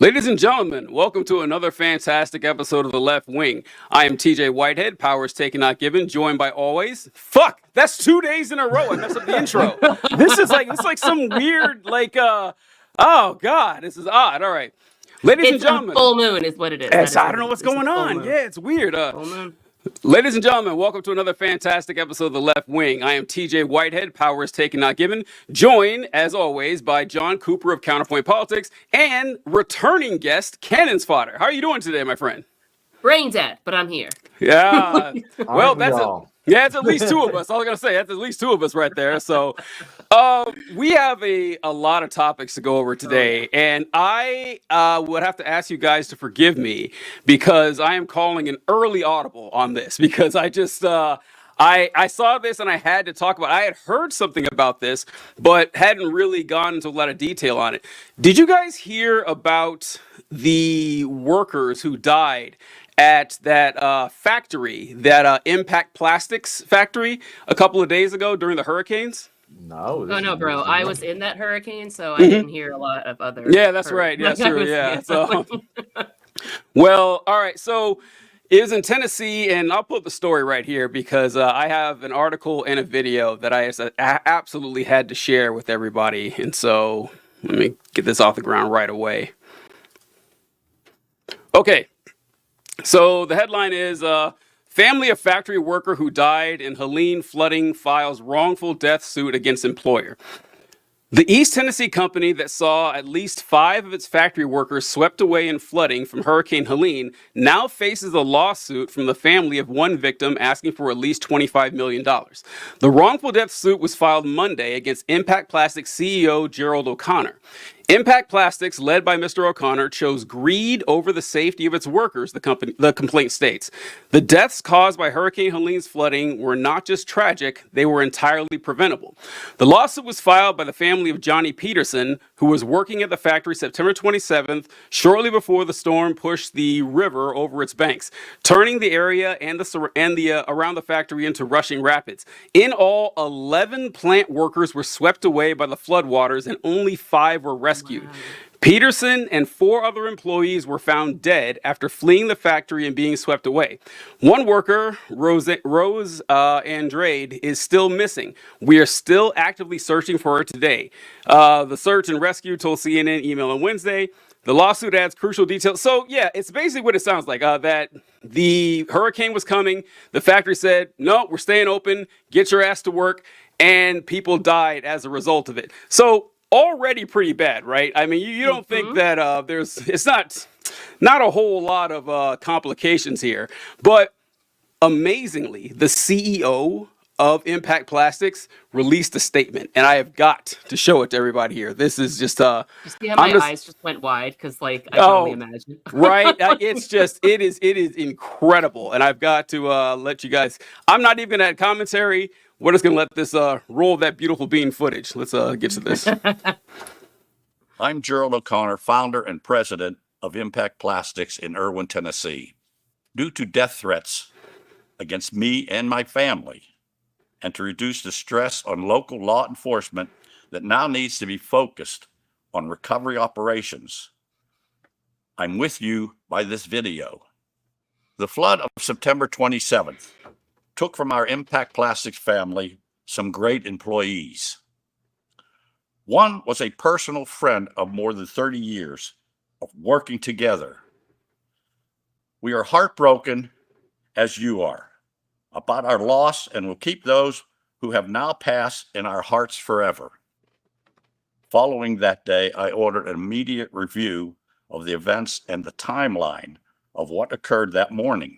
Ladies and gentlemen, welcome to another fantastic episode of The Left Wing. I am TJ Whitehead, powers taken not given, joined by always. Fuck, that's 2 days in a row. I messed up the intro. This is like some weird oh god, this is odd. All right. Ladies and It's a gentlemen. full moon is what it is. Yes, I don't know what's going on. Yeah, it's weird. Full moon. Ladies and gentlemen, welcome to another fantastic episode of The Left Wing. I am TJ Whitehead, powers taken not given, joined, as always, by John Cooper of Counterpoint Politics and returning guest, Cannon's Fodder. How are you doing today, my friend? Brain dead, but I'm here. Yeah. Well, it's at least two of us. I was going to say, that's at least two of us right there. So we have a lot of topics to go over today. And I would have to ask you guys to forgive me because I am calling an early audible on this because I just... I saw this and I had to talk about it. I had heard something about this, but hadn't really gone into a lot of detail on it. Did you guys hear about the workers who died at that factory, that Impact Plastics factory, a couple of days ago during the hurricanes? No. Oh no, bro! I was in that hurricane, so I didn't hear a lot of other. Yeah, that's right. Yeah, true. Yeah. So, well, all right. So. It was in Tennessee, and I'll put the story right here because I have an article and a video that I absolutely had to share with everybody. And so let me get this off the ground right away. Okay, so the headline is family of factory worker who died in Helene flooding files wrongful death suit against employer. The East Tennessee company that saw at least 5 of its factory workers swept away in flooding from Hurricane Helene now faces a lawsuit from the family of one victim asking for at least $25 million. The wrongful death suit was filed Monday against Impact Plastics CEO Gerald O'Connor. Impact Plastics, led by Mr. O'Connor, chose greed over the safety of its workers, the complaint states. The deaths caused by Hurricane Helene's flooding were not just tragic, they were entirely preventable. The lawsuit was filed by the family of Johnny Peterson, who was working at the factory September 27th, shortly before the storm pushed the river over its banks, turning the area and the around the factory into rushing rapids. In all, 11 plant workers were swept away by the floodwaters and only 5 were rescued. Wow. Peterson and 4 other employees were found dead after fleeing the factory and being swept away. One worker, Rose Andrade, is still missing. We are still actively searching for her today. The search and rescue told CNN email on Wednesday. The lawsuit adds crucial details. So, yeah, it's basically what it sounds like, that the hurricane was coming. The factory said, no, we're staying open. Get your ass to work. And people died as a result of it. So, already pretty bad, right? I mean, you don't think that it's not a whole lot of complications here. But amazingly, the CEO of Impact Plastics released a statement, and I have got to show it to everybody here. This is just my eyes just went wide because I can only imagine. Right? It is incredible, and I've got to let you guys. I'm not even gonna add commentary. We're just going to let this roll that beautiful bean footage. Let's get to this. I'm Gerald O'Connor, founder and president of Impact Plastics in Erwin, Tennessee. Due to death threats against me and my family, and to reduce the stress on local law enforcement that now needs to be focused on recovery operations, I'm with you by this video. The flood of September 27th took from our Impact Plastics family some great employees. One was a personal friend of more than 30 years of working together. We are heartbroken, as you are, about our loss and will keep those who have now passed in our hearts forever. Following that day, I ordered an immediate review of the events and the timeline of what occurred that morning,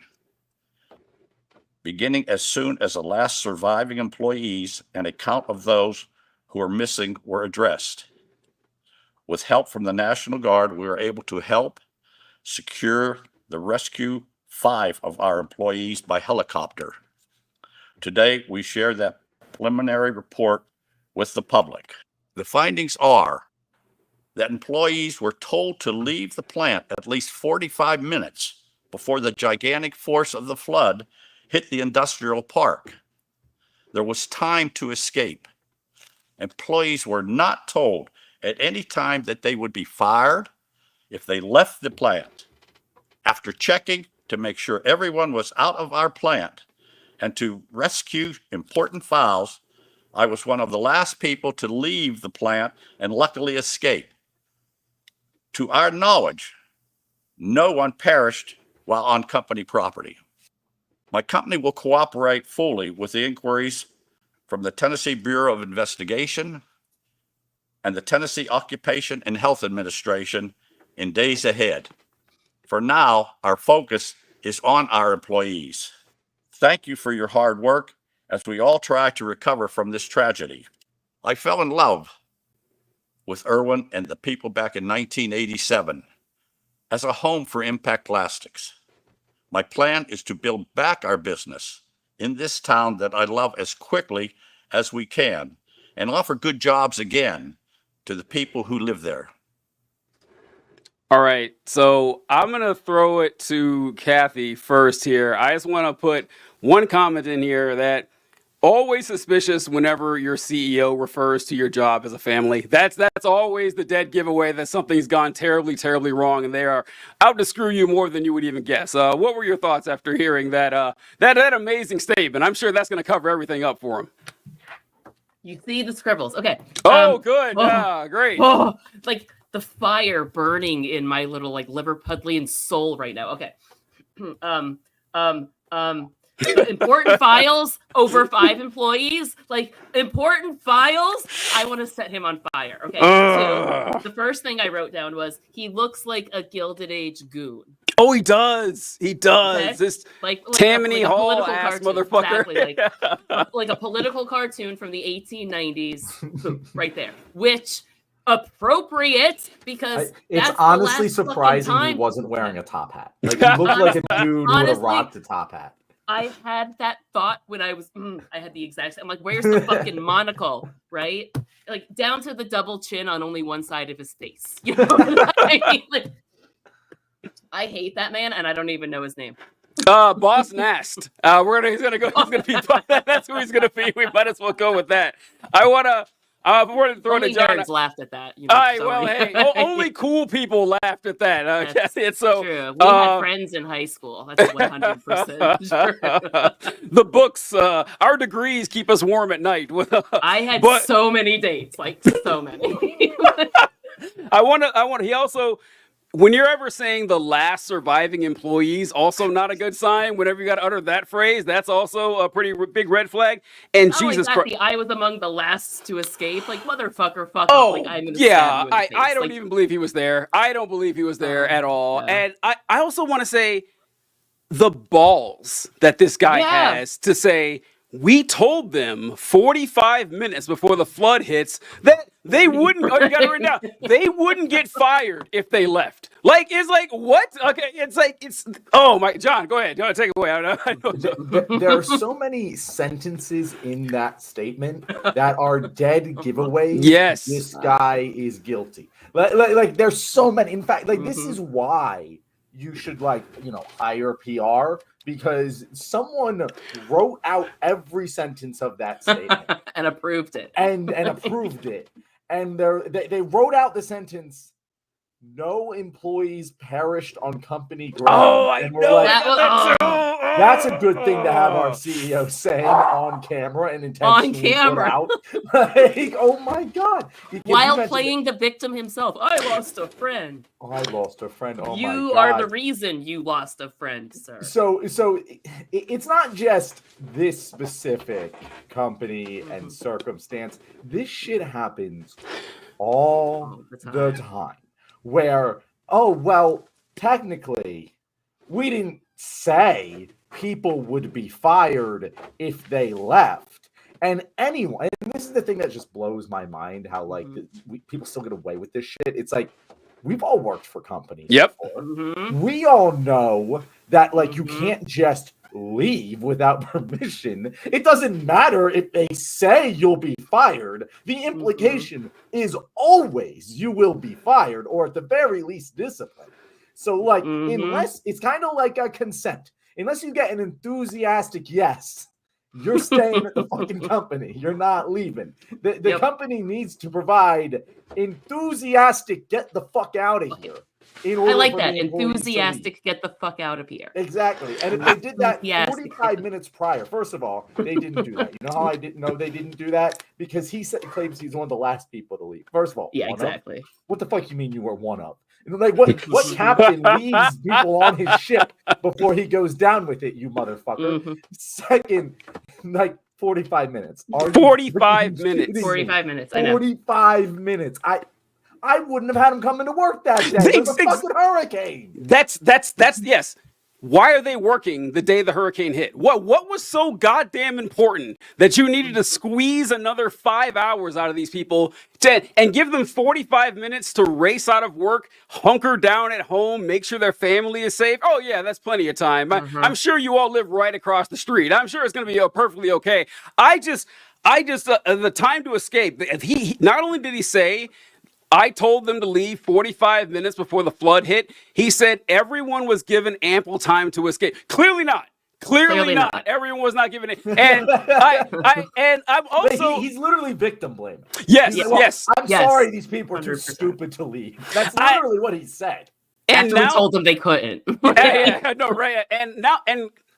beginning as soon as the last surviving employees and a count of those who are missing were addressed. With help from the National Guard, we were able to help secure the rescue 5 of our employees by helicopter. Today, we share that preliminary report with the public. The findings are that employees were told to leave the plant at least 45 minutes before the gigantic force of the flood hit the industrial park. There was time to escape. Employees were not told at any time that they would be fired, if they left the plant. After checking to make sure everyone was out of our plant and to rescue important files, I was one of the last people to leave the plant and luckily escape. To our knowledge, no one perished while on company property. My company will cooperate fully with the inquiries from the Tennessee Bureau of Investigation and the Tennessee Occupation and Health Administration in days ahead. For now, our focus is on our employees. Thank you for your hard work as we all try to recover from this tragedy. I fell in love with Irwin and the people back in 1987 as a home for Impact Plastics. My plan is to build back our business in this town that I love as quickly as we can and offer good jobs again to the people who live there. All right, so I'm going to throw it to Kathy first here. I just want to put one comment in here that always suspicious whenever your CEO refers to your job as a family. That's always the dead giveaway that something's gone terribly, terribly wrong, and they are out to screw you more than you would even guess. What were your thoughts after hearing that that amazing statement? I'm sure that's going to cover everything up for him. You see the scribbles. Okay. Oh, good. Yeah, great. Oh, like the fire burning in my little like Liverpudlian soul right now. Okay. Important files over 5 employees. Like important files. I want to set him on fire. Okay. So the first thing I wrote down was he looks like a Gilded Age goon. Oh, he does. He does. Okay? This like Tammany a Hall ass cartoon. motherfucker. Exactly, like a political cartoon from the 1890s, right there. Which appropriate because it's that's honestly surprising he wasn't wearing a top hat. Like he looked like a dude who would have rocked a top hat. I had that thought when I was. I had the exact. I'm like, where's the fucking monocle, right? Like down to the double chin on only one side of his face. You know what I mean? Like, I hate that man, and I don't even know his name. Boss Nast. He's gonna be. That's who he's gonna be. We might as well go with that. We're gonna throw Only it to John. nerds lauged at that. You know, hey, only cool people laughed at that. It's so true. We had friends in high school. That's 100% true. The books, our degrees keep us warm at night. I had so many dates, like so many. He also. When you're ever saying the last surviving employees, also not a good sign. Whenever you got to utter that phrase, that's also a pretty big red flag. And Jesus Christ, I was among the last to escape. Like motherfucker, fuck oh, up. Like, I'm gonna yeah, stab you in the face. I don't even believe he was there. I don't believe he was there at all. Yeah. And I also want to say the balls that this guy has to say, we told them 45 minutes before the flood hits that they wouldn't. Oh, you got it written down. They wouldn't get fired if they left. Like, it's like what? Okay, it's. Oh my, John, go ahead. Take it away. I know. There are so many sentences in that statement that are dead giveaways. Yes, this guy is guilty. Like there's so many. In fact, like this is why you should hire PR. Because someone wrote out every sentence of that statement and approved it, and approved it, and they wrote out the sentence. No employees perished on company ground. Oh, I know like, that's a good thing to have our CEO saying on camera and intentionally put out. Like, oh my God! While playing the victim himself, I lost a friend. I lost a friend. Oh you my God. are the reason you lost a friend, sir. So it's not just this specific company and circumstance. This shit happens all the time. Where, technically, we didn't say people would be fired if they left. And anyone, and this is the thing that just blows my mind, how people still get away with this shit. It's like, we've all worked for companies. Yep. We all know that you can't just leave without permission. It doesn't matter if they say you'll be fired. The implication is always you will be fired, or at the very least disciplined. So unless it's kind of like a consent, unless you get an enthusiastic yes, you're staying at the fucking company. You're not leaving. The company needs to provide enthusiastic get the fuck out of here. in order I like for that. the employees to leave. Enthusiastic, get the fuck out of here. Exactly. And if they did that Enthusiastic. 45 minutes prior, first of all, they didn't do that. You know how I didn't know they didn't do that? Because claims he's one of the last people to leave. First of all, Yeah, one exactly. of? What the fuck you mean you were one of? And like what captain leaves people on his ship before he goes down with it, you motherfucker? Mhm. Second, like 45 minutes. Are you 45 freaking minutes. kidding me? 45 minutes. I know. 45 minutes. I wouldn't have had him come into work that day. There's a fucking hurricane. That's yes. Why are they working the day the hurricane hit? What was so goddamn important that you needed to squeeze another 5 hours out of these people and give them 45 minutes to race out of work, hunker down at home, make sure their family is safe? Oh yeah, that's plenty of time. I'm sure you all live right across the street. I'm sure it's going to be perfectly okay. I just the time to escape. He not only did he say, I told them to leave 45 minutes before the flood hit. He said everyone was given ample time to escape. Clearly not. Clearly not. Everyone was not given it. And I'm also he's literally victim blaming. Yes, Like, well, yes. I'm sorry these people are too 100%. stupid to leave. That's literally what he said. And After we told them they couldn't. yeah, no, right. And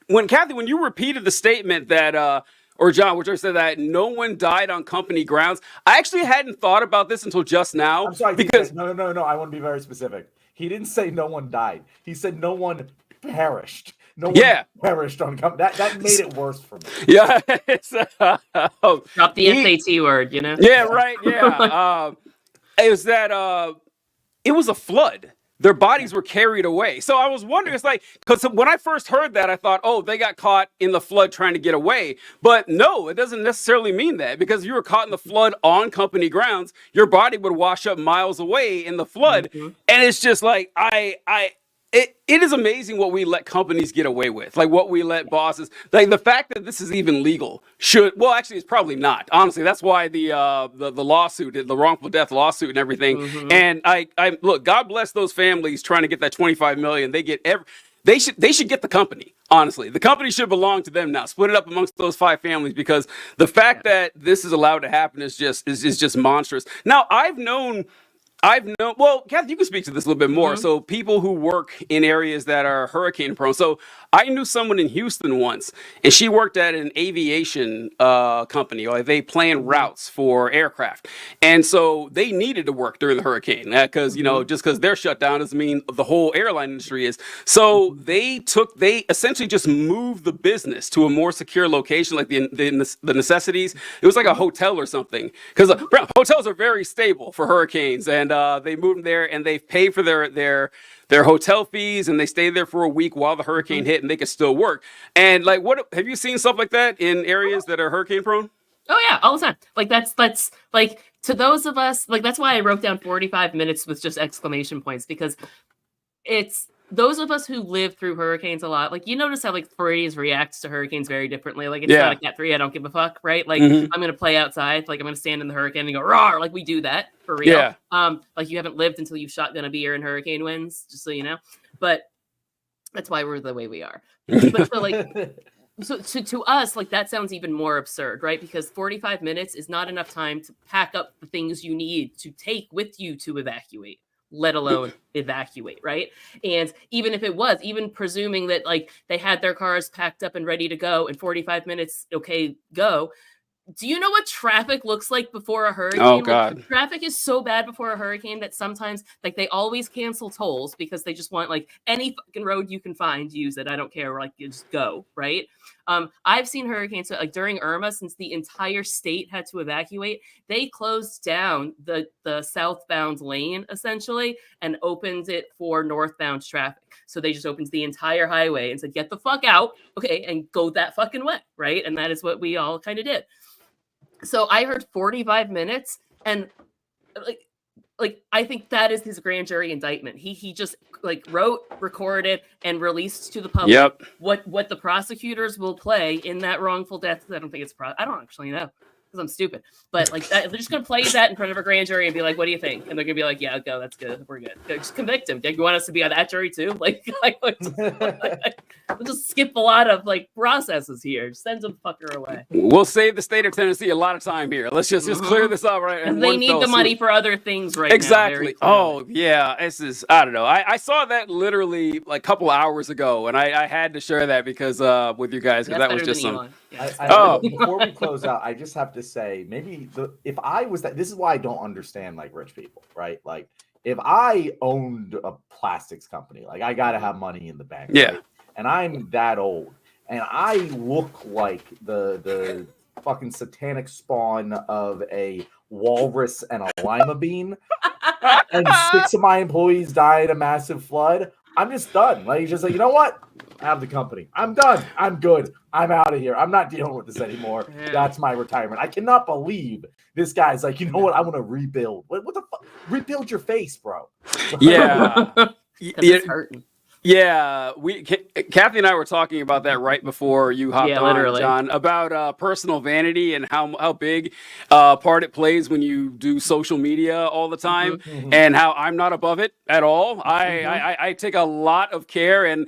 when Kathy, when you repeated the statement that or John, which said that no one died on company grounds, I actually hadn't thought about this until just now. I'm sorry, because no. I want to be very specific. He didn't say no one died. He said no one perished. No one perished on company. That made it worse for me. Yeah, Drop the SAT word, you know? Yeah, right. Yeah, it was that it was a flood. Their bodies were carried away. So I was wondering, it's like, because when I first heard that, I thought, oh, they got caught in the flood trying to get away. But no, it doesn't necessarily mean that, because if you were caught in the flood on company grounds, your body would wash up miles away in the flood. Mm-hmm. And it's just like, it is amazing what we let companies get away with, like what we let bosses, like the fact that this is even legal actually it's probably not. Honestly, that's why the lawsuit, the wrongful death lawsuit and everything. Mm-hmm. And I look, God bless those families trying to get that $25 million. They should get the company. Honestly, the company should belong to them now. Split it up amongst those 5 families, because the fact that this is allowed to happen is just monstrous. Now, I've known, well, Kathy, you can speak to this a little bit more. Mm-hmm. So people who work in areas that are hurricane prone. So I knew someone in Houston once, and she worked at an aviation company. Like they plan routes for aircraft. And so they needed to work during the hurricane because, just because they're shut down doesn't mean the whole airline industry is. So they essentially just moved the business to a more secure location, like the necessities. It was like a hotel or something, because hotels are very stable for hurricanes. And they moved there, and they've paid for their hotel fees, and they stayed there for a week while the hurricane hit, and they could still work. And like, what have you seen stuff like that in areas that are hurricane prone? Oh yeah, all the time. Like that's like, to those of us, like that's why I wrote down 45 minutes with just exclamation points, because it's those of us who live through hurricanes a lot. Like, you notice how like Floridians reacts to hurricanes very differently. Like, it's not a Cat 3, I don't give a fuck, right? Like, I'm gonna play outside, like I'm gonna stand in the hurricane and go roar, like we do that for real. Yeah. Like you haven't lived until you've shotgun a beer in hurricane winds, just so you know. But that's why we're the way we are. But so like, so to us, like that sounds even more absurd, right? Because 45 minutes is not enough time to pack up the things you need to take with you to evacuate, let alone evacuate, right? And even if it was, even presuming that like they had their cars packed up and ready to go in 45 minutes, okay, go. Do you know what traffic looks like before a hurricane? Oh, God. Like, traffic is so bad before a hurricane that sometimes like they always cancel tolls because they just want like any fucking road you can find, use it. I don't care. Like, you just go, right? I've seen hurricanes like during Irma, since the entire state had to evacuate, they closed down the southbound lane essentially and opened it for northbound traffic. So they just opened the entire highway and said, get the fuck out, okay, and go that fucking way, right? And that is what we all kind of did. So I heard 45 minutes, and like I think that is his grand jury indictment. He just like wrote, recorded, and released to the public what the prosecutors will play in that wrongful death. I don't think it's I don't actually know. because I'm stupid. But like, they're just gonna play that in front of a grand jury and be like, "What do you think?" And they're gonna be like, "Yeah, go, that's good, we're good." Just convict him. You want us to be on that jury too? We'll just skip a lot of like processes here. Just send some fucker away. We'll save the state of Tennessee a lot of time here. Let's just clear this up, right? And they need the money for other things right exactly. now. Oh yeah, this is, I don't know. I saw that literally like a couple hours ago, and I had to share that because with you guys, because that was just some. Yeah. Before we close out, I just have to say, maybe if I was that, this is why I don't understand like rich people, right? Like if I owned a plastics company, like I gotta have money in the bank, Yeah. right? And I'm that old, and I look like the fucking satanic spawn of a walrus and a lima bean, and 6 of my employees die in a massive flood, I'm just done. Like, he's just like, you know what? I have the company. I'm done. I'm good. I'm out of here. I'm not dealing with this anymore. Yeah. That's my retirement. I cannot believe this guy's like, you know what? I want to rebuild. What the fuck? Rebuild your face, bro. Yeah. It's hurting. Yeah, Kathy and I were talking about that right before you hopped on, literally. John, about personal vanity and how big part it plays when you do social media all the time, and how I'm not above it at all. I take a lot of care, and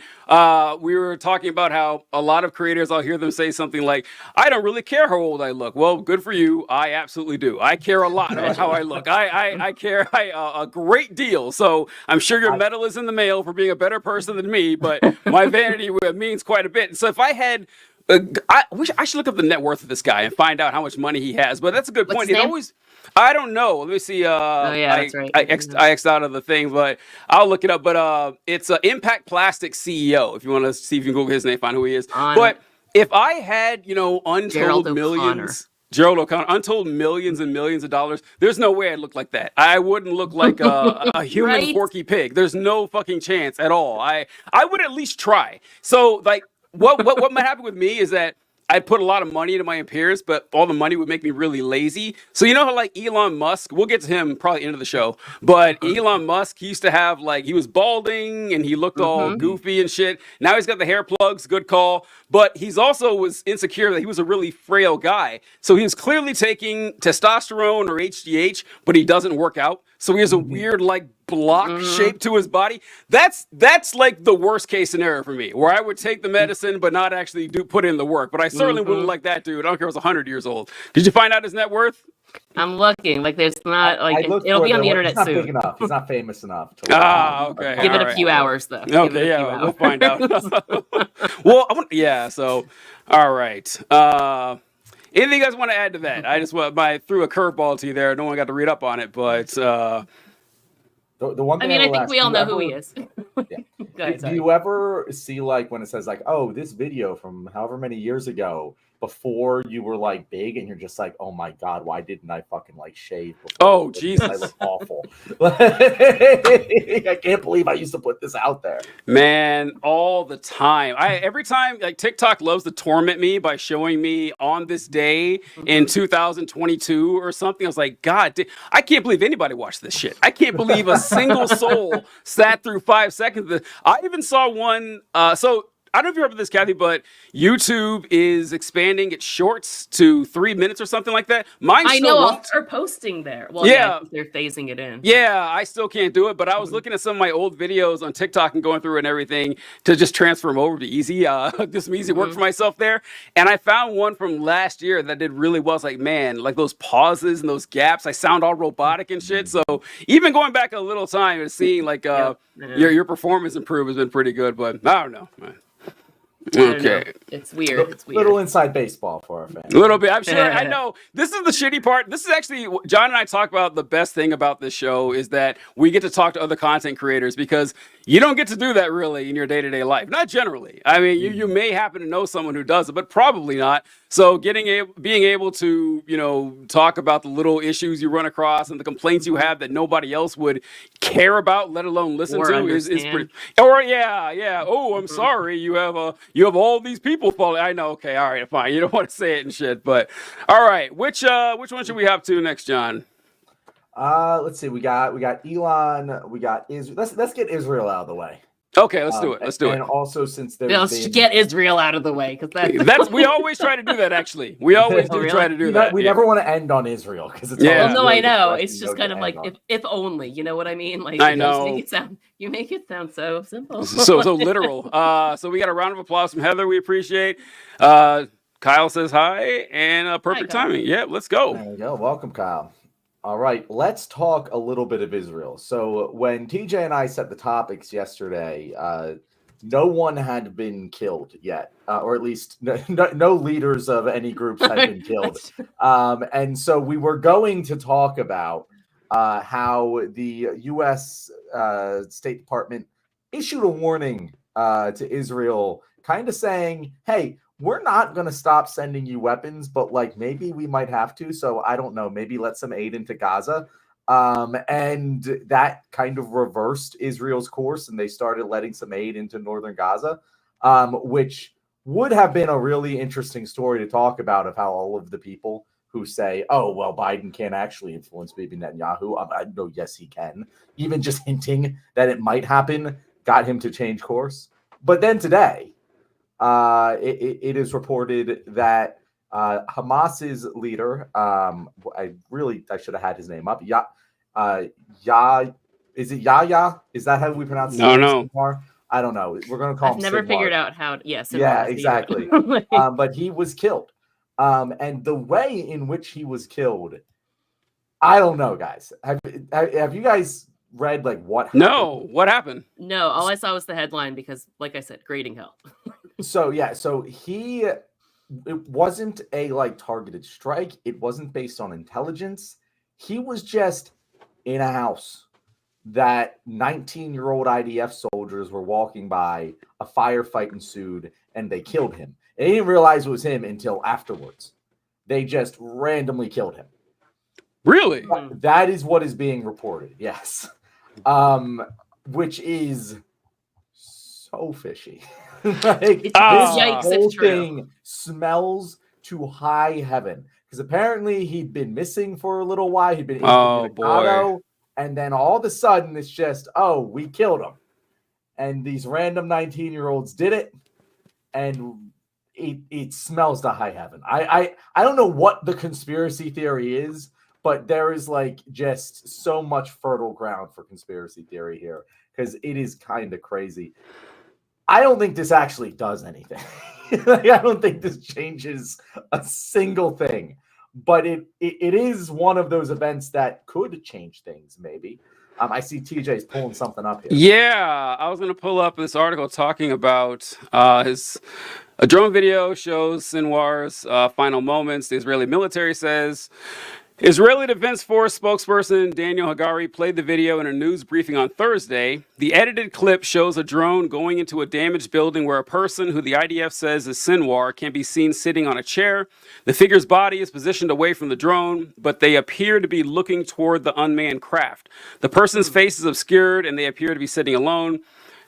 we were talking about how a lot of creators, I'll hear them say something like, "I don't really care how old I look." Well, good for you. I absolutely do. I care a lot about how I look. I care a great deal. So I'm sure your medal is in the mail for being a better person than me, but my vanity means quite a bit. So if I had, I should look up the net worth of this guy and find out how much money he has. But that's a good point. His name? I don't know. Let me see. That's right. I X'd out of the thing, but I'll look it up. But it's Impact Plastics CEO. If you want to see if you can Google his name, find who he is. But if I had, untold millions. Gerald O'Connor, untold millions and millions of dollars. There's no way I'd look like that. I wouldn't look like a human Right? Porky Pig. There's no fucking chance at all. I would at least try. So like, what might happen with me is that I'd put a lot of money into my appearance, but all the money would make me really lazy. So you know how like Elon Musk, we'll get to him probably into the show, but Elon Musk, he used to have like, he was balding and he looked all goofy and shit. Now he's got the hair plugs, good call. But he's also was insecure that he was a really frail guy. So he was clearly taking testosterone or HGH, but he doesn't work out. So he has a weird like block shape to his body. That's like the worst case scenario for me, where I would take the medicine but not actually put in the work. But I certainly wouldn't like that dude. I don't care if I was 100 years old. Did you find out his net worth? I'm looking. Like there's not like it'll be on the internet soon. He's not big enough. He's not famous enough. Okay. Give it a few hours though. Okay, yeah, we'll find out. Well, so all right. Anything you guys want to add to that? I just threw a curveball to you there. No one got to read up on it, but the one thing I think we all know who he is. Yeah. Do you ever see like when it says like, oh, this video from however many years ago, before you were like big, and you're just like, oh my god, why didn't I fucking like shave before? Oh Jesus, I look awful. I can't believe I used to put this out there, man, all the time. Every time like TikTok loves to torment me by showing me on this day in 2022 or something. I was like, God, I can't believe anybody watched this shit. I can't believe a single soul sat through 5 seconds of this. I even saw one. So I don't know if you remember this, Kathy, but YouTube is expanding its shorts to 3 minutes or something like that. I know are posting there. Well, yeah, they're phasing it in. Yeah, I still can't do it, but I was looking at some of my old videos on TikTok and going through and everything to just transfer them over to easy, do some easy work for myself there. And I found one from last year that did really well. It's like, man, like those pauses and those gaps, I sound all robotic and shit. So even going back a little time and seeing like your performance improve has been pretty good, but I don't know, man. Okay. It's weird. It's weird. Little inside baseball for our fans. A little bit. I'm sure. I know. This is the shitty part. This is actually, John and I talk about the best thing about this show is that we get to talk to other content creators because you don't get to do that really in your day-to-day life. Not generally. I mean, you may happen to know someone who does it, but probably not. So being able to, talk about the little issues you run across and the complaints you have that nobody else would care about, let alone listen to, is pretty. Or yeah. Oh, I'm sorry. You have all these people following. I know. Okay. All right. Fine. You don't want to say it and shit, but all right. Which one should we hop to next, John? Let's see. We got Elon. We got Israel. Let's get Israel out of the way. Okay, let's do it. Let's do And it. also, since Yeah, there's let's been, get Israel out of the way because That's we always try to do that. Actually, we always do really? try to do we, that. we yeah. never want to end on Israel because it's Yeah. Well, always no, really I know. depressing It's just note kind to of like end on. if only, you know what I mean? Like I you know, know. you make it sound so simple. So literal. So we got a round of applause from Heather. We appreciate. Kyle says hi and perfect Kyle. timing. Yeah, let's go. There you go. Welcome, Kyle. All right, let's talk a little bit of Israel. So when TJ and I set the topics yesterday, no one had been killed yet, or at least no leaders of any groups had been killed. And so we were going to talk about how the U.S. State Department issued a warning to Israel, kind of saying, hey, we're not going to stop sending you weapons, but like maybe we might have to. So I don't know, maybe let some aid into Gaza. And that kind of reversed Israel's course, and they started letting some aid into northern Gaza, which would have been a really interesting story to talk about, of how all of the people who say, oh, well, Biden can't actually influence Bibi Netanyahu. I know, yes, he can. Even just hinting that it might happen got him to change course. But then today, it is reported that Hamas's leader, I should have had his name up. Is it Yahya? Is that how we pronounce his name? No. I don't know. We're going to call him I've never Sinwar. figured out how. Yes. Yeah, exactly. But he was killed. And the way in which he was killed, I don't know, guys. Have you guys read like what happened? No, what happened? No, all I saw was the headline because, like I said, grading hell. So it wasn't a like targeted strike. It wasn't based on intelligence. He was just in a house that 19-year-old IDF soldiers were walking by. A firefight ensued, and they killed him. And they didn't realize it was him until afterwards. They just randomly killed him. Really? That is what is being reported. Yes, which is so fishy. Like, this yikes, whole it's true. thing smells to high heaven, because apparently he'd been missing for a little while. He'd been incommunicado, and then all of a sudden it's just, oh, we killed him. And these random 19-year-olds did it, and it smells to high heaven. I don't know what the conspiracy theory is, but there is like just so much fertile ground for conspiracy theory here, because it is kind of crazy. I don't think this actually does anything. Like, I don't think this changes a single thing, but it is one of those events that could change things, maybe. I see TJ's pulling something up here. Yeah, I was going to pull up this article talking about a drone video shows Sinwar's final moments. The Israeli military says Israeli Defense Force spokesperson Daniel Hagari played the video in a news briefing on Thursday. The edited clip shows a drone going into a damaged building where a person who the IDF says is Sinwar can be seen sitting on a chair. The figure's body is positioned away from the drone, but they appear to be looking toward the unmanned craft. The person's face is obscured and they appear to be sitting alone.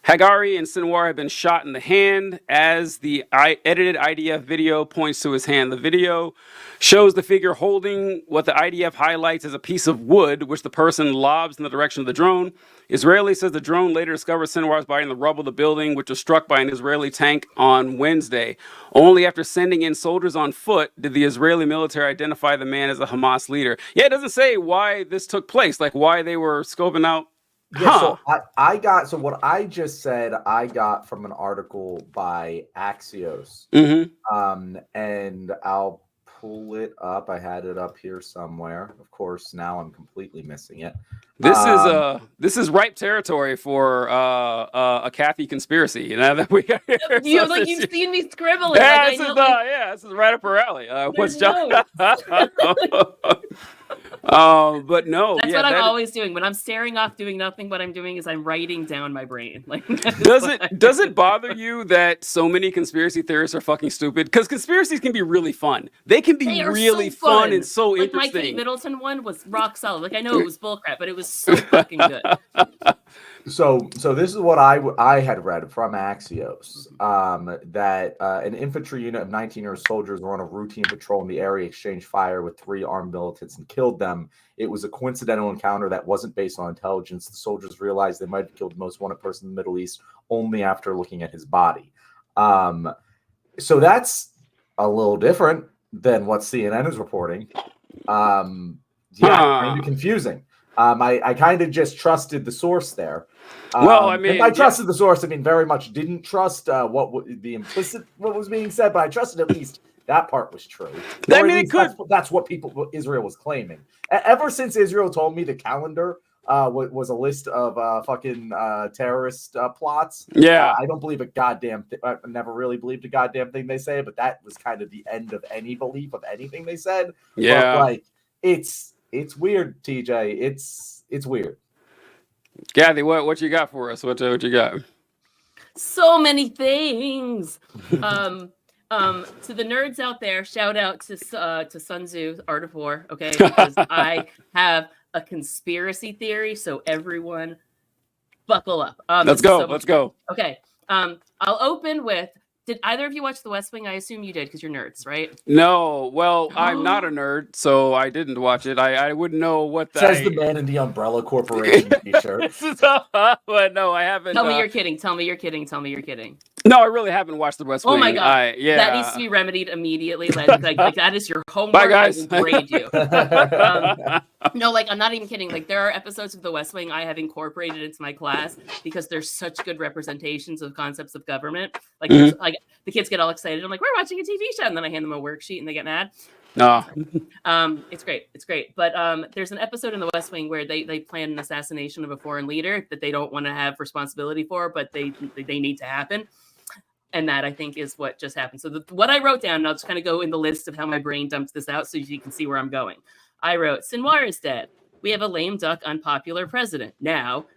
Hagari and Sinwar have been shot in the hand as the edited IDF video points to his hand. The video shows the figure holding what the IDF highlights as a piece of wood, which the person lobs in the direction of the drone. Israeli says the drone later discovered Sinwar's body in the rubble of the building, which was struck by an Israeli tank on Wednesday. Only after sending in soldiers on foot did the Israeli military identify the man as a Hamas leader. Yeah, it doesn't say why this took place, like why they were scoping out. Yeah, so what I just said, I got from an article by Axios. And I'll pull it up. I had it up here somewhere. Of course, now I'm completely missing it. This is ripe territory for a Kathy conspiracy. You know that we got here. You've seen me scribbling. Yeah, this is right up her alley. What's John? But no, that's what I'm always doing when I'm staring off doing nothing. What I'm doing is I'm writing down my brain. Like, does it bother you that so many conspiracy theorists are fucking stupid? Because conspiracies can be really fun. They can be really so fun and so like interesting. My Kate Middleton one was rock solid. Like, I know it was bullcrap, but it was so fucking good. So this is what I had read from Axios, that an infantry unit of 19-year soldiers were on a routine patrol in the area, exchanged fire with 3 armed militants and killed them. It was a coincidental encounter that wasn't based on intelligence. The soldiers realized they might have killed the most wanted person in the Middle East only after looking at his body. So that's a little different than what CNN is reporting. Kind of confusing. I kind of just trusted the source there. Well, I mean, and I trusted the source. I mean, very much didn't trust what was being said, but I trusted at least that part was true. I mean, it could. That's what Israel was claiming. Ever since Israel told me the calendar was a list of fucking terrorist plots. Yeah, I don't believe a goddamn. I never really believed a goddamn thing they say, but that was kind of the end of any belief of anything they said. Yeah, but, like it's weird, TJ. It's weird. Kathy, what you got for us? What you got? So many things. To the nerds out there, shout out to Sun Tzu, Art of War. Okay, because I have a conspiracy theory. So everyone, buckle up. Let's go. Let's go. Okay. I'll open with. Did either of you watch The West Wing? I assume you did because you're nerds, right? No. Well, I'm not a nerd, so I didn't watch it. I wouldn't know what that says the man in the Umbrella Corporation t-shirt. But no, I haven't. Tell me you're kidding. Tell me you're kidding. Tell me you're kidding. No, I really haven't watched The West Wing. Oh my god, yeah, that needs to be remedied immediately. Like that is your homework. Bye, guys. I will grade you. No, like I'm not even kidding. Like there are episodes of The West Wing I have incorporated into my class because there's such good representations of concepts of government. Like, like the kids get all excited. I'm like, we're watching a TV show, and then I hand them a worksheet, and they get mad. No, it's great. It's great. But there's an episode in The West Wing where they plan an assassination of a foreign leader that they don't want to have responsibility for, but they need to happen. And that, I think, is what just happened. So what I wrote down, and I'll just kind of go in the list of how my brain dumped this out so you can see where I'm going. I wrote, Sinwar is dead. We have a lame duck, unpopular president. Now,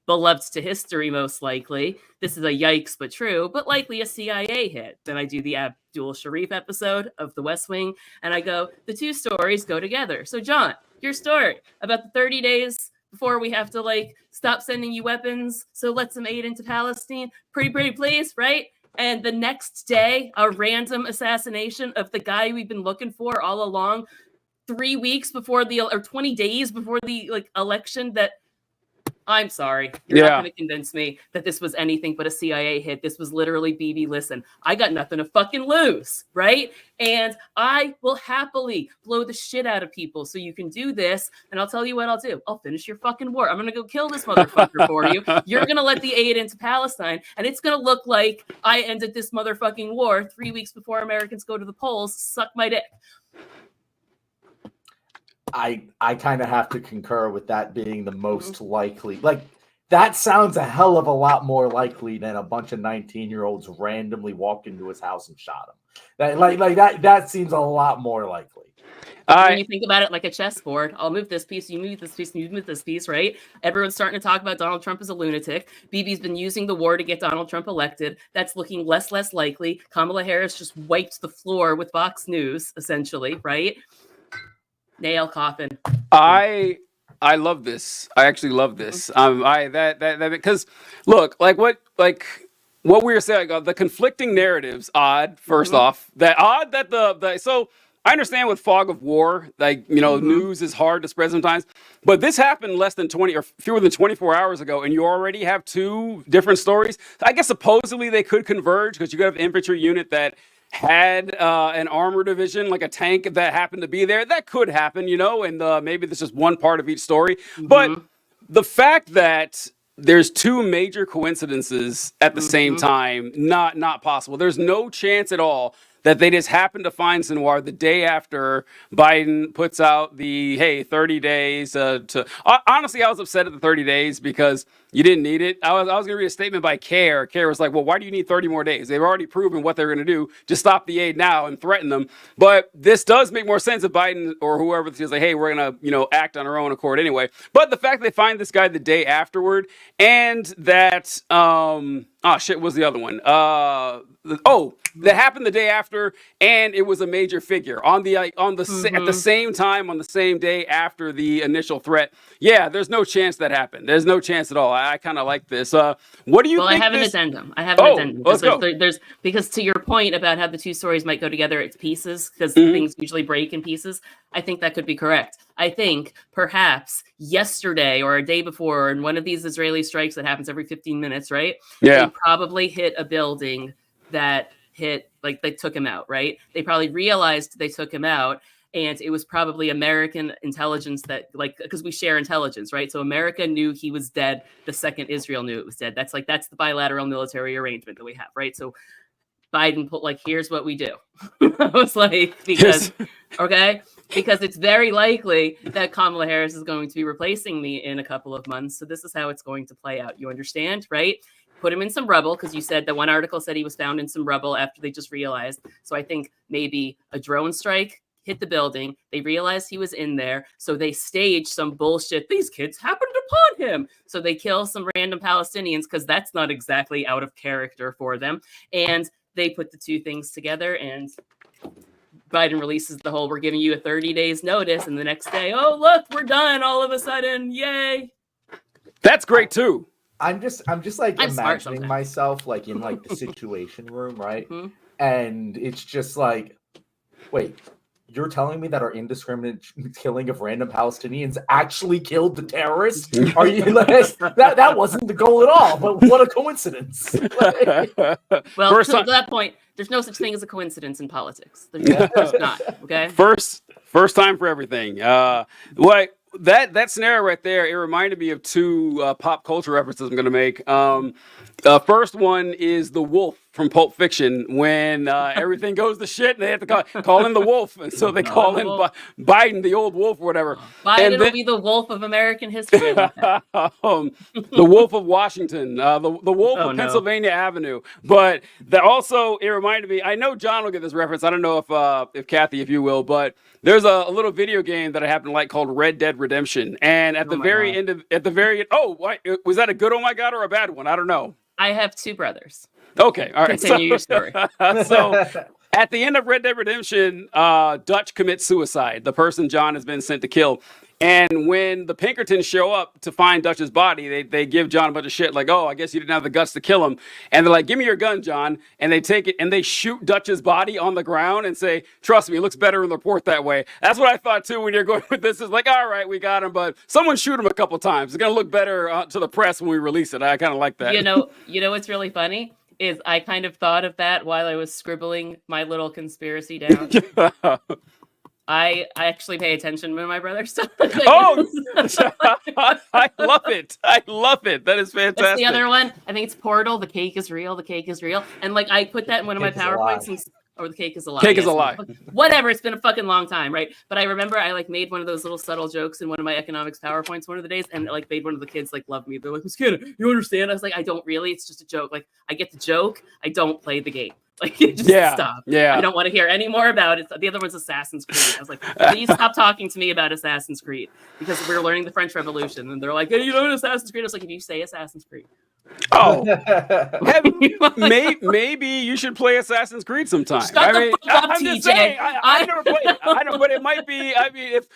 beloved to history, most likely. This is a yikes, but true, but likely a CIA hit. Then I do the Abdul Sharif episode of The West Wing, and I go, the two stories go together. So, John, your story about the 30 days before we have to, stop sending you weapons, so let some aid into Palestine. Pretty please, right? And the next day, a random assassination of the guy we've been looking for all along, 3 weeks before or 20 days before the election. That I'm sorry, you're not going to convince me that this was anything but a CIA hit. This was literally BB. Listen, I got nothing to fucking lose, right? And I will happily blow the shit out of people so you can do this. And I'll tell you what I'll do. I'll finish your fucking war. I'm going to go kill this motherfucker for you. You're going to let the aid into Palestine. And it's going to look like I ended this motherfucking war 3 weeks before Americans go to the polls. Suck my dick. I kind of have to concur with that being the most likely. That sounds a hell of a lot more likely than a bunch of 19-year-olds randomly walked into his house and shot him. That seems a lot more likely. When you think about it like a chessboard, I'll move this piece, you move this piece, you move this piece, right? Everyone's starting to talk about Donald Trump as a lunatic. BB's been using the war to get Donald Trump elected. That's looking less likely. Kamala Harris just wiped the floor with Fox News, essentially, right? Nail coffin. I love this. I actually love this. Because look, what we were saying, the conflicting narratives. Odd. First off, so I understand with fog of war, news is hard to spread sometimes, but this happened less than 20 or fewer than 24 hours ago, and you already have two different stories. I guess supposedly they could converge because you could have an infantry unit that had an armor division, like a tank that happened to be there. That could happen, and maybe this is one part of each story. But the fact that there's two major coincidences at the same time, not possible. There's no chance at all that they just happened to find Sinwar the day after Biden puts out the 30 days honestly, I was upset at the 30 days because you didn't need it. I was going to read a statement by CARE. CARE was like, well, why do you need 30 more days? They've already proven what they're going to do. Just stop the aid now and threaten them. But this does make more sense if Biden or whoever is like, hey, we're going to, act on our own accord anyway. But the fact that they find this guy the day afterward and that, Oh shit, what was the other one? That happened the day after, and it was a major figure at the same time on the same day after the initial threat. Yeah, there's no chance that happened. There's no chance at all. I kind of like this. What do you think? I have an addendum. Let's go. Because to your point about how the two stories might go together as pieces, because things usually break in pieces. I think that could be correct. I think perhaps yesterday or a day before, in one of these Israeli strikes that happens every 15 minutes, right? Yeah. They probably hit a building that hit, like they took him out, right? They probably realized they took him out. And it was probably American intelligence that, like, because we share intelligence, right? So America knew he was dead the second Israel knew it was dead. That's the bilateral military arrangement that we have, right? So Biden put like, here's what we do. I was like, because it's very likely that Kamala Harris is going to be replacing me in a couple of months. So this is how it's going to play out. You understand, right? Put him in some rubble, because you said that one article said he was found in some rubble after they just realized. So I think maybe a drone strike hit the building. They realized he was in there. So they staged some bullshit. These kids happened upon him. So they kill some random Palestinians, because that's not exactly out of character for them. And they put the two things together, and Biden releases the whole, we're giving you a 30 days notice. And the next day, oh, look, we're done all of a sudden. Yay. That's great too. I'm just like I'm imagining myself like in like the situation room, right? And it's just like, wait, you're telling me that our indiscriminate killing of random Palestinians actually killed the terrorists? Are you like, that wasn't the goal at all? But what a coincidence! Well, to that point, there's no such thing as a coincidence in politics. There's not. Okay. First time for everything. That scenario right there, it reminded me of two pop culture references I'm going to make. First one is the wolf from Pulp Fiction, when everything goes to shit and they have to call in the wolf. And so they call in Biden, the old wolf or whatever. Biden will be the wolf of American history. The wolf of Washington, the wolf of Pennsylvania Avenue. But also, it reminded me, I know John will get this reference. I don't know if Kathy, if you will, but there's a little video game that I happen to like called Red Dead Redemption. And at the very end, was that a good oh my God or a bad one? I don't know. I have two brothers. Okay, all right. Continue your story. So at the end of Red Dead Redemption, Dutch commits suicide. The person John has been sent to kill. And when the Pinkertons show up to find Dutch's body, they give John a bunch of shit like, oh, I guess you didn't have the guts to kill him. And they're like, give me your gun, John. And they take it and they shoot Dutch's body on the ground and say, trust me, it looks better in the report that way. That's what I thought too when you're going with this. It's like, all right, we got him, but someone shoot him a couple times. It's going to look better to the press when we release it. I kind of like that. You know what's really funny is I kind of thought of that while I was scribbling my little conspiracy down. I actually pay attention when my brother stuff. I love it. I love it. That is fantastic. That's the other one. I think it's Portal. The cake is real. The cake is real. And like I put that in one of my PowerPoints. Or the cake is a lie. Cake is a lie. Whatever. It's been a fucking long time, right? But I remember I like made one of those little subtle jokes in one of my economics PowerPoints one of the days, and like made one of the kids like love me. They're like, Miss Cannon, you understand? I was like, I don't really. It's just a joke. Like I get the joke. I don't play the game. Like just stop. Yeah. I don't want to hear any more about it. The other one's Assassin's Creed. I was like, please stop talking to me about Assassin's Creed because we're learning the French Revolution, and they're like, hey, you know Assassin's Creed? I was like, if you say Assassin's Creed. Oh, maybe you should play Assassin's Creed sometime. I'm just TJ. saying, I never played it. I know, but it might be. I mean, if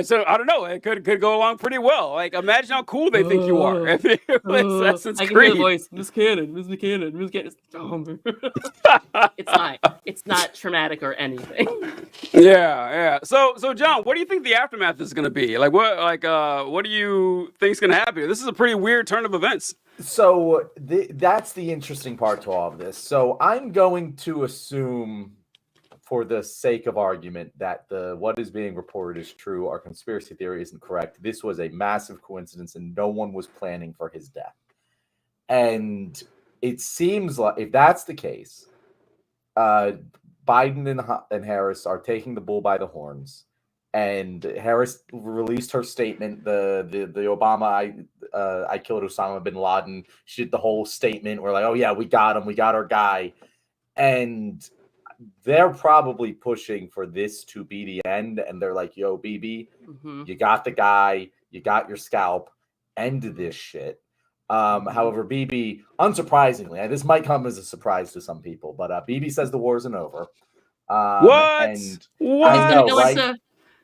so, I don't know. It could go along pretty well. Like, imagine how cool they think you are if you play Assassin's Creed. I can hear the voice, Miss Cannon. It's not traumatic or anything. Yeah. So John, what do you think the aftermath is going to be? Like, what do you think is going to happen? This is a pretty weird turn of events. So that's the interesting part to all of this. So I'm going to assume, for the sake of argument, that what is being reported is true. Our conspiracy theory isn't correct. This was a massive coincidence, and no one was planning for his death. And it seems like, if that's the case, Biden and Harris are taking the bull by the horns. And Harris released her statement, the Obama, I killed Osama bin Laden. She did the whole statement. We're like, oh yeah, we got him. We got our guy. And they're probably pushing for this to be the end. And they're like, yo, BB, you got the guy. You got your scalp. End this shit. However, Bibi, unsurprisingly, this might come as a surprise to some people, but Bibi says the war isn't over. What? And What? I know, right?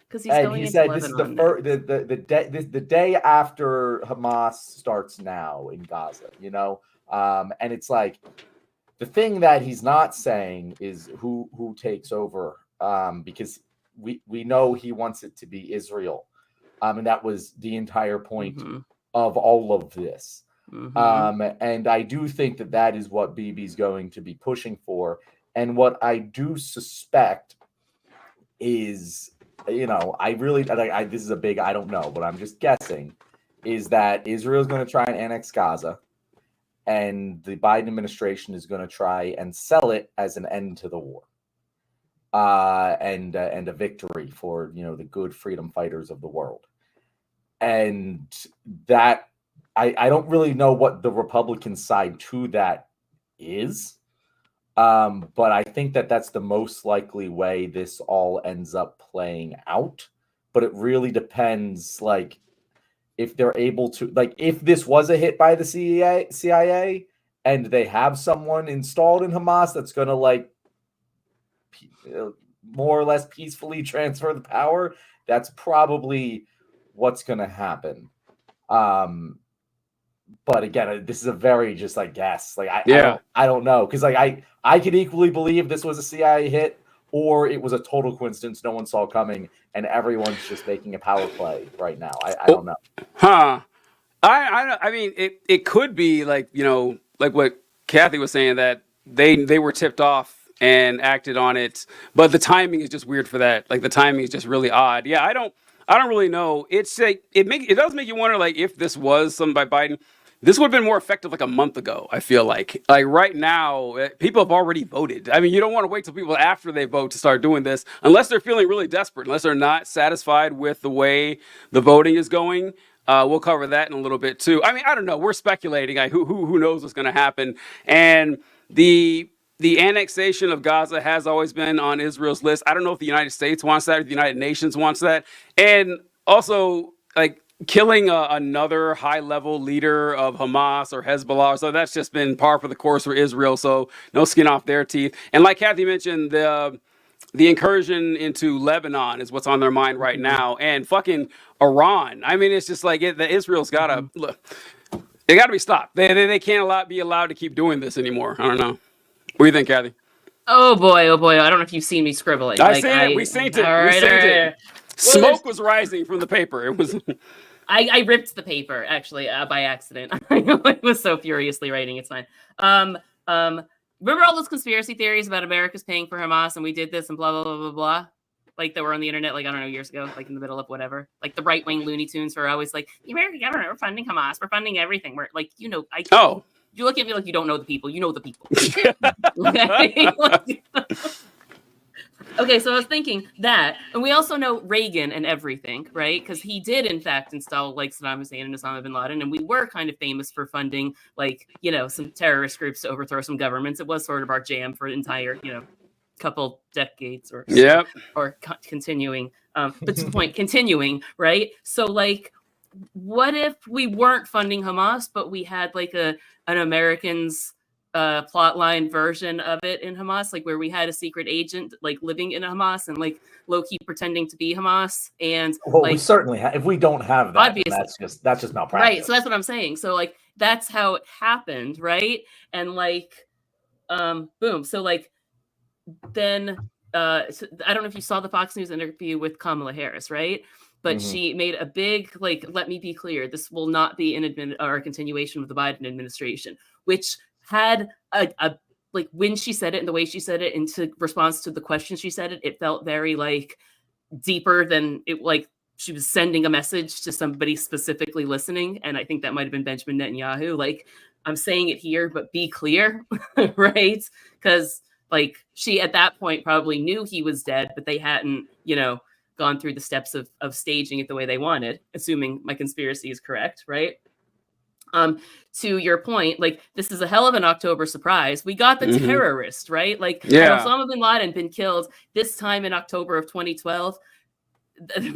Because he's And going he into said this is Lebanon the day after Hamas starts now in Gaza, you know? And it's like the thing that he's not saying is who takes over, because we know he wants it to be Israel. And that was the entire point of all of this. And I do think that is what Bibi's going to be pushing for. And what I do suspect is, you know, this is a big, I don't know, but I'm just guessing, is that Israel's going to try and annex Gaza, and the Biden administration is going to try and sell it as an end to the war, and a victory for, you know, the good freedom fighters of the world. And that I don't really know what the Republican side to that is. But I think that's the most likely way this all ends up playing out. But it really depends, like, if they're able to, like, if this was a hit by the CIA and they have someone installed in Hamas that's going to, like, more or less peacefully transfer the power, that's probably what's going to happen. But again, this is a very just like guess. Like I don't know, because like I could equally believe this was a CIA hit, or it was a total coincidence no one saw coming, and everyone's just making a power play right now. I don't know. Huh? I mean, it could be like, you know, like what Kathy was saying, that they were tipped off and acted on it, but the timing is just weird for that. Like the timing is just really odd. Yeah, I don't really know. It's like it does make you wonder, like, if this was something by Biden, this would have been more effective like a month ago. I feel like right now, people have already voted. I mean, you don't want to wait till people after they vote to start doing this, unless they're feeling really desperate, unless they're not satisfied with the way the voting is going. We'll cover that in a little bit too. I mean, I don't know. We're speculating. Who knows what's going to happen? And the annexation of Gaza has always been on Israel's list. I don't know if the United States wants that or the United Nations wants that. And also, like, killing another high-level leader of Hamas or Hezbollah, so that's just been par for the course for Israel, so no skin off their teeth. And like Kathy mentioned, the incursion into Lebanon is what's on their mind right now, and fucking Iran. I mean, it's just like Israel's got to look. They got to be stopped. They can't be allowed to keep doing this anymore. I don't know. What do you think, Kathy? Oh boy, oh boy. I don't know if you've seen me scribbling. I seen it. We synced it. All right, it. Smoke was rising from the paper. It was. I ripped the paper actually by accident. I was so furiously writing. It's fine. Remember all those conspiracy theories about America's paying for Hamas and we did this and blah blah blah blah blah, like that were on the internet, like I don't know, years ago, like in the middle of whatever. Like the right wing Looney Tunes were always like, the American government, we're funding Hamas, we're funding everything. We're like, you know, you look at me like you don't know the people. You know the people. Okay? Okay, so I was thinking that, and we also know Reagan and everything, right? Because he did, in fact, install like Saddam Hussein and Osama bin Laden, and we were kind of famous for funding, like, you know, some terrorist groups to overthrow some governments. It was sort of our jam for an entire, you know, couple decades or so, or continuing. But to the point, continuing, right? So, like, what if we weren't funding Hamas, but we had like an American's plotline version of it in Hamas, like where we had a secret agent like living in Hamas and like low-key pretending to be Hamas, and well, like, we certainly if we don't have that, obviously that's just malpractice, right? So that's what I'm saying. So like that's how it happened, right? And like boom, so like then so I don't know if you saw the Fox News interview with Kamala Harris, right? But she made a big, like, let me be clear, this will not be a continuation of the Biden administration, which had a like when she said it and the way she said it into response to the question she said it, it felt very like deeper than it, like she was sending a message to somebody specifically listening. And I think that might have been Benjamin Netanyahu. Like, I'm saying it here, but be clear, right? Because like she at that point probably knew he was dead, but they hadn't, you know, gone through the steps of staging it the way they wanted, assuming my conspiracy is correct, right? To your point, like this is a hell of an October surprise. We got the terrorist, right? Like had Osama bin Laden been killed this time in October of 2012,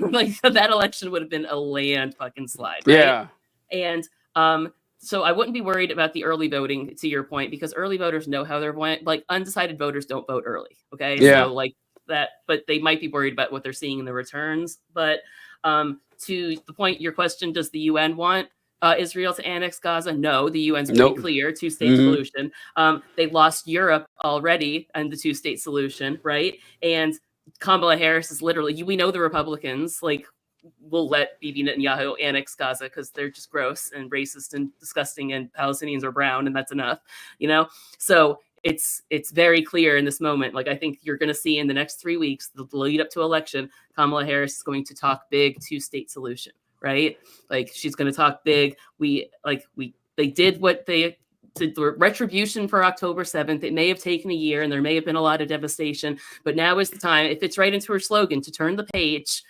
like that election would have been a land fucking slide, right? Yeah. And So I wouldn't be worried about the early voting, to your point, because early voters know how they're going. Like undecided voters don't vote early. Okay. Yeah. So like that, but they might be worried about what they're seeing in the returns. But to the point, your question, does the UN want Israel to annex Gaza? No, the UN's pretty Nope. clear, two-state solution. They lost Europe already and the two-state solution, right? And Kamala Harris is literally, we know the Republicans, like, will let Bibi Netanyahu annex Gaza because they're just gross and racist and disgusting, and Palestinians are brown, and that's enough, you know? So it's very clear in this moment. Like, I think you're going to see in the next 3 weeks, the lead up to election, Kamala Harris is going to talk big two-state solution, right? Like, she's going to talk big. They did what they did, the retribution for October 7th. It may have taken a year and there may have been a lot of devastation, but now is the time. It fits right into her slogan to turn the page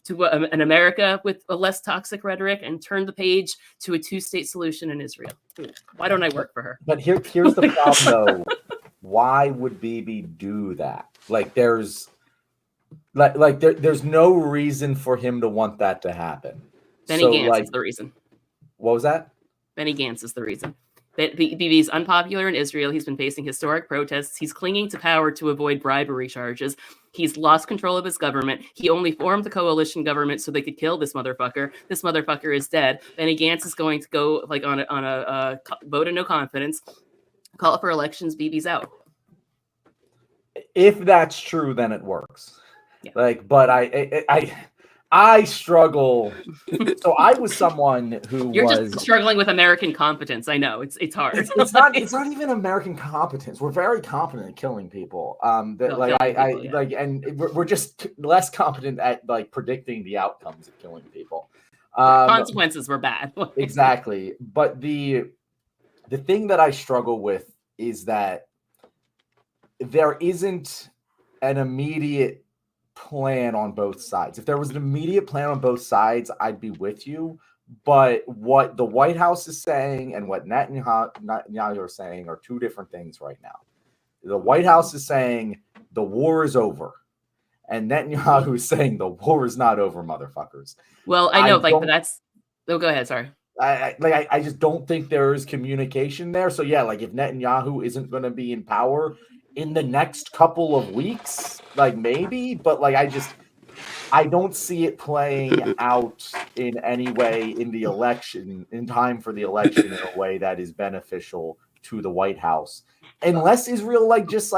to an America with a less toxic rhetoric and turn the page to a two-state solution in Israel. Why don't I work for her? But here's the problem, though. Why would Bibi do that? Like, there's no reason for him to want that to happen. Benny Gantz is the reason. What was that? Benny Gantz is the reason. Bibi's unpopular in Israel. He's been facing historic protests. He's clinging to power to avoid bribery charges. He's lost control of his government. He only formed the coalition government so they could kill this motherfucker. This motherfucker is dead. Benny Gantz is going to go like on a vote of no confidence, call for elections. Bibi's out. If that's true, then it works. Yeah. Like, but I struggle. So I was someone who You're was just struggling with American competence. I know it's hard. It's not even American competence. We're very competent at killing people. We're just less competent at like predicting the outcomes of killing people. Consequences were bad. Exactly. But the thing that I struggle with is that there isn't an immediate plan on both sides. If there was an immediate plan on both sides, I'd be with you. But what the White House is saying and what Netanyahu is saying are two different things right now. The White House is saying the war is over, and Netanyahu is saying the war is not over, motherfuckers. Well, I know, but that's. Oh, go ahead. Sorry. I just don't think there is communication there. So yeah, like if Netanyahu isn't going to be in power in the next couple of weeks, like maybe, but like I don't see it playing out in any way in the election, in time for the election, in a way that is beneficial to the White House, unless Israel just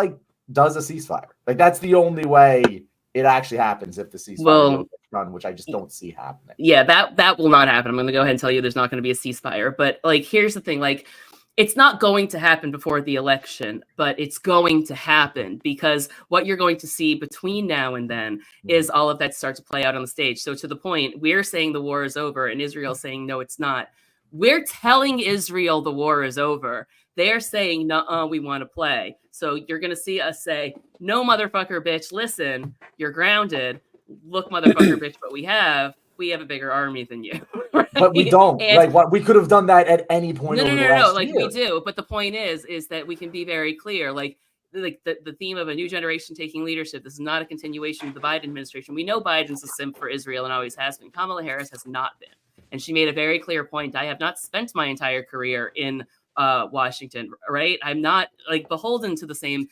does a ceasefire. Like that's the only way it actually happens, if the ceasefire gets done, which I just don't see happening. Yeah, that will not happen. I'm going to go ahead and tell you there's not going to be a ceasefire. But like, here's the thing, like, it's not going to happen before the election, but it's going to happen because what you're going to see between now and then is all of that start to play out on the stage. So to the point, we're saying the war is over and Israel saying, no, it's not. We're telling Israel the war is over. They're saying, no, we want to play. So you're going to see us say, no, motherfucker, bitch, listen, you're grounded. Look, motherfucker, bitch, what we have a bigger army than you. Right? But we don't. We could have done that at any point. No. Like year. We do. But the point is that we can be very clear. Like the theme of a new generation taking leadership. This is not a continuation of the Biden administration. We know Biden's a simp for Israel and always has been. Kamala Harris has not been. And she made a very clear point. I have not spent my entire career in Washington, right? I'm not beholden to the same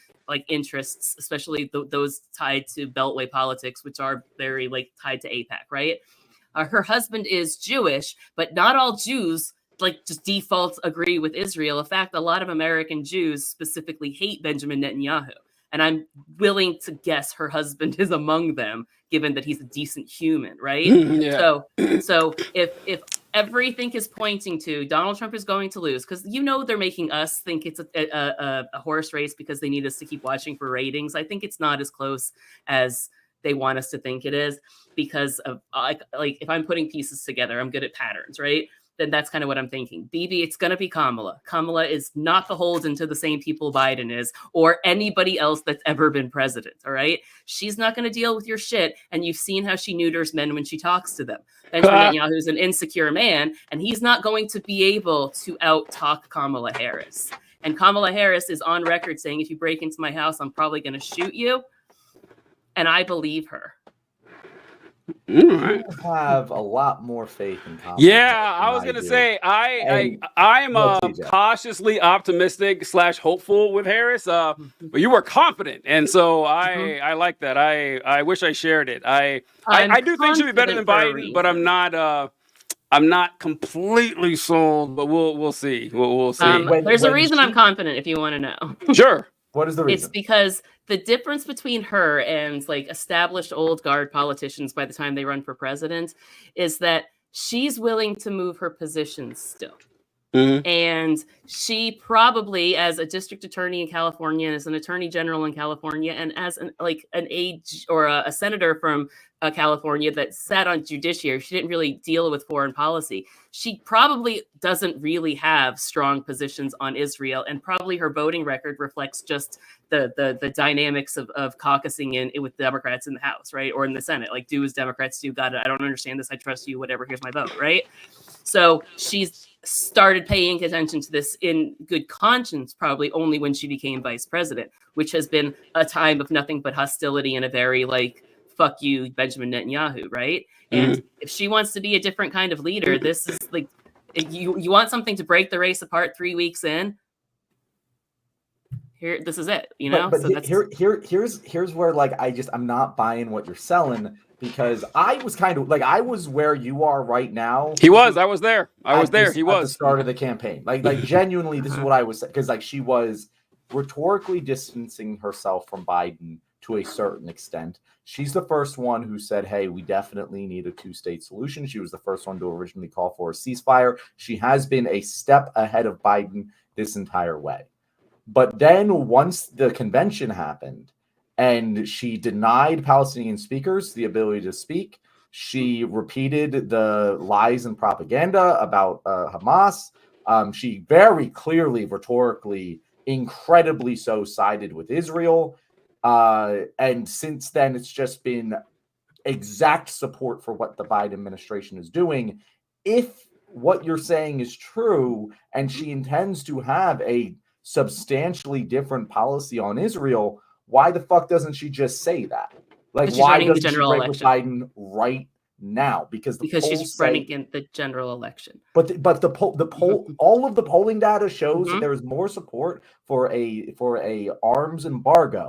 interests, especially those tied to Beltway politics, which are very tied to AIPAC, right? Her husband is Jewish, but not all Jews just default agree with Israel. In fact, a lot of American Jews specifically hate Benjamin Netanyahu. And I'm willing to guess her husband is among them, given that he's a decent human, right? Yeah. So if everything is pointing to Donald Trump is going to lose, because they're making us think it's a horse race because they need us to keep watching for ratings. I think it's not as close as they want us to think it is, because of if I'm putting pieces together, I'm good at patterns, right? Then that's kind of what I'm thinking. Bibi, it's going to be Kamala. Kamala is not beholden to the same people Biden is or anybody else that's ever been president, all right? She's not going to deal with your shit, and you've seen how she neuters men when she talks to them. Benjamin Netanyahu is an insecure man, and he's not going to be able to out-talk Kamala Harris. And Kamala Harris is on record saying, if you break into my house, I'm probably going to shoot you. And I believe her. All right. You have a lot more faith in confidence. Yeah, I than was gonna do. say And I'm go, TJ. cautiously optimistic / hopeful with Harris. But you were confident, and so I like that. I wish I shared it. I'm I do think she'll be better than confident for a Biden, but reason. I'm not completely sold. But we'll see. We'll see. There's a when reason I'm she- confident if you want to know. Sure. What is the It's reason? because the difference between her and like established old guard politicians by the time they run for president is that she's willing to move her positions still. Mhm. And she probably, as a district attorney in California, and as an attorney general in California, and as an age or a senator from California that sat on judiciary, she didn't really deal with foreign policy. She probably doesn't really have strong positions on Israel, and probably her voting record reflects just the dynamics of caucusing in with Democrats in the House, right, or in the Senate. Like, do as Democrats do. Got it. I don't understand this. I trust you. Whatever. Here's my vote. Right. So she's started paying attention to this in good conscience, probably only when she became vice president, which has been a time of nothing but hostility and a very like, fuck you, Benjamin Netanyahu, right? And if she wants to be a different kind of leader, this is like, you want something to break the race apart 3 weeks in. Here, this is it, you know. But so that's here's where like I'm not buying what you're selling, because I was kind of like, I was where you are right now. He was. I was there. I was there. He At the was. start of the campaign. Like genuinely, this is what I was, because like she was rhetorically distancing herself from Biden to a certain extent. She's the first one who said, hey, we definitely need a two-state solution. She was the first one to originally call for a ceasefire. She has been a step ahead of Biden this entire way. But then once the convention happened and she denied Palestinian speakers the ability to speak, she repeated the lies and propaganda about Hamas. She very clearly, rhetorically, incredibly so, sided with Israel. And since then, it's just been exact support for what the Biden administration is doing. If what you're saying is true, and she intends to have a substantially different policy on Israel, why the fuck doesn't she just say that? Like, why doesn't she break with Biden right now? Because she's running in the general election. But the poll, all of the polling data shows that there is more support for a arms embargo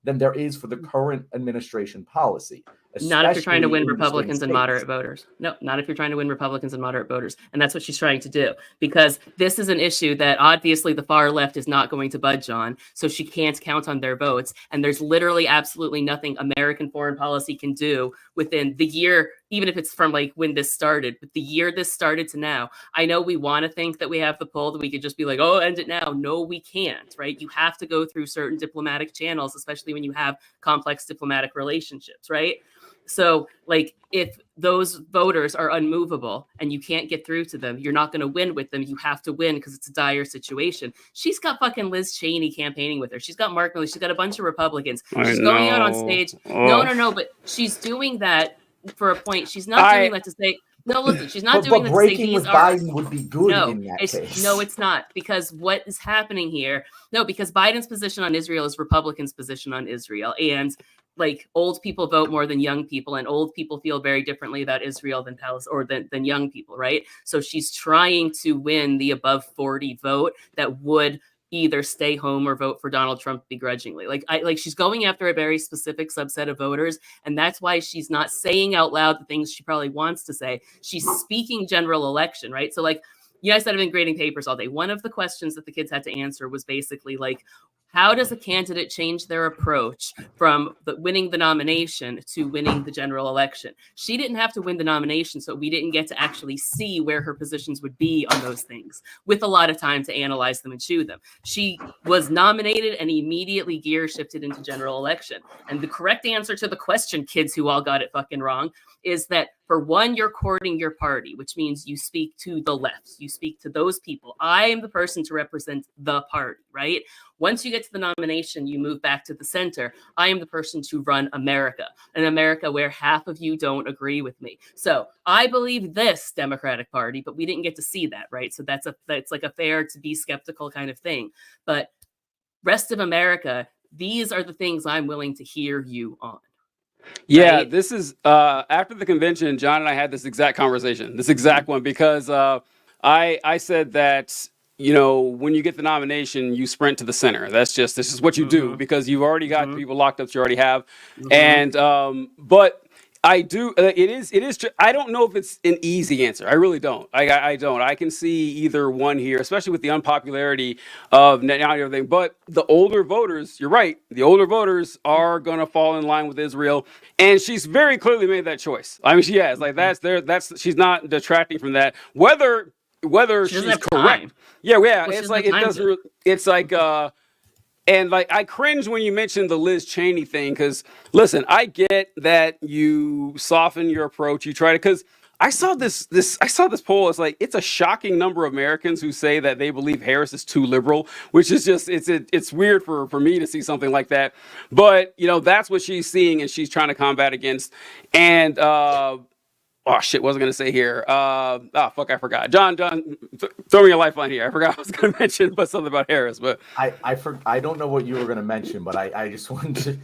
than there is for the current administration policy. Not if you're trying to win Republicans and moderate voters. No, not if you're trying to win Republicans and moderate voters. And that's what she's trying to do, because this is an issue that obviously the far left is not going to budge on. So she can't count on their votes. And there's literally absolutely nothing American foreign policy can do within the year, even if it's from like when this started, but the year this started to now. I know we want to think that we have the pull, that we could just be like, oh, end it now. No, we can't, right? You have to go through certain diplomatic channels, especially when you have complex diplomatic relationships, right? So, like, if those voters are unmovable and you can't get through to them, you're not going to win with them. You have to win because it's a dire situation. She's got fucking Liz Cheney campaigning with her. She's got Mark Milley. She's got a bunch of Republicans. She's going out on stage. No, but she's doing that for a point. She's not doing that to say, no, listen, she's not doing that to say breaking with Biden would be good in that case. No, it's not. Because what is happening here, because Biden's position on Israel is Republicans' position on Israel. And like, old people vote more than young people, and old people feel very differently about Israel than Palestine than young people, right? So she's trying to win the above 40 vote that would either stay home or vote for Donald Trump begrudgingly. Like she's going after a very specific subset of voters, and that's why she's not saying out loud the things she probably wants to say. She's speaking general election, right? So like, you guys that have been grading papers all day, one of the questions that the kids had to answer was basically like, how does a candidate change their approach from winning the nomination to winning the general election? She didn't have to win the nomination, so we didn't get to actually see where her positions would be on those things, with a lot of time to analyze them and chew them. She was nominated and immediately gear shifted into general election. And the correct answer to the question, kids who all got it fucking wrong, is that for one, you're courting your party, which means you speak to the left. You speak to those people. I am the person to represent the party, right? Once you get to the nomination, you move back to the center. I am the person to run America, an America where half of you don't agree with me. So I believe this Democratic Party, but we didn't get to see that, right? So that's like a fair to be skeptical kind of thing. But rest of America, these are the things I'm willing to hear you on. Yeah, right? this is after the convention. John and I had this exact conversation, this exact one, because I said that when you get the nomination, you sprint to the center. This is what you do because you've already got the people locked up that you already have, and but. I do. It is. I don't know if it's an easy answer. I really don't. I don't. I can see either one here, especially with the unpopularity of Netanyahu and everything. But the older voters, you're right. The older voters are gonna fall in line with Israel, and she's very clearly made that choice. I mean, she has. Like that's there. That's she's not detracting from that. Whether She doesn't she's have correct. time. Yeah. Well, she It's doesn't like have it time doesn't. to. It's like. And like I cringe when you mentioned the Liz Cheney thing because listen, I get that you soften your approach, you try to because I saw this poll. It's like it's a shocking number of Americans who say that they believe Harris is too liberal, which is just it's weird for me to see something like that. But that's what she's seeing and she's trying to combat against. And oh shit, what was I gonna say here? Fuck, I forgot. John, throw me a lifeline here. I forgot what I was gonna mention, but something about Harris. But I don't know what you were going to mention, but I just wanted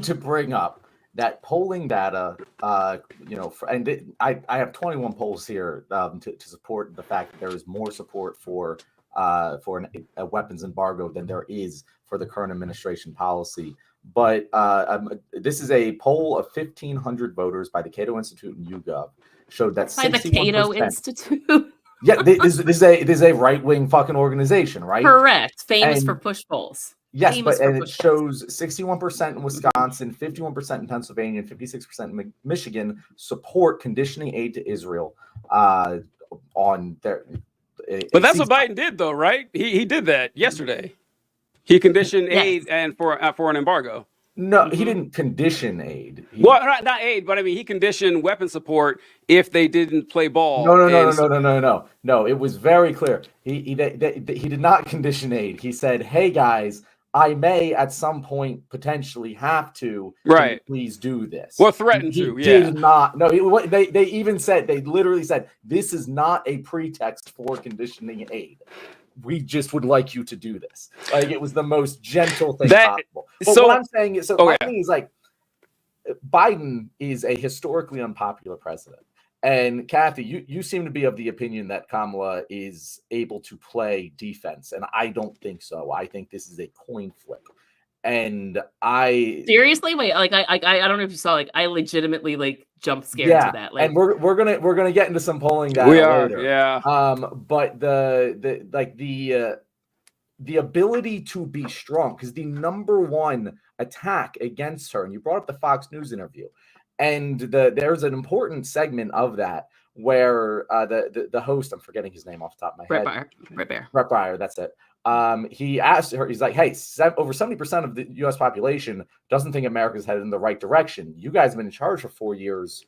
to bring up that polling data. I have 21 polls here to support the fact that there is more support for a weapons embargo than there is for the current administration policy. But this is a poll of 1,500 voters by the Cato Institute and YouGov showed that By the 61%. Cato Institute. Yeah, this is a right wing fucking organization, right? Correct. Famous for And push polls. yes, Famous but for and it push polls. shows 61% in Wisconsin, 51% in Pennsylvania, and 56% in Michigan support conditioning aid to Israel on their. But that's what Biden did, though, right? He did that yesterday. He conditioned Yes. aid and for an embargo. No, he didn't condition aid. Well, not aid, but I mean, he conditioned weapon support if they didn't play ball. No. It was very clear. He did not condition aid. He said, "Hey guys, I may at some point potentially have to. Can you please do this." Well, threatened he to. Yeah. Did not. No. They even said they literally said this is not a pretext for conditioning aid. We just would like you to do this. Like it was the most gentle thing possible. But what I'm saying is, my thing is like, Biden is a historically unpopular president. And Kathy, you seem to be of the opinion that Kamala is able to play defense, and I don't think so. I think this is a coin flip. And I seriously wait, like I don't know if you saw, like I legitimately like jump scared to that. Like, and we're gonna get into some polling data later. Yeah. But the ability to be strong, because the number one attack against her, and you brought up the Fox News interview, and there's an important segment of that where the host, I'm forgetting his name off the top of my head. Brett Baier, that's it. He asked her, he's like, hey, over 70% of the U.S. population doesn't think America's headed in the right direction. You guys have been in charge for 4 years.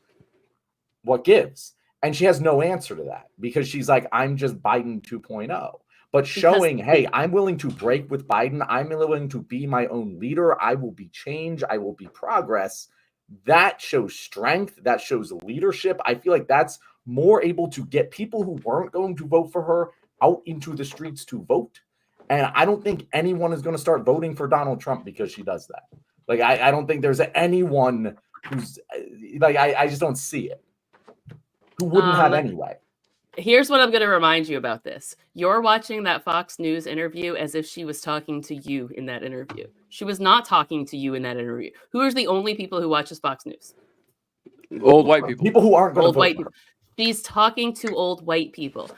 What gives? And she has no answer to that because she's like, I'm just Biden 2.0. But showing, hey, I'm willing to break with Biden. I'm willing to be my own leader. I will be change. I will be progress. That shows strength. That shows leadership. I feel like that's more able to get people who weren't going to vote for her out into the streets to vote. And I don't think anyone is going to start voting for Donald Trump because she does that. Like, I don't think there's anyone who's like, I just don't see it. Who wouldn't have anyway. Here's what I'm going to remind you about this. You're watching that Fox News interview as if she was talking to you in that interview. She was not talking to you in that interview. Who are the only people who watches Fox News? Old white people. People who aren't going to vote white for her. people. She's talking to old white people.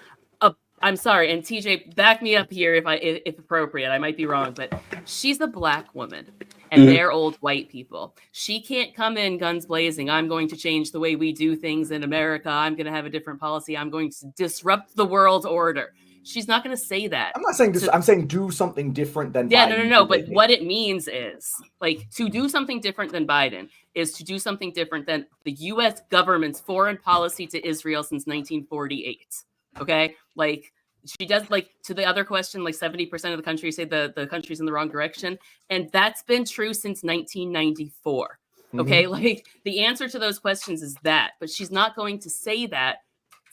I'm sorry, and TJ, back me up here if appropriate. I might be wrong, but she's a black woman, and they're old white people. She can't come in guns blazing. I'm going to change the way we do things in America. I'm going to have a different policy. I'm going to disrupt the world order. She's not going to say that. I'm not saying this. I'm saying do something different than Biden. No. But what it means is, like, to do something different than Biden is to do something different than the U.S. government's foreign policy to Israel since 1948. Okay, like she does. Like, to the other question, like 70% of the country say the country's in the wrong direction, and that's been true since 1994. Okay, like the answer to those questions is that, but she's not going to say that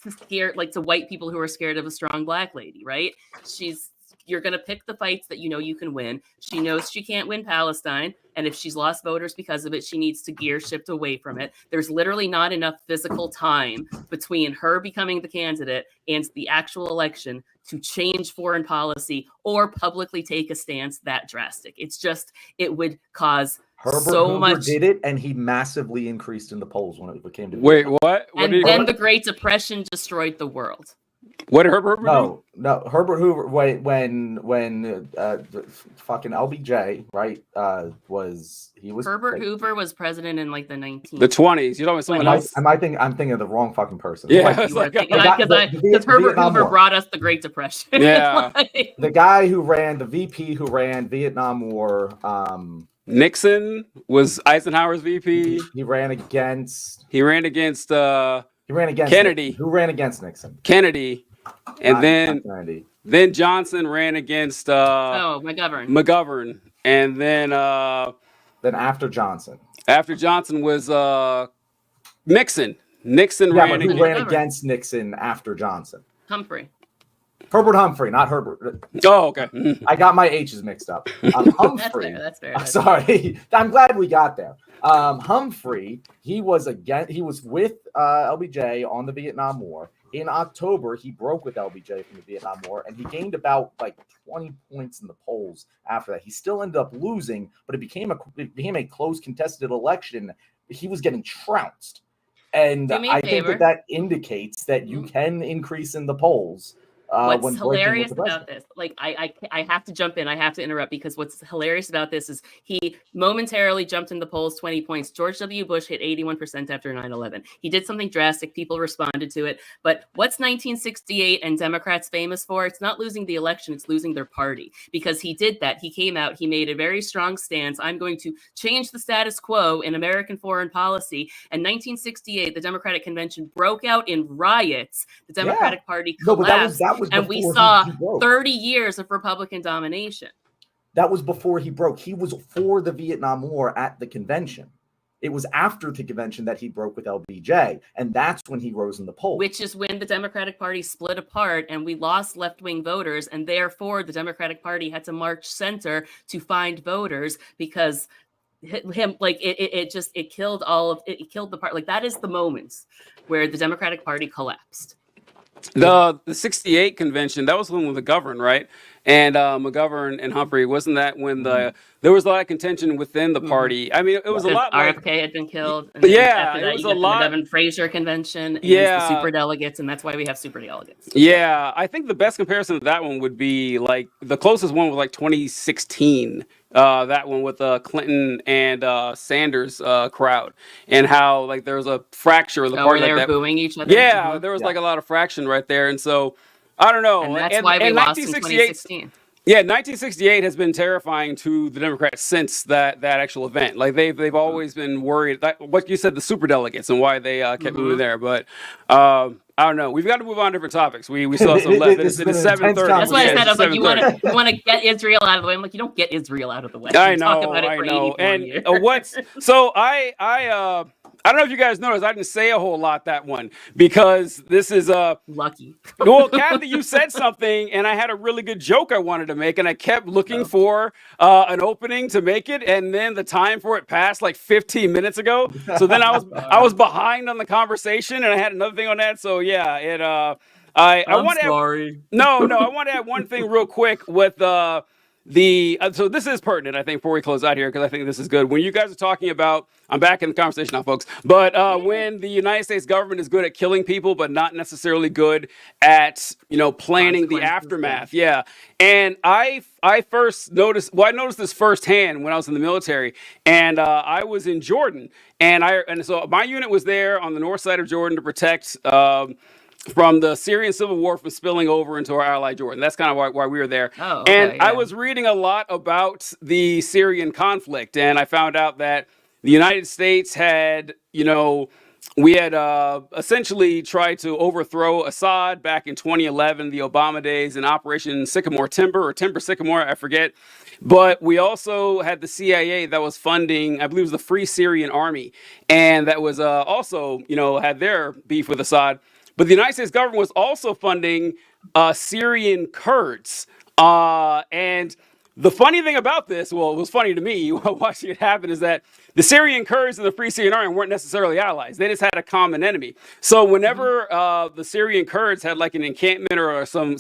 to scare, like, to white people who are scared of a strong black lady, right? She's you're going to pick the fights that you know you can win. She knows she can't win Palestine. And if she's lost voters because of it, she needs to gear shift away from it. There's literally not enough physical time between her becoming the candidate and the actual election to change foreign policy or publicly take a stance that drastic. It's just, it would cause Herbert so Hoover much. did it, and he massively increased in the polls when it came to. Wait, what? And then the Great Depression destroyed the world. What did Herbert Hoover do? No, Herbert Hoover. When fucking LBJ, right? Herbert Hoover was president in like the 20s. You're talking about someone else? I'm thinking of the wrong fucking person. Yeah, because Herbert Hoover brought us the Great Depression. Yeah, the guy who ran the VP who ran Vietnam War. Nixon was Eisenhower's VP. He ran against. Kennedy. Who ran against Nixon? Kennedy. And then Johnson ran against McGovern. And then after Johnson. After Johnson was Nixon. Nixon ran against Nixon after Johnson. Herbert Humphrey, not Herbert. Oh, okay. I got my H's mixed up. Humphrey. That's fair. Sorry. I'm glad we got there. Humphrey, he was with LBJ on the Vietnam War. In October, he broke with LBJ from the Vietnam War, and he gained about 20 points in the polls after that. He still ended up losing, but it became a close contested election. He was getting trounced. And I think that indicates that you can increase in the polls. What's hilarious about this, I have to jump in, I have to interrupt, because what's hilarious about this is he momentarily jumped in the polls 20 points. George W. Bush hit 81% after 9/11. He did something drastic. People responded to it. But what's 1968 and Democrats famous for? It's not losing the election, it's losing their party. Because he did that. He came out, he made a very strong stance. I'm going to change the status quo in American foreign policy. And 1968, the Democratic Convention broke out in riots. The Democratic Party collapsed. And we saw 30 years of Republican domination. That was before he broke. He was for the Vietnam War at the convention. It was after the convention that he broke with LBJ, and that's when he rose in the polls. Which is when the Democratic Party split apart and we lost left-wing voters, and therefore the Democratic Party had to march center to find voters because him, it killed the part. That is the moment where the Democratic Party collapsed. The 68 convention, that was the one with McGovern, right? And McGovern and Humphrey, wasn't that when there was a lot of contention within the party? I mean, it was a lot RFK had been killed. And it was a lot. The McGovern-Fraser convention, and the super delegates, and that's why we have super delegates. Yeah, I think the best comparison to that one would be the closest one was 2016. That one with Clinton and Sanders crowd, and how there was a fracture of the party. They were booing each other. Yeah, there was a lot of fraction right there, and so I don't know. And that's why we lost in 2016. Yeah, 1968 has been terrifying to the Democrats since that actual event. They've always been worried. What you said, the superdelegates, and why they kept moving there. But I don't know. We've got to move on to different topics. We still have some left. It's 7:30. That's why I said, I was you want to get Israel out of the way. I'm like, you don't get Israel out of the way. I know. And I don't know if you guys noticed, I didn't say a whole lot that one, because this is lucky. Well, Kathy, you said something, and I had a really good joke I wanted to make, and I kept looking for an opening to make it, and then the time for it passed 15 minutes ago. So then I was behind on the conversation, and I had another thing on that. So yeah, I'm sorry. I want to add one thing real quick with so this is pertinent, I think, before we close out here, because I think this is good. When you guys are talking about, I'm back in the conversation now, folks, but when the United States government is good at killing people, but not necessarily good at, planning the aftermath. Yeah. And I first noticed, I noticed this firsthand when I was in the military, and I was in Jordan, and so my unit was there on the north side of Jordan to protect, from the Syrian civil war from spilling over into our ally Jordan. That's kind of why we were there. Oh, okay, and I was reading a lot about the Syrian conflict, and I found out that the United States had, we had essentially tried to overthrow Assad back in 2011, the Obama days, in Operation Sycamore Timber, or Timber Sycamore, I forget. But we also had the CIA that was funding, I believe it was the Free Syrian Army, and that was also, had their beef with Assad. But the United States government was also funding Syrian Kurds And the funny thing about this, well, it was funny to me watching it happen, is that the Syrian Kurds and the Free Syrian Army weren't necessarily allies. They just had a common enemy. So whenever the Syrian Kurds had like an encampment or some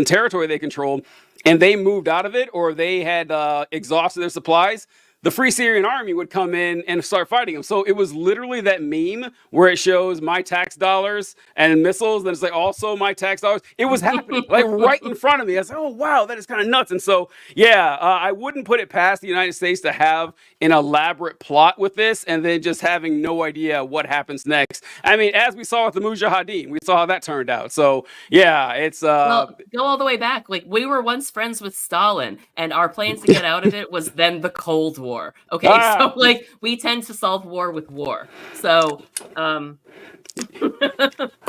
territory they controlled, and they moved out of it, or they had exhausted their supplies, the Free Syrian Army would come in and start fighting them. So it was literally that meme where it shows my tax dollars and missiles, and it's like also my tax dollars. It was happening like right in front of me. I was like, oh wow, that is kind of nuts. And so yeah, I wouldn't put it past the United States to have an elaborate plot with this, and then just having no idea what happens next. I mean, as we saw with the Mujahideen, we saw how that turned out. So yeah, it's well, go all the way back. Like, we were once friends with Stalin, and our plans to get out of it was then the Cold War. Okay, so like we tend to solve war with war. So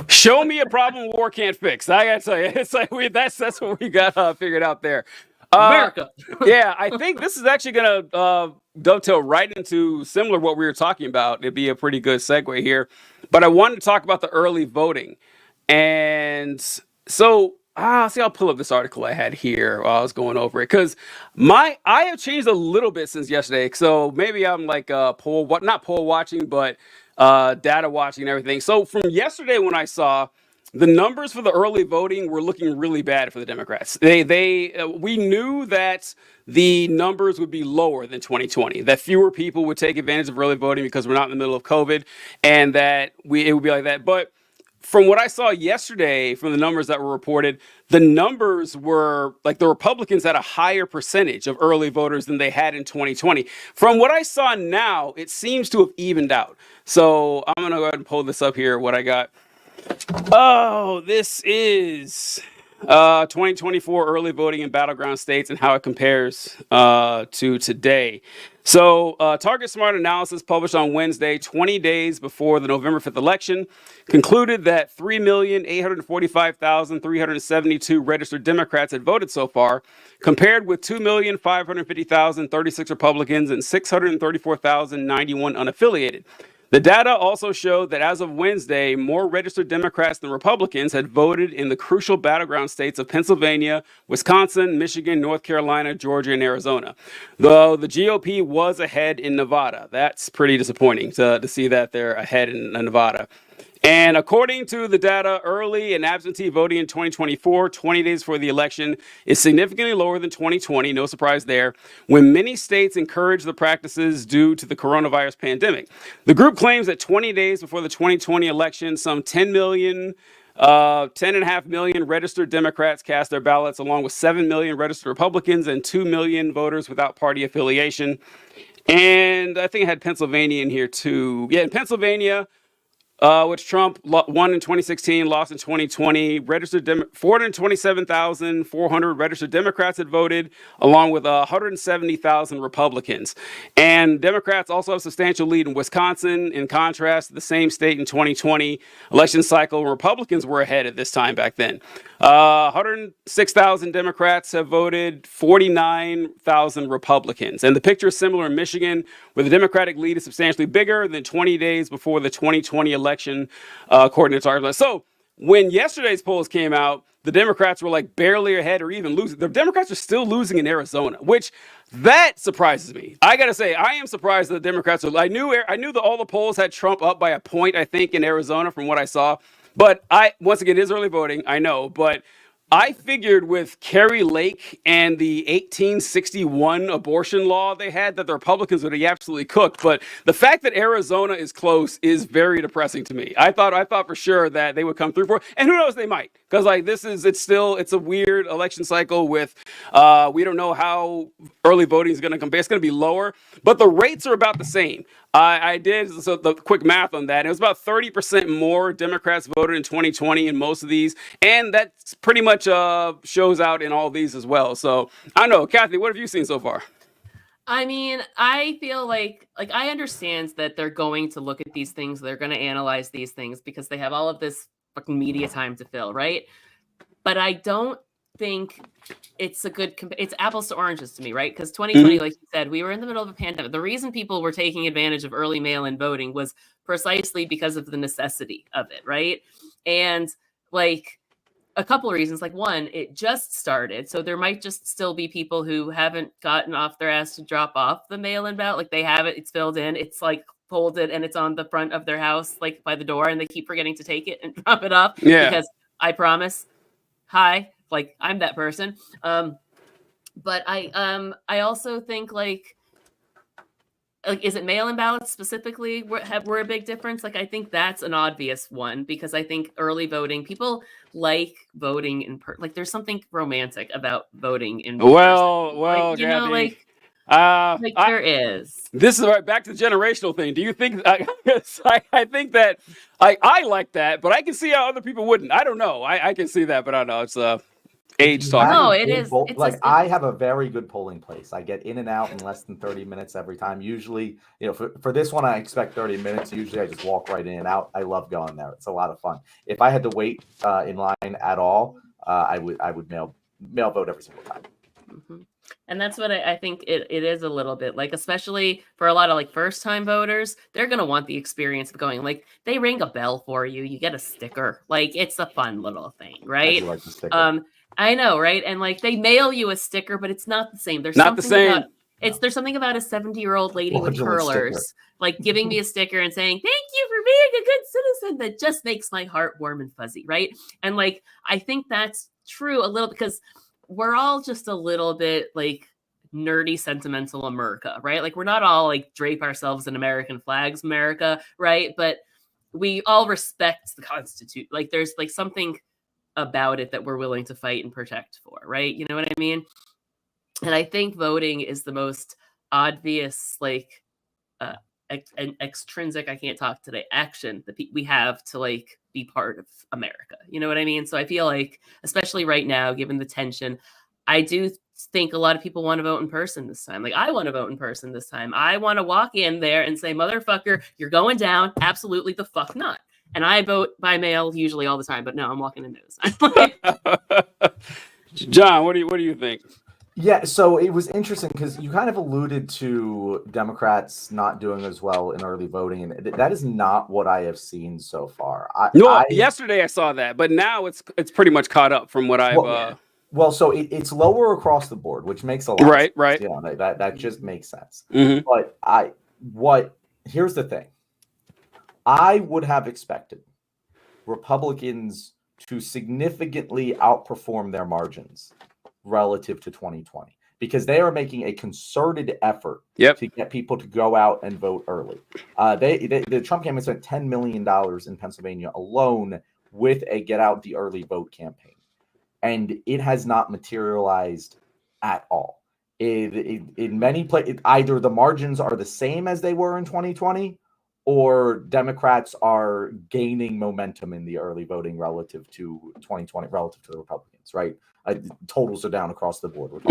show me a problem war can't fix. I gotta tell you, it's like that's what we got figured out there. America. Yeah, I think this is actually gonna dovetail right into similar what we were talking about. It'd be a pretty good segue here. But I wanted to talk about the early voting. And so see, I'll pull up this article I had here while I was going over it, because I have changed a little bit since yesterday. So maybe I'm like not poll watching, but data watching and everything. So from yesterday when I saw the numbers for the early voting were looking really bad for the Democrats. We knew that the numbers would be lower than 2020, that fewer people would take advantage of early voting because we're not in the middle of COVID, and that it would be like that. But from what I saw yesterday, from the numbers that were reported, the numbers were like the Republicans had a higher percentage of early voters than they had in 2020. From what I saw now, it seems to have evened out. So I'm going to go ahead and pull this up here, what I got. Oh, this is 2024 early voting in battleground states and how it compares to today. So Target Smart Analysis, published on Wednesday, 20 days before the November 5th election, concluded that 3,845,372 registered Democrats had voted so far, compared with 2,550,036 Republicans and 634,091 unaffiliated. The data also showed that as of Wednesday, more registered Democrats than Republicans had voted in the crucial battleground states of Pennsylvania, Wisconsin, Michigan, North Carolina, Georgia, and Arizona. Though the GOP was ahead in Nevada. That's pretty disappointing to see that they're ahead in Nevada. And according to the data, early and absentee voting in 2024, 20 days before the election, is significantly lower than 2020, no surprise there, when many states encourage the practices due to the coronavirus pandemic. The group claims that 20 days before the 2020 election, some 10.5 million registered Democrats cast their ballots, along with 7 million registered Republicans and 2 million voters without party affiliation. And I think I had Pennsylvania in here too. Yeah, in Pennsylvania, which Trump won in 2016, lost in 2020. 427,400 registered Democrats had voted, along with 170,000 Republicans. And Democrats also have a substantial lead in Wisconsin, in contrast to the same state in 2020 election cycle. Republicans were ahead at this time back then. 106,000 Democrats have voted, 49,000 Republicans. And the picture is similar in Michigan, where the Democratic lead is substantially bigger than 20 days before the 2020 election, according to Target. So when yesterday's polls came out, the Democrats were like barely ahead or even losing. The Democrats are still losing in Arizona, which that surprises me. I gotta say, I am surprised that the Democrats are. I knew that all the polls had Trump up by a point, I think, in Arizona from what I saw. But once again, it is early voting, I know, but I figured with Kerry Lake and the 1861 abortion law they had, that the Republicans would be absolutely cooked. But the fact that Arizona is close is very depressing to me. I thought for sure that they would come through for it. And who knows, they might. Because like it's a weird election cycle with we don't know how early voting is going to compare. It's going to be lower, but the rates are about the same. I did the quick math on that. It was about 30% more Democrats voted in 2020 in most of these, and that pretty much shows out in all these as well. So I don't know, Kathy, what have you seen so far? I mean, I feel like I understand that they're going to look at these things, they're going to analyze these things because they have all of this fucking media time to fill, right? But I don't think it's a good it's apples to oranges to me, right? Because 2020, like you said, we were in the middle of a pandemic. The reason people were taking advantage of early mail-in voting was precisely because of the necessity of it, right? And like a couple of reasons. Like, one, it just started, so there might just still be people who haven't gotten off their ass to drop off the mail-in ballot. Like, they have it, it's filled in, it's like folded, and it's on the front of their house, like by the door, and they keep forgetting to take it and drop it off. Yeah. Because I promise, hi, like, I'm that person. But I also think like, is it mail-in ballots specifically were a big difference? Like, I think that's an obvious one, because I think early voting, people like voting in like, there's something romantic about voting in person. Well, like, you know, Gabby, like there is. This is right back to the generational thing. Do you think? I think that I like that, but I can see how other people wouldn't. I don't know. I can see that, but I don't know. It's age talking. No, it is. Like, I have a very good polling place. I get in and out in less than 30 minutes every time. Usually, you know, for this one, I expect 30 minutes. Usually, I just walk right in and out. I love going there. It's a lot of fun. If I had to wait in line at all, I would mail vote every single time. Mm-hmm. And that's what I think it is a little bit like, especially for a lot of like first time voters, they're going to want the experience of going, like, they ring a bell for you. You get a sticker. Like, it's a fun little thing, right? I do like the sticker. I know, right? And like, they mail you a sticker, but it's not the same. There's Not the something same. about there's something about a 70-year-old lady with Fraudulent curlers sticker. like giving me a sticker and saying, "Thank you for being a good citizen," that just makes my heart warm and fuzzy, right? And like, I think that's true a little, because we're all just a little bit like nerdy, sentimental America, right? Like, we're not all like drape ourselves in American flags, America, right? But we all respect the Constitution. Like, there's like something about it that we're willing to fight and protect for, right? You know what I mean? And I think voting is the most obvious, like, extrinsic, I can't talk today, action that we have to like be part of America. You know what I mean? So I feel like, especially right now, given the tension, I do think a lot of people want to vote in person this time. Like, I want to vote in person this time. I want to walk in there and say, "Motherfucker, you're going down." Absolutely the fuck not. And I vote by mail usually all the time, but no, I'm walking in this time. John, what do you think? Yeah, so it was interesting because you kind of alluded to Democrats not doing as well in early voting, and that is not what I have seen so far. Yesterday I saw that, but now it's pretty much caught up from what I've. Well, so it's lower across the board, which makes a lot of sense. Right. You know, that just makes sense. Mm-hmm. But here's the thing. I would have expected Republicans to significantly outperform their margins relative to 2020, because they are making a concerted effort to get people to go out and vote early. The Trump campaign spent $10 million in Pennsylvania alone with a get out the early vote campaign, and it has not materialized at all. In many places, either the margins are the same as they were in 2020, or Democrats are gaining momentum in the early voting relative to 2020, relative to the Republicans, right? Totals are down across the board.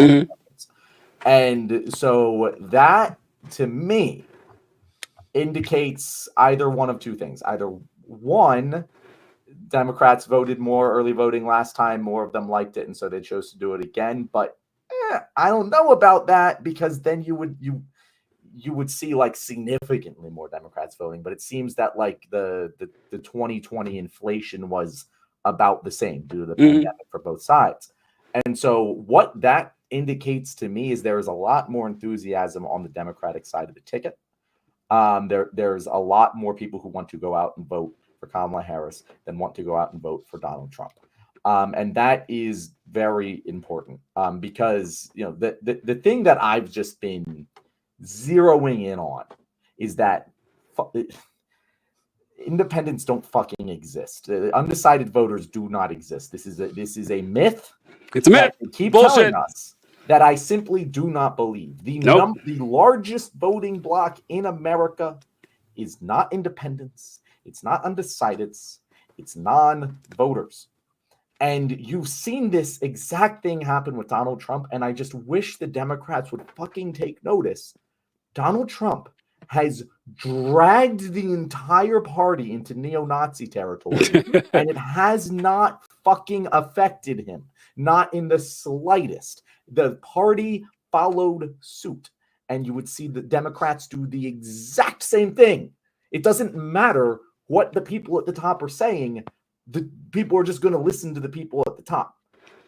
And so that, to me, indicates either one of two things. Either one, Democrats voted more early voting last time, more of them liked it, and so they chose to do it again. But I don't know about that, because then you would see like significantly more Democrats voting. But it seems that like the 2020 inflation was about the same due to the pandemic for both sides. And so what that indicates to me is there is a lot more enthusiasm on the Democratic side of the ticket. There's a lot more people who want to go out and vote for Kamala Harris than want to go out and vote for Donald Trump. And that is very important, because, you know, the thing that I've just been zeroing in on is that independents don't fucking exist. Undecided voters do not exist. This is a myth. It's a myth. Keep Bullshit. telling us that I simply do not believe. The largest voting bloc in America is not independents. It's not undecideds. It's non-voters. And you've seen this exact thing happen with Donald Trump, and I just wish the Democrats would fucking take notice. Donald Trump has dragged the entire party into neo-Nazi territory, and it has not fucking affected him. Not in the slightest. The party followed suit, and you would see the Democrats do the exact same thing. It doesn't matter what the people at the top are saying. the people are just going to listen to the people at the top.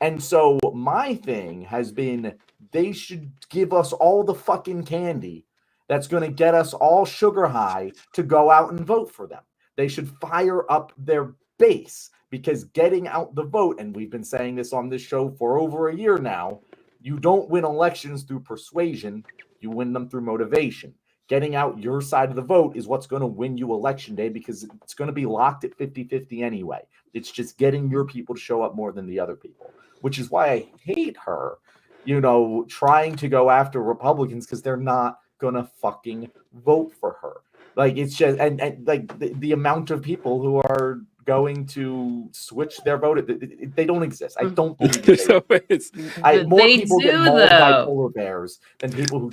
And so my thing has been, they should give us all the fucking candy that's going to get us all sugar high to go out and vote for them. They should fire up their base, because getting out the vote, and we've been saying this on this show for over a year now, you don't win elections through persuasion, you win them through motivation. Getting out your side of the vote is what's going to win you election day, because it's going to be locked at 50-50 anyway. It's just getting your people to show up more than the other people, which is why I hate her, trying to go after Republicans, because they're not going to fucking vote for her. Like, it's just, and like the amount of people who are going to switch their vote, they don't exist. I don't believe more They people get do, mauled by though. polar bears than people who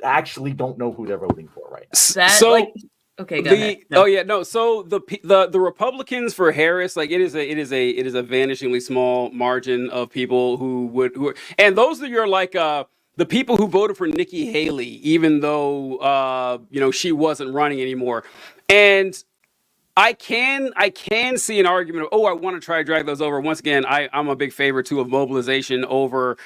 actually don't know who they're voting for right now. That, So like, okay, go ahead. No. So the Republicans for Harris, like, it is a vanishingly small margin of people who and those are your, like, the people who voted for Nikki Haley, even though she wasn't running anymore. And I can see an argument of, I want to try to drag those over. Once again, I'm a big favor too of mobilization over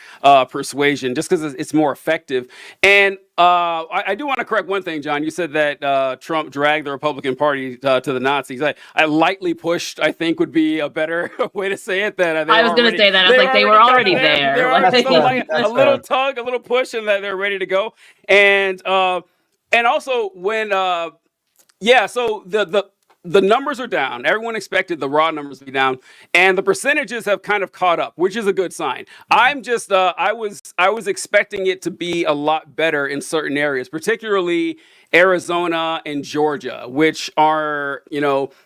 persuasion, just because it's more effective. And I do want to correct one thing, John. You said that Trump dragged the Republican Party to the Nazis. I lightly pushed, I think, would be a better way to say it. That I was going to say that. I was like, they were already there. They're already, so, like, a little tug, a little push, and that they're ready to go. And also when so the numbers are down. Everyone expected the raw numbers to be down, and the percentages have kind of caught up, which is a good sign. I'm just I was expecting it to be a lot better in certain areas, particularly Arizona and Georgia, which are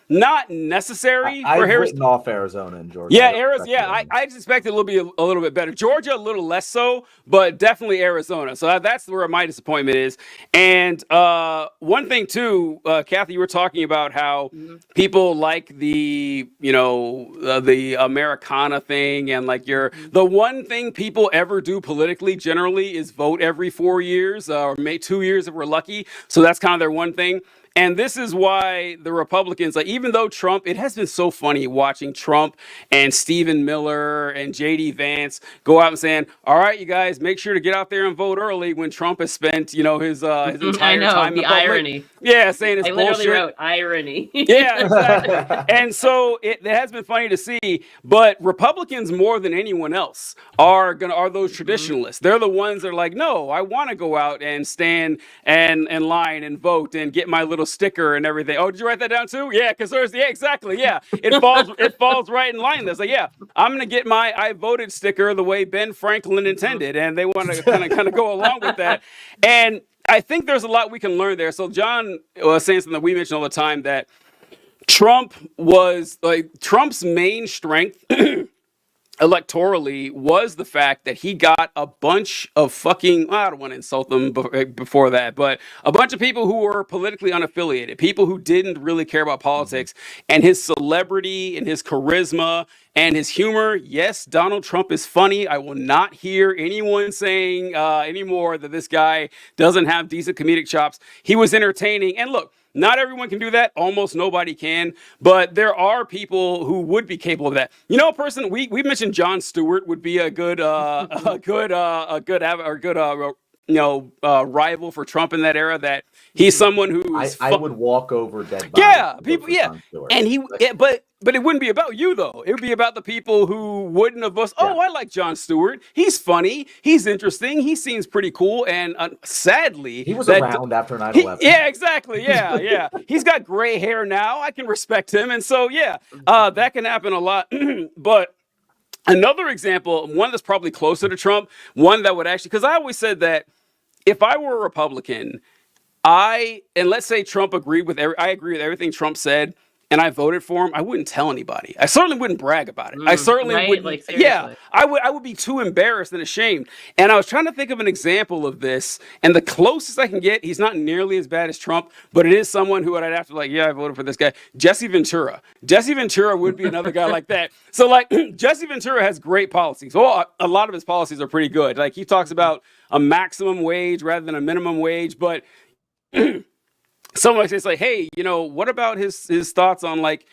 not necessary for Harris. I've written off Arizona and Georgia. Yeah, Arizona. Yeah, I just expected it'll be a little bit better. Georgia a little less so, but definitely Arizona. So that's where my disappointment is. And one thing too, Kathy, you were talking about how people like the the Americana thing, and like the one thing people ever do politically generally is vote every 4 years, or maybe 2 years if we're lucky. So that's kind of their one thing. And this is why the Republicans, like, even though Trump, it has been so funny watching Trump and Stephen Miller and J.D. Vance go out and saying, all right, you guys, make sure to get out there and vote early, when Trump has spent, his entire time in the the public. irony. Yeah, saying it's I literally bullshit. wrote irony. Yeah, exactly. And so it has been funny to see, but Republicans more than anyone else are those traditionalists. They're the ones that are like, no, I want to go out and stand and line and vote and get my little sticker and everything. Oh, did you write that down too? Yeah, because exactly. Yeah, it falls right in line. That's like, yeah, I'm gonna get my I voted sticker the way Ben Franklin intended, and they want to kind of go along with that. And I think there's a lot we can learn there. So John was saying something that we mention all the time, that Trump's main strength electorally was the fact that he got a bunch of fucking, I don't want to insult them before that, but a bunch of people who were politically unaffiliated, people who didn't really care about politics, and his celebrity and his charisma and his humor. Yes, Donald Trump is funny. I will not hear anyone saying anymore that this guy doesn't have decent comedic chops. He was entertaining. And look, not everyone can do that. Almost nobody can. But there are people who would be capable of that. A person we mentioned, Jon Stewart would be a good rival for Trump in that era. That he's someone who I would walk over dead bodies. Yeah, people. Yeah, and but it wouldn't be about you though. It would be about the people who wouldn't have voted. Oh, I like Jon Stewart. He's funny. He's interesting. He seems pretty cool. And sadly, he was around after 9/11. Yeah, exactly. Yeah. He's got gray hair now. I can respect him. And so that can happen a lot. But another example, one that's probably closer to Trump, one that would actually, because I always said that if I were a Republican, and let's say Trump agreed with I agree with everything Trump said, and I voted for him, I wouldn't tell anybody. I certainly wouldn't brag about it. I certainly wouldn't. Like, yeah, I would be too embarrassed and ashamed. And I was trying to think of an example of this, and the closest I can get, he's not nearly as bad as Trump, but it is someone who I'd have to I voted for this guy, Jesse Ventura. Jesse Ventura would be another guy like that. So Jesse Ventura has great policies. Well, a lot of his policies are pretty good. Like, he talks about a maximum wage rather than a minimum wage, but someone like it's like, hey, what about his thoughts on like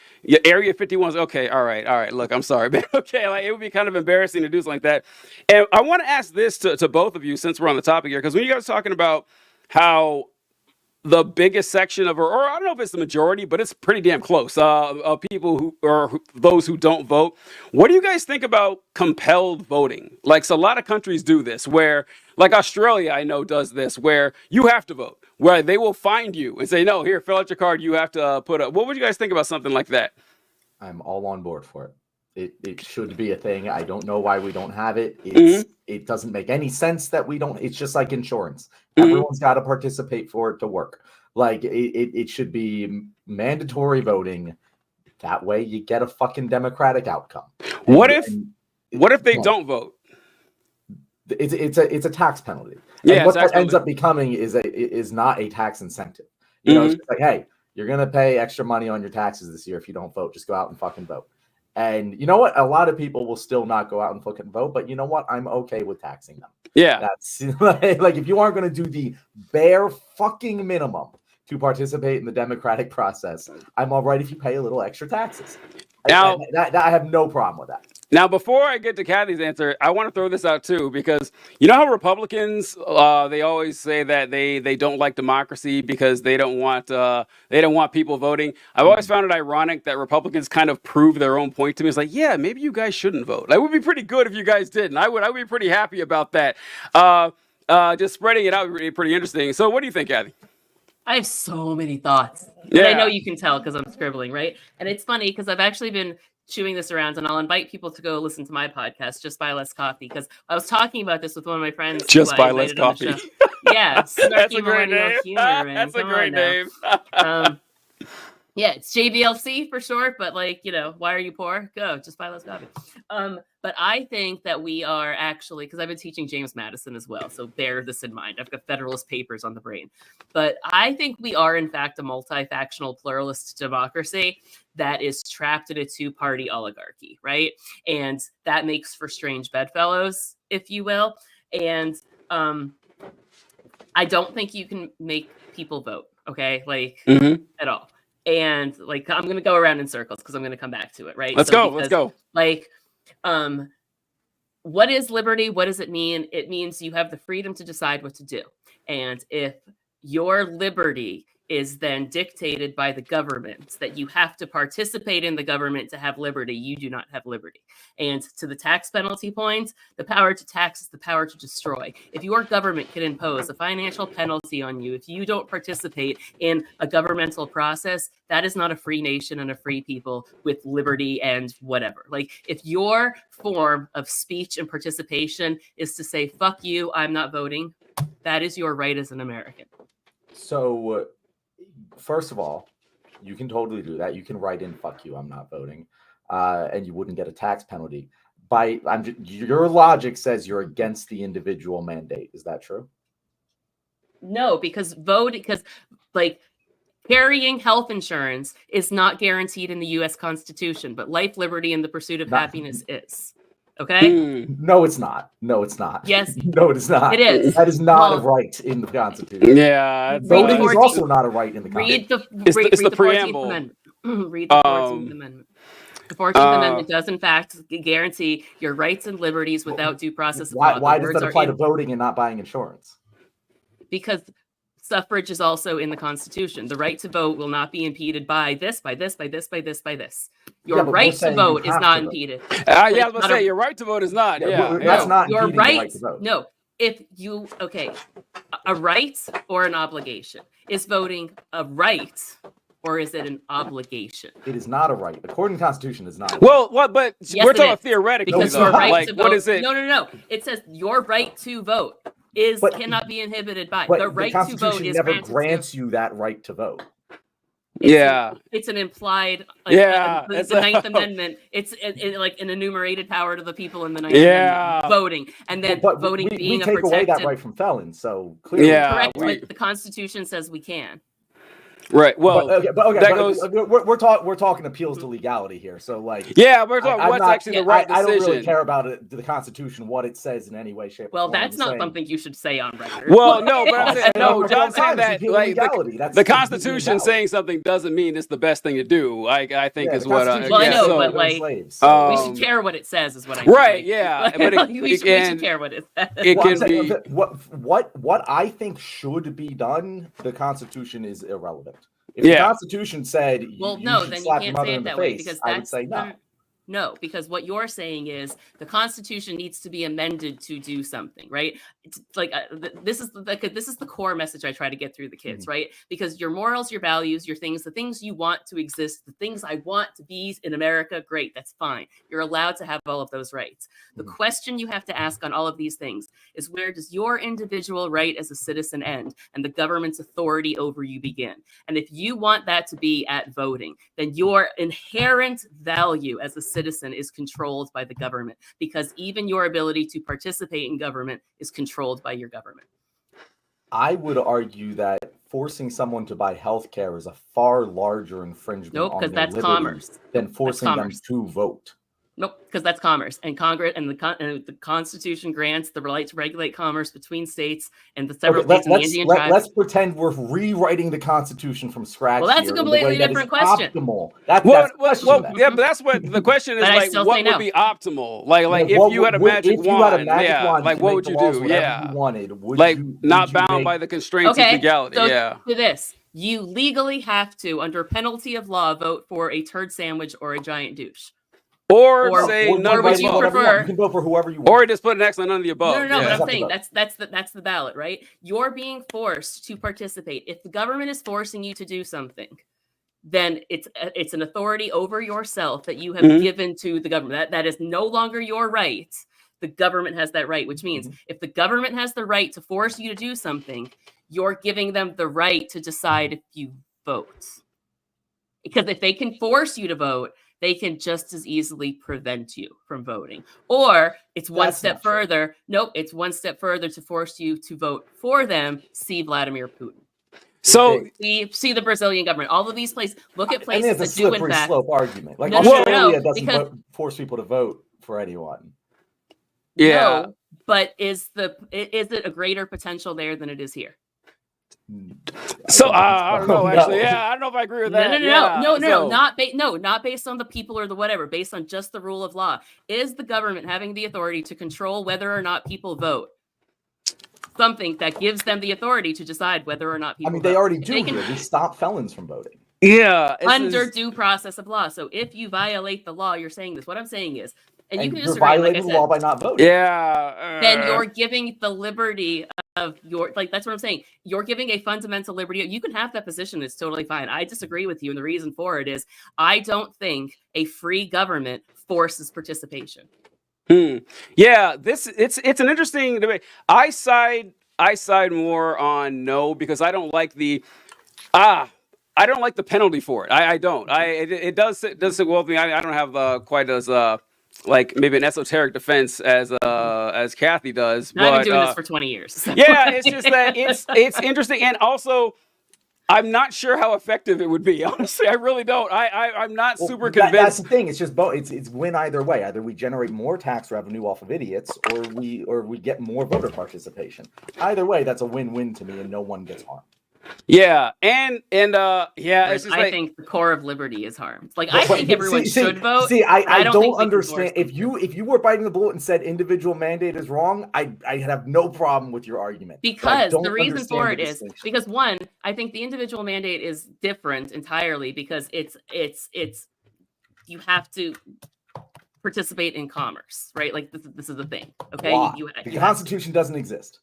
Area 51's? Okay, all right. Look, I'm sorry, man. Okay, like it would be kind of embarrassing to do something like that. And I want to ask this to both of you since we're on the topic here, because when you guys are talking about how the biggest section of, or I don't know if it's the majority, but it's pretty damn close. Of people those who don't vote. What do you guys think about compelled voting? Like, so a lot of countries do this, where, like Australia, I know does this, where you have to vote, where they will find you and say, no, here, fill out your card. You have to put up. What would you guys think about something like that? I'm all on board for it. It should be a thing. I don't know why we don't have it. It doesn't make any sense that we don't. It's just like insurance. Everyone's got to participate for it to work. Like it should be mandatory voting. That way you get a fucking democratic outcome. What if they don't vote? It's a tax penalty. Yeah, and what that ends up becoming is not a tax incentive. It's just like, hey, you're gonna pay extra money on your taxes this year if you don't vote. Just go out and fucking vote. And you know what? A lot of people will still not go out and fucking vote, but you know what? I'm okay with taxing them. Yeah. That's like if you aren't going to do the bare fucking minimum to participate in the democratic process, I'm all right if you pay a little extra taxes. Now, I have no problem with that. Now, before I get to Kathy's answer, I want to throw this out too, because you know how Republicans they always say that they don't like democracy because they don't want people voting. I've always found it ironic that Republicans kind of prove their own point to me. It's like, yeah, maybe you guys shouldn't vote. That would be pretty good if you guys didn't. I would be pretty happy about that. Just spreading it out would be pretty interesting. So, what do you think, Kathy? I have so many thoughts. Yeah. And I know you can tell because I'm scribbling, right? And it's funny because I've actually been chewing this around, and I'll invite people to go listen to my podcast, Just Buy Less Coffee, because I was talking about this with one of my friends. Just Buy Less Coffee. Yeah, that's a great name. Humor, that's a great name. Yeah, it's JBLC for short, but like, why are you poor? Go, just buy less coffee. But I think that we are actually, because I've been teaching James Madison as well, so bear this in mind. I've got Federalist Papers on the brain. But I think we are, in fact, a multifactional pluralist democracy that is trapped in a two-party oligarchy, right? And that makes for strange bedfellows, if you will. And I don't think you can make people vote, okay? Like, at all. And like, I'm going to go around in circles because I'm going to come back to it, right? Let's go. Like, what is liberty? What does it mean? It means you have the freedom to decide what to do. And if your liberty is then dictated by the government, that you have to participate in the government to have liberty, you do not have liberty. And to the tax penalty point, the power to tax is the power to destroy. If your government can impose a financial penalty on you if you don't participate in a governmental process, that is not a free nation and a free people with liberty and whatever. Like, if your form of speech and participation is to say, fuck you, I'm not voting, that is your right as an American. So, first of all, you can totally do that. You can write in "fuck you, I'm not voting," and you wouldn't get a tax penalty. Your logic says you're against the individual mandate. Is that true? No, because carrying health insurance is not guaranteed in the U.S. Constitution, but life, liberty, and the pursuit of happiness is. Okay? No, it's not. No, it's not. Yes. No, it is not. It is. That is not a right in the Constitution. Yeah. Voting is also not a right in the Constitution. Read the preamble. 14th Amendment. Read the 14th Amendment. The 14th Amendment does, in fact, guarantee your rights and liberties without due process of law. Why does that apply to voting and not buying insurance? Because suffrage is also in the Constitution. The right to vote will not be impeded by this, by this, by this, by this, by this. Your right to vote is not impeded. I was going to say, your right to vote is not. That's not your right to vote. No. If you, a right or an obligation. Is voting a right or is it an obligation? It is not a right. According to the Constitution, it's not. Well, what? But yes, we're talking theoretically. Because your right to vote, what is it? No. It says your right to vote cannot be inhibited by. But the right the to vote is never grants you that right to vote. It's an implied. It's the Ninth Amendment. It's like an enumerated power to the people in the Ninth Amendment voting, and then voting being we a take protected. away that right from felons. So clearly, correct. But the Constitution says we can. Right. Well, but that goes. we're talking appeals to legality here. So like, Yeah, we're talking I'm what's not- actually the right I decision. don't really care about it, the Constitution, what it says in any way, shape, or Well, form. that's I'm not saying- something you should say on record. Well, no, but I'm I saying say no. it John's saying all the time, that it's appeal to like legality. That's the appeal to Constitution legality. saying something doesn't mean it's the best thing to do. I think Yeah, is the what. Constitution Well, I yeah, know, so, but like, slaves. we should care what it says, is what I mean. Right, yeah, but it- we should and care what it says. it Well, I'm can saying be. that what I think should be done, the Constitution is irrelevant. If the Yeah. Constitution said you Well, should then you slap your can't mother say in it the that way face, because I would that's say no. No, because what you're saying is the Constitution needs to be amended to do something, right? It's like this is the core message I try to get through the kids, right? Because your morals, your values, your things, the things you want to exist, the things I want to be in America, great, that's fine. You're allowed to have all of those rights. The question you have to ask on all of these things is, where does your individual right as a citizen end and the government's authority over you begin? And if you want that to be at voting, then your inherent value as a citizen is controlled by the government, because even your ability to participate in government is controlled by your government. I would argue that forcing someone to buy healthcare is a far larger infringement Nope, on because their that's liberty commerce. than forcing them commerce. to vote. Nope, because that's commerce, and Congress and the Constitution grants the right to regulate commerce between states and the several states and the Indian tribes. Let's pretend we're rewriting the Constitution from scratch. Well, that's here a completely in the way different that is question. Optimal. That's Well, the question then. yeah, but that's what the question is. But I Like, still what say would no. be optimal? Like, Yeah, if you had a magic wand, yeah, like, to what make would the you laws do? whatever Yeah, you wanted, would like you, not would you bound make- by the constraints of Okay, legality. so Yeah. to this, you legally have to, under penalty of law, vote for a turd sandwich or a giant douche. Or Or- say or none of would the you above. whatever you want. prefer- You can vote for whoever you want. Or just put an X on none of the above. No, yeah. but I'm saying that's the ballot, right? You're being forced to participate. If the government is forcing you to do something, then it's an authority over yourself that you have given to the government. That is no longer your right. The government has that right, which means if the government has the right to force you to do something, you're giving them the right to decide if you vote. Because if they can force you to vote, they can just as easily prevent you from voting. Or it's one That's step not true. further. Nope, it's one step further to force you to vote for them. See Vladimir Putin. So See the Brazilian government. All of these places. Look at I places think it's a that do in slippery fact. slope argument. Like No, no, Australia doesn't because- force people to vote for anyone. yeah. No, but is it a greater potential there than it is here? So I don't know. No. Actually, yeah, I don't know if I agree with that. No, So- not based on the people or the whatever, based on just the rule of law. Is the government having the authority to control whether or not people vote? Something that gives them the authority to decide whether or not people I mean, vote. they already If do they can- here. We stop felons from voting. Yeah. it's under just- due process of law. So if you violate the law, you're saying this. What I'm saying is, and you can you're disagree, like I violating said, the law by not voting. Yeah. then you're giving the liberty of your, like, that's what I'm saying. You're giving a fundamental liberty. You can have that position. It's totally fine. I disagree with you. And the reason for it is I don't think a free government forces participation. Yeah, it's an interesting debate. I side more on no because I don't like the penalty for it. I don't. It does sit well with me. I don't have quite as like maybe an esoteric defense as Kathy does. I've been but doing this for 20 years. so- yeah, it's just that it's interesting, and also I'm not sure how effective it would be. Honestly, I really don't. I'm not super That's convinced. the thing. It's just both. It's win either way. Either we generate more tax revenue off of idiots, or we get more voter participation. Either way, that's a win-win to me, and no one gets harmed. Yeah, and yeah, Whereas it's just I like, think the core of liberty is harmed. Like, But- I think everyone should vote. See, I don't think don't we can understand. force If you were biting the bullet and said individual mandate is wrong, I have no problem with your argument. But I Because don't the reason understand for the it is distinction. because one, I think the individual mandate is different entirely because it's you have to participate in commerce, right? Like this is the thing. Okay. Why? You The have- Constitution doesn't exist.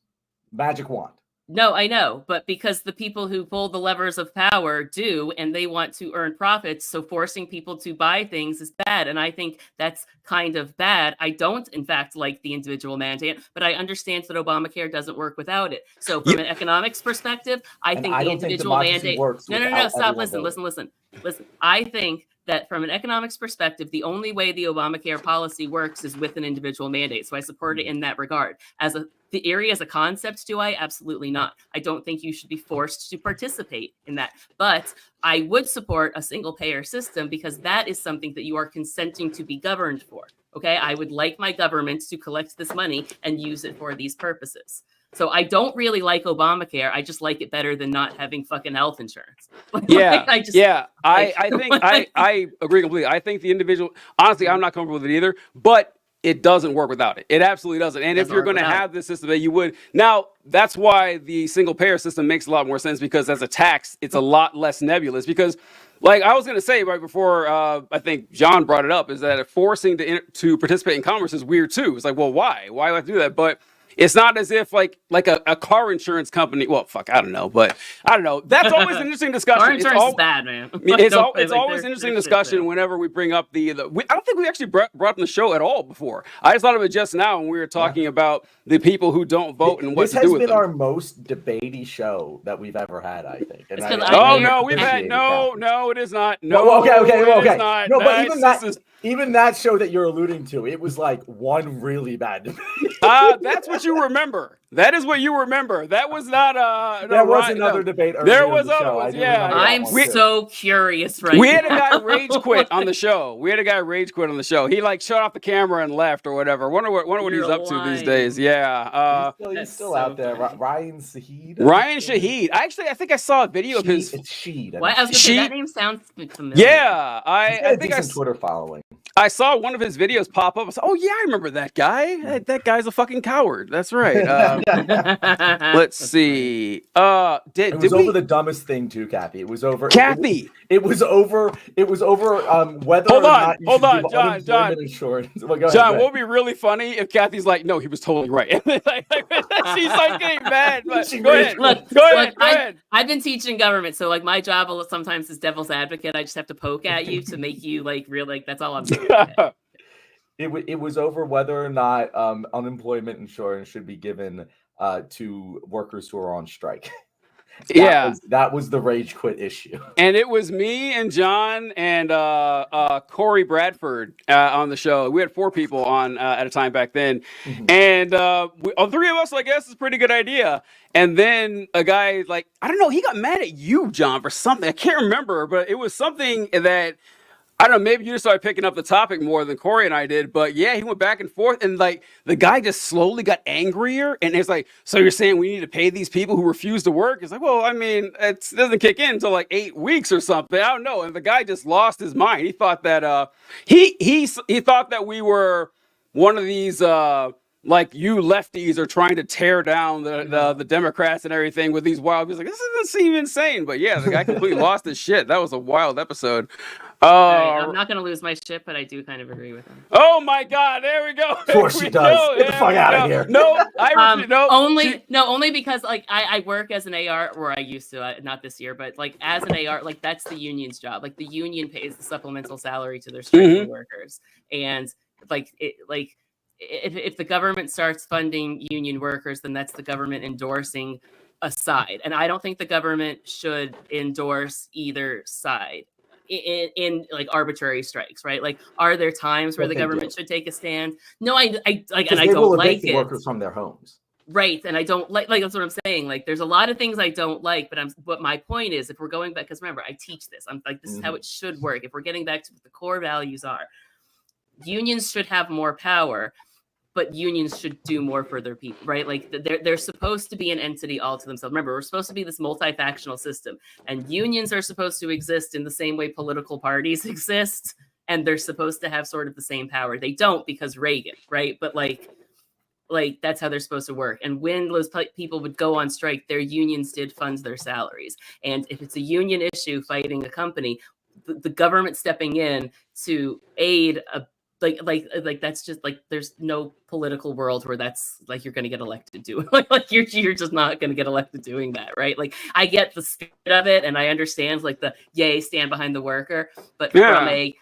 Magic wand. No, I know, but because the people who pull the levers of power do, and they want to earn profits, so forcing people to buy things is bad, and I think that's kind of bad. I don't, in fact, like the individual mandate, but I understand that Obamacare doesn't work without it. So, from an economics perspective, I And think I the don't think individual democracy mandate. works No, without stop. everyone Listen. voting. Listen. I think that from an economics perspective, the only way the Obamacare policy works is with an individual mandate. So I support it in that regard. As a theory, as a concept, do I? Absolutely not. I don't think you should be forced to participate in that. But I would support a single payer system because that is something that you are consenting to be governed for. Okay, I would like my government to collect this money and use it for these purposes. So I don't really like Obamacare. I just like it better than not having fucking health insurance. Yeah, I just, I think I agree completely. I think the individual, honestly, I'm not comfortable with it either, but it doesn't work without it. It absolutely doesn't. And if you're going to have this system that you would, now that's why the single payer system makes a lot more sense, because as a tax, it's a lot less nebulous. Because like I was going to say right before, I think John brought it up, is that forcing to participate in commerce is weird too. It's like, well, why? Why do I have to do that? But it's not as if like a car insurance company. Well, fuck, I don't know, but I don't know. That's always an interesting discussion. Car insurance is bad, man. It's always an interesting discussion whenever we bring up I don't think we actually brought up the show at all before. I just thought of it just now when we were talking about the people who don't vote and what to do with them. This has been our most debatey show that we've ever had, I think. And no, it is not. No, well, okay. It is not. No, but even that show that you're alluding to, it was like one really bad debate. That's what you remember. That is what you remember. That was not there was another debate earlier. There was other ones, yeah. I'm so curious right We had a guy rage quit on the show. He like shut off the camera and left or whatever. Wonder what he's up to these days. Yeah. He's still out there. Ryan Shahid. Ryan Shahid. I think I saw a video of his. It's Sheed. What? I was gonna say, that name sounds familiar. Yeah, I think I Twitter following. I saw one of his videos pop up. I said, "Oh yeah, I remember that guy. That guy's a fucking coward." That's right. Let's see. It was over the dumbest thing too, Kathy. It was over. Kathy. It was over. Whether hold or on, not you hold should on, give John. unemployment insurance. Well, go ahead, John, what would be really funny if Kathy's like, "No, he was totally right." She's like getting mad. But go ahead. I've been teaching government, so like my job sometimes is devil's advocate. I just have to poke at you to make you like real. Like that's all I'm doing. It was over whether or not unemployment insurance should be given to workers who are on strike. That was the rage quit issue. And it was me and John and Corey Bradford on the show. We had 4 people on at a time back then. Mm-hmm. And all 3 of us, I guess, is a pretty good idea. And then a guy, like, I don't know, he got mad at you, John, for something. I can't remember, but it was something that, I don't know, maybe you just started picking up the topic more than Corey and I did, but yeah, he went back and forth, and like the guy just slowly got angrier, and it's like, so you're saying we need to pay these people who refuse to work? It's like, well, I mean, it doesn't kick in until like 8 weeks or something. I don't know. And the guy just lost his mind. He thought that he thought that we were one of these like you lefties are trying to tear down the Democrats and everything with these wild. He's like, this doesn't seem insane, but yeah, the guy completely lost his shit. That was a wild episode. I'm not going to lose my shit, but I do kind of agree with him. Oh my God! There we go. Of course she does. Get the fuck out of here. No, only because like I work as an AR, or I used to, not this year, but like as an AR, like that's the union's job. Like the union pays the supplemental salary to their striking workers, and if the government starts funding union workers, then that's the government endorsing a side, and I don't think the government should endorse either side. In like arbitrary strikes, right? Like, are there times where the government should take a stand? No, I like, and I don't like it. Workers from their homes, right? And I don't like that's what I'm saying. Like, there's a lot of things I don't like, but my point is, if we're going back, because remember, I teach this. I'm like, this is how it should work. If we're getting back to what the core values are, unions should have more power. But unions should do more for their people, right? Like they're supposed to be an entity all to themselves. Remember, we're supposed to be this multifactional system, and unions are supposed to exist in the same way political parties exist, and they're supposed to have sort of the same power. They don't because Reagan, right? But like that's how they're supposed to work. And when those people would go on strike, their unions did fund their salaries. And if it's a union issue fighting a company, the government stepping in to aid a like that's just like there's no political world where that's like you're going to get elected doing like you're just not going to get elected doing that, right? Like I get the spirit of it and I understand like the stand behind the worker, but from a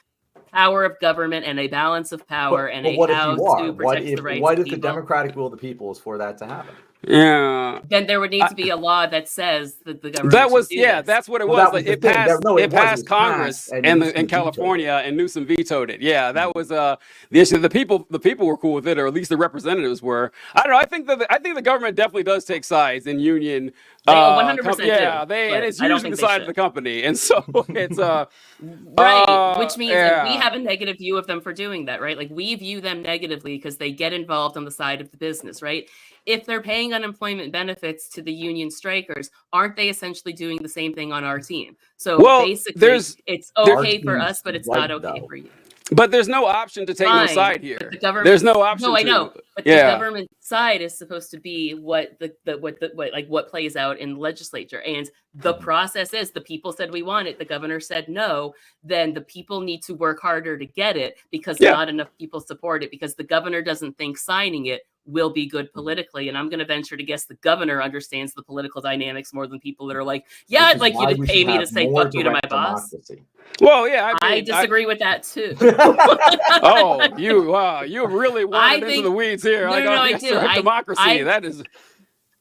power of government and a balance of power and how to protect the rights of people. What if the democratic will of the people is for that to happen? Yeah. then there would need to be a law that says that the government That was should do this. that's what it Well, was. that was Like the it thing. passed. No, it it was. It passed was Congress passed, and and Newsom in vetoed California, and Newsom vetoed it. Yeah, that was the issue. The people were cool with it, or at least the representatives were. I don't know. I think the government definitely does take sides in union. They 100% do, and but it's I don't usually think the they side of the should. company, and so it's Right, which means that we yeah. have a negative view of them for doing that, right? Like we view them negatively because they get involved on the side of the business, right? If they're paying unemployment benefits to the union strikers, aren't they essentially doing the same thing on our team? So Well, basically, it's Our okay for team's us, but it's right, not okay though. for you. But there's no option to take no Fine, side but here. the government. There's no option. No, I to. know, but Yeah. the government side is supposed to be what what plays out in the legislature, and the process is the people said we want it, the governor said no. Then the people need to work harder to get it because Yeah. not enough people support it because the governor doesn't think signing it will be good politically. And I'm going to venture to guess the governor understands the political dynamics more than people that are like, yeah, I'd like you to pay me to say fuck you to my boss. Democracy. Well, yeah, I disagree with that too. Oh, you really wanted into the weeds here. No, I do. Democracy. That is.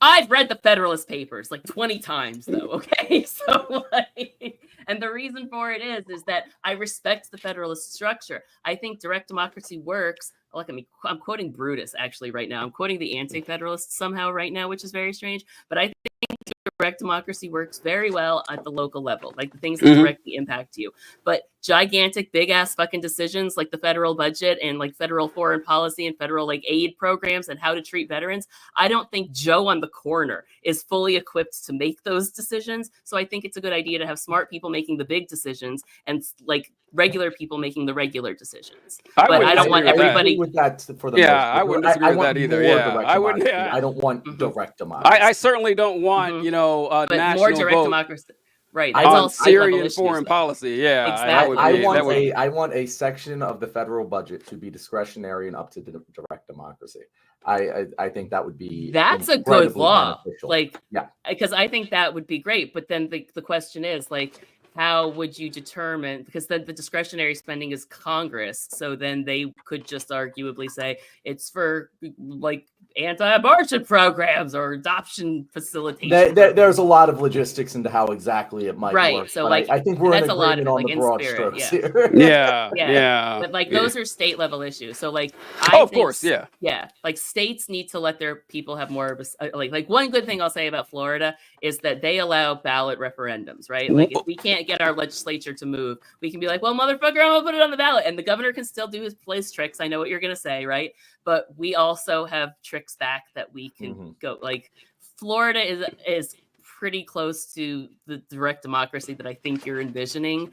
I've read the Federalist Papers like 20 times, though. Okay, so and the reason for it is that I respect the Federalist structure. I think direct democracy works. Look at me. I'm quoting Brutus actually right now. I'm quoting the anti-federalists somehow right now, which is very strange. But I think direct democracy works very well at the local level, like the things that directly impact you. But gigantic, big ass fucking decisions like the federal budget and like federal foreign policy and federal like aid programs and how to treat veterans, I don't think Joe on the corner is fully equipped to make those decisions. So I think it's a good idea to have smart people making the big decisions and like regular people making the regular decisions. But I don't want everybody with that for the yeah, most part. I wouldn't disagree with that either. Yeah, I wouldn't. Yeah. I don't want direct democracy. I certainly don't want but national more direct vote democracy. Right, that's on all Syrian foreign policy. Yeah, exactly. I want a section of the federal budget to be discretionary and up to direct democracy. I think that would be that's a good law. Beneficial. Like, yeah, because I think that would be great. But then the question is like, how would you determine? Because then the discretionary spending is Congress, so then they could just arguably say it's for like anti-abortion programs or adoption facilitation. There's a lot of logistics into how exactly it might work. So like, I think we're in agreement on the broad strokes here. Yeah. But like those are state level issues. So like, of course, yeah. Like states need to let their people have more of a like one good thing I'll say about Florida is that they allow ballot referendums, right? Like if we can't get our legislature to move, we can be like, well, motherfucker, I'm gonna put it on the ballot, and the governor can still do his place tricks. I know what you're gonna say, right? But we also have tricks back that we can go. Like Florida is pretty close to the direct democracy that I think you're envisioning.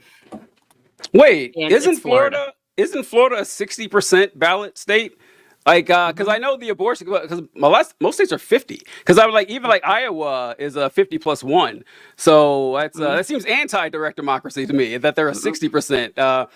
Wait, And isn't it's Florida a 60% ballot state? Like, because I know the abortion, because most states are 50. Because I was like, even like Iowa is a 50+1. So that's that seems anti-direct democracy to me that they're a 60%.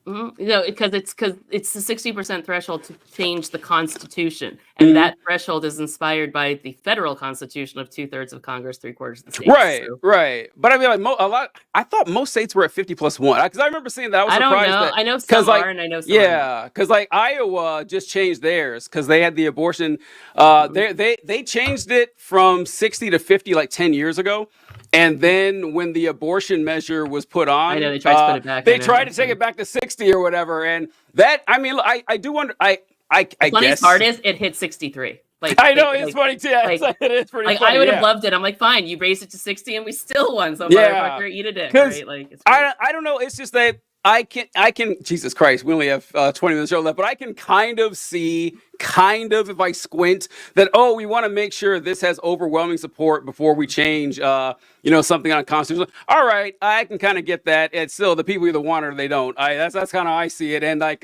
No, because it's the 60% threshold to change the Constitution, and that threshold is inspired by the federal Constitution of 2/3 of Congress, 3/4 of the states. Right. But I mean, like I thought most states were at 50+1 because I remember seeing that. I was surprised. Don't know. I know some are, and I know some aren't. Because like Iowa just changed theirs because they had the abortion. They changed it from 60 to 50 like 10 years ago. And then when the abortion measure was put on, I know they tried to put it back. They tried to take it back to 60 or whatever. And that, I mean, I do wonder. I the funniest guess part is it hit 63. Like I know it's funny too. Like, it is pretty. Like funny, I would have loved it. I'm like, fine, you raised it to 60, and we still won. So motherfucker, eat it in. Right? Like, it's I don't know. It's just that I can. Jesus Christ, we only have 20 minutes show left, but I can kind of see. If I squint, that we want to make sure this has overwhelming support before we change, something on Constitution. All right, I can kind of get that. It's still the people either want it or they don't. That's kind of how I see it. And like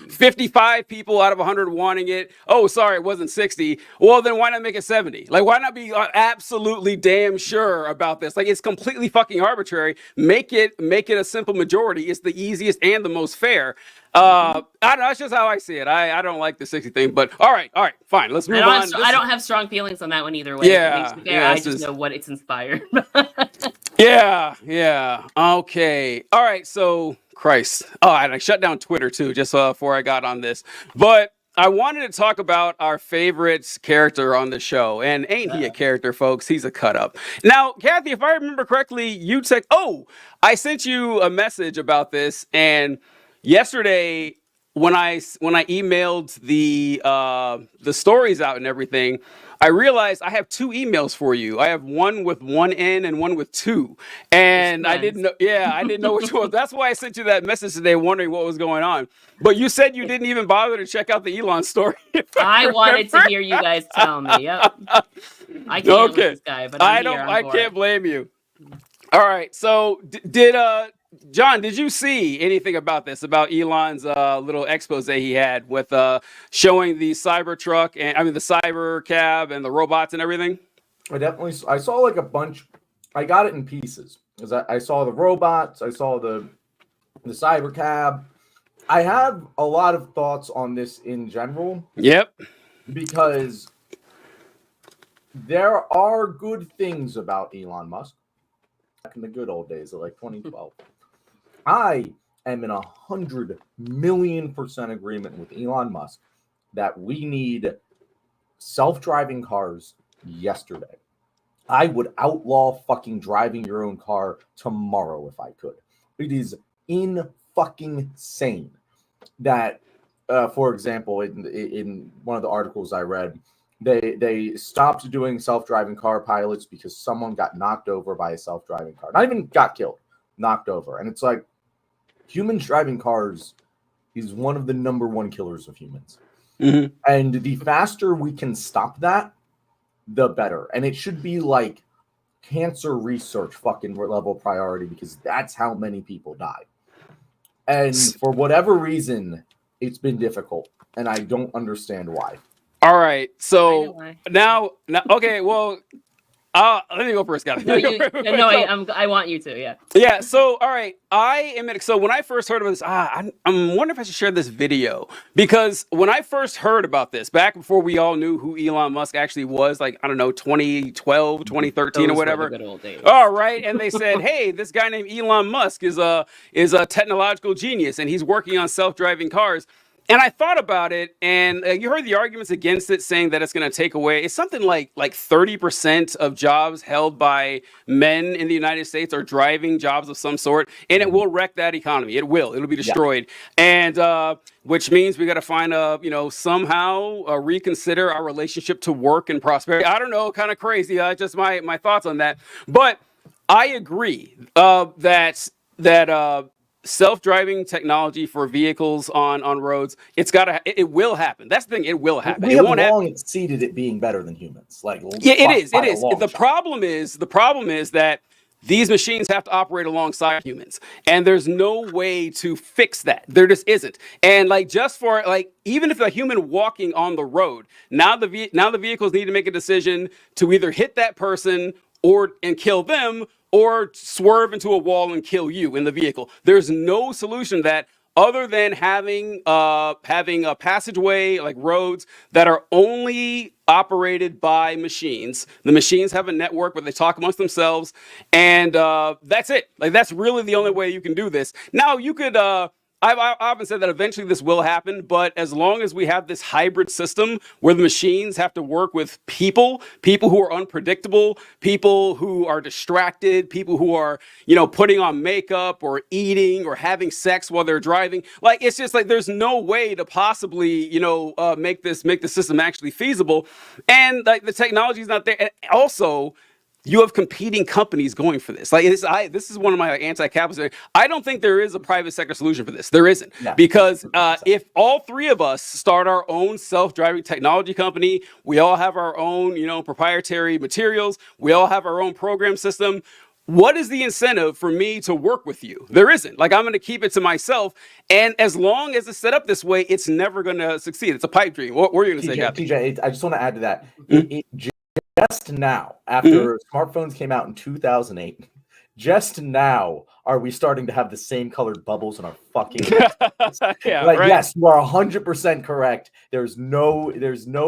55 people out of 100 wanting it. Oh, sorry, it wasn't 60. Well, then why not make it 70? Like, why not be absolutely damn sure about this? Like, it's completely fucking arbitrary. Make it a simple majority. It's the easiest and the most fair. I don't know. That's just how I see it. I don't like the 60 thing, but all right, fine. Let's move on. I don't have strong feelings on that one either way. I just know what it's inspired. Yeah. Okay. All right. So, Christ. Oh, and I shut down Twitter too, just before I got on this. But I wanted to talk about our favorite character on the show, and ain't he a character, folks? He's a cut up. Now, Kathy, if I remember correctly, you said, "Oh, I sent you a message about this," and yesterday when I emailed the stories out and everything, I realized I have two emails for you. I have one with one N and one with two, and I didn't know. Yeah, I didn't know which one. That's why I sent you that message today, wondering what was going on. But you said you didn't even bother to check out the Elon story. I wanted to hear you guys tell me. Yep. I can't with this guy, but I'm here. I can't blame you. All right. So did John, did you see anything about this, about Elon's little expose he had with showing the Cybertruck and the cyber cab and the robots and everything? I saw like a bunch. I got it in pieces because I saw the robots, I saw the cyber cab. I have a lot of thoughts on this in general. Yep. Because there are good things about Elon Musk. Back in the good old days of like 2012. I am in 100,000,000% agreement with Elon Musk that we need self-driving cars yesterday. I would outlaw fucking driving your own car tomorrow if I could. It is fucking sane that, for example, in one of the articles I read, they stopped doing self-driving car pilots because someone got knocked over by a self-driving car. Not even got killed, knocked over. And it's like, humans driving cars is one of the number one killers of humans. Mm-hmm. And the faster we can stop that, the better. And it should be like cancer research fucking level priority, because that's how many people die. And for whatever reason, it's been difficult, and I don't understand why. All right, so now, okay, well, let me go first, guys. I want you to, yeah. Yeah, so, all right, so when I first heard about this, I'm wondering if I should share this video, because when I first heard about this, back before we all knew who Elon Musk actually was, like, I don't know, 2012, 2013 or whatever. Were the good old days. All right, and they said, hey, this guy named Elon Musk is a technological genius, and he's working on self-driving cars. And I thought about it, and you heard the arguments against it, saying that it's going to take away. It's something like 30% of jobs held by men in the United States are driving jobs of some sort, and it will wreck that economy. It'll be destroyed, and which means we got to find somehow reconsider our relationship to work and prosperity. I don't know, kind of crazy. Just my thoughts on that, but I agree that self-driving technology for vehicles on roads, it will happen. That's the thing, it will happen. We have long exceeded it being better than humans. It is. The problem is that these machines have to operate alongside humans, and there's no way to fix that. There just isn't. And even if a human walking on the road, now the vehicles need to make a decision to either hit that person and kill them, or swerve into a wall and kill you in the vehicle. There's no solution to that other than having a passageway, like roads, that are only operated by machines. The machines have a network where they talk amongst themselves, and that's it. That's really the only way you can do this. Now, you could... I've often said that eventually this will happen, but as long as we have this hybrid system where the machines have to work with people who are unpredictable, people who are distracted, people who are, putting on makeup or eating or having sex while they're driving, it's just there's no way to possibly, make the system actually feasible. And the technology is not there. And also, you have competing companies going for this. This is one of my anti-capitalist. I don't think there is a private sector solution for this. There isn't. No. Because if all three of us start our own self-driving technology company, we all have our own, proprietary materials, we all have our own program system, what is the incentive for me to work with you? There isn't. I'm going to keep it to myself. And as long as it's set up this way, it's never going to succeed. It's a pipe dream. What were you going to say, Kathy? TJ, I just want to add to that. Just now, after smartphones came out in 2008, just now are we starting to have the same colored bubbles in our fucking right? Yes, you are 100% correct. There's no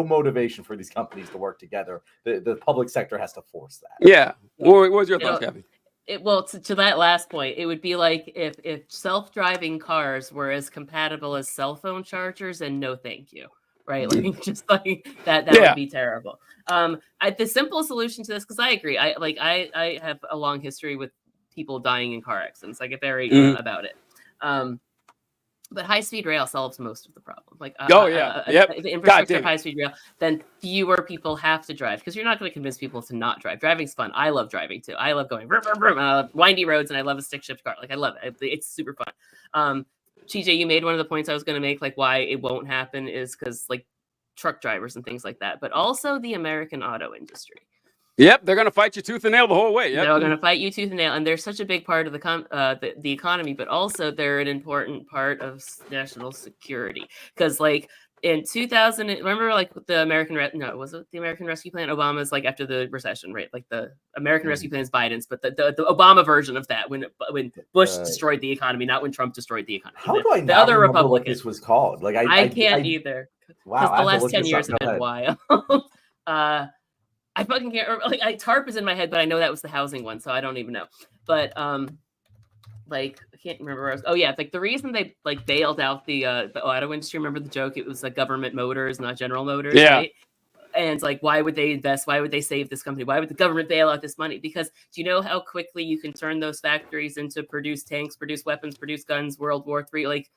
motivation for these companies to work together. The public sector has to force that. Yeah. What was your thoughts, Kathy? To that last point, it would be like if self-driving cars were as compatible as cell phone chargers, and no thank you. right? Like just like that Yeah. would be terrible. The simple solution to this, because I agree, I have a long history with people dying in car accidents. I get very about it. But high-speed rail solves most of the problem. Like, the infrastructure of high-speed rail, then fewer people have to drive, because you're not going to convince people to not drive. Driving's fun. I love driving too. I love going vroom, vroom, vroom. I love windy roads, and I love a stick-shift car. Like, I love it. It's super fun. TJ, you made one of the points I was going to make, like why it won't happen is because like truck drivers and things like that, but also the American auto industry. Yep, they're gonna fight you tooth and nail the whole way. Yep. They're going to fight you tooth and nail, and they're such a big part of the economy, but also they're an important part of national security. Because like in 2000, remember like the was it the American Rescue Plan? Obama's like after the recession, right? Like the American Rescue Plan is Biden's, but the Obama version of that when Bush destroyed the economy, not when Trump destroyed the economy. How do I the other remember Republicans? what this was called? Like I can't either. Wow, the last 10 years have been wild. I fucking can't remember. Like TARP is in my head, but I know that was the housing one, so I don't even know. But like I can't remember where I was. Oh yeah, like the reason they like bailed out the auto industry. Remember the joke? It was like Government Motors, not General Motors. Yeah. Right? And it's like, why would they invest? Why would they save this company? Why would the government bail out this money? Because do you know how quickly you can turn those factories into produce tanks, produce weapons, produce guns, World War III?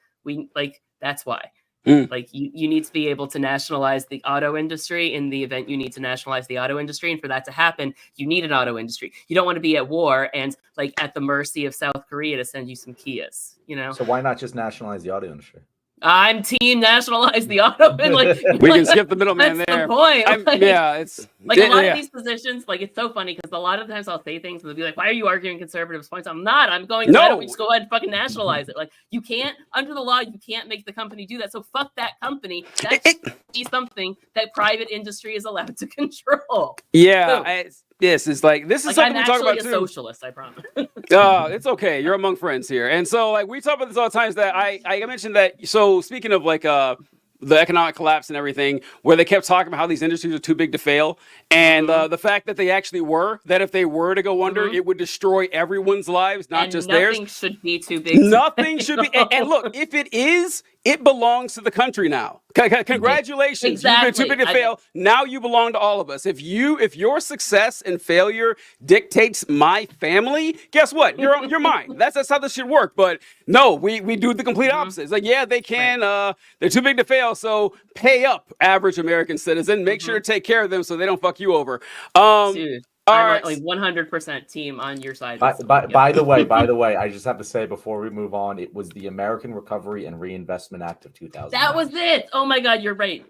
That's why. Like you need to be able to nationalize the auto industry in the event you need to nationalize the auto industry. And for that to happen, you need an auto industry. You don't want to be at war and like at the mercy of South Korea to send you some Kias, you know? So why not just nationalize the auto industry? I'm team nationalize the auto. And we can skip the middleman there. That's the point. It's like a lot of these positions. Like it's so funny because a lot of times I'll say things and they'll be like, "Why are you arguing conservatives' points?" I'm not. I'm going. Why don't we just go ahead and fucking nationalize it? Like you can't under the law. You can't make the company do that. So fuck that company. That should be something that private industry is allowed to control. Yeah. This is something we talk about too. I'm actually a socialist, I promise. It's okay. You're among friends here. And so like we talk about this all the times that I mentioned that. So speaking of like the economic collapse and everything, where they kept talking about how these industries are too big to fail. And the fact that they actually were, that if they were to go under, it would destroy everyone's lives, not just theirs. Nothing should be too big. Nothing should be. And look, if it is, it belongs to the country now. Congratulations. Exactly. You've been too big to fail. Now you belong to all of us. If your success and failure dictates my family, guess what? You're mine. That's how this should work. But no, we do the complete opposite. It's like, yeah, they can. They're too big to fail. So pay up, average American citizen. Make sure to take care of them so they don't fuck you over. Dude. I'm like 100% team on your side. By the way, I just have to say before we move on, it was the American Recovery and Reinvestment Act of 2000. That was it. Oh my God, you're right.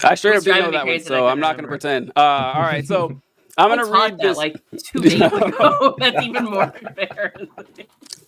I straight up didn't know that one, so I'm not going to pretend. All right, so I'm going to read this like 2 days ago. That's even more embarrassing.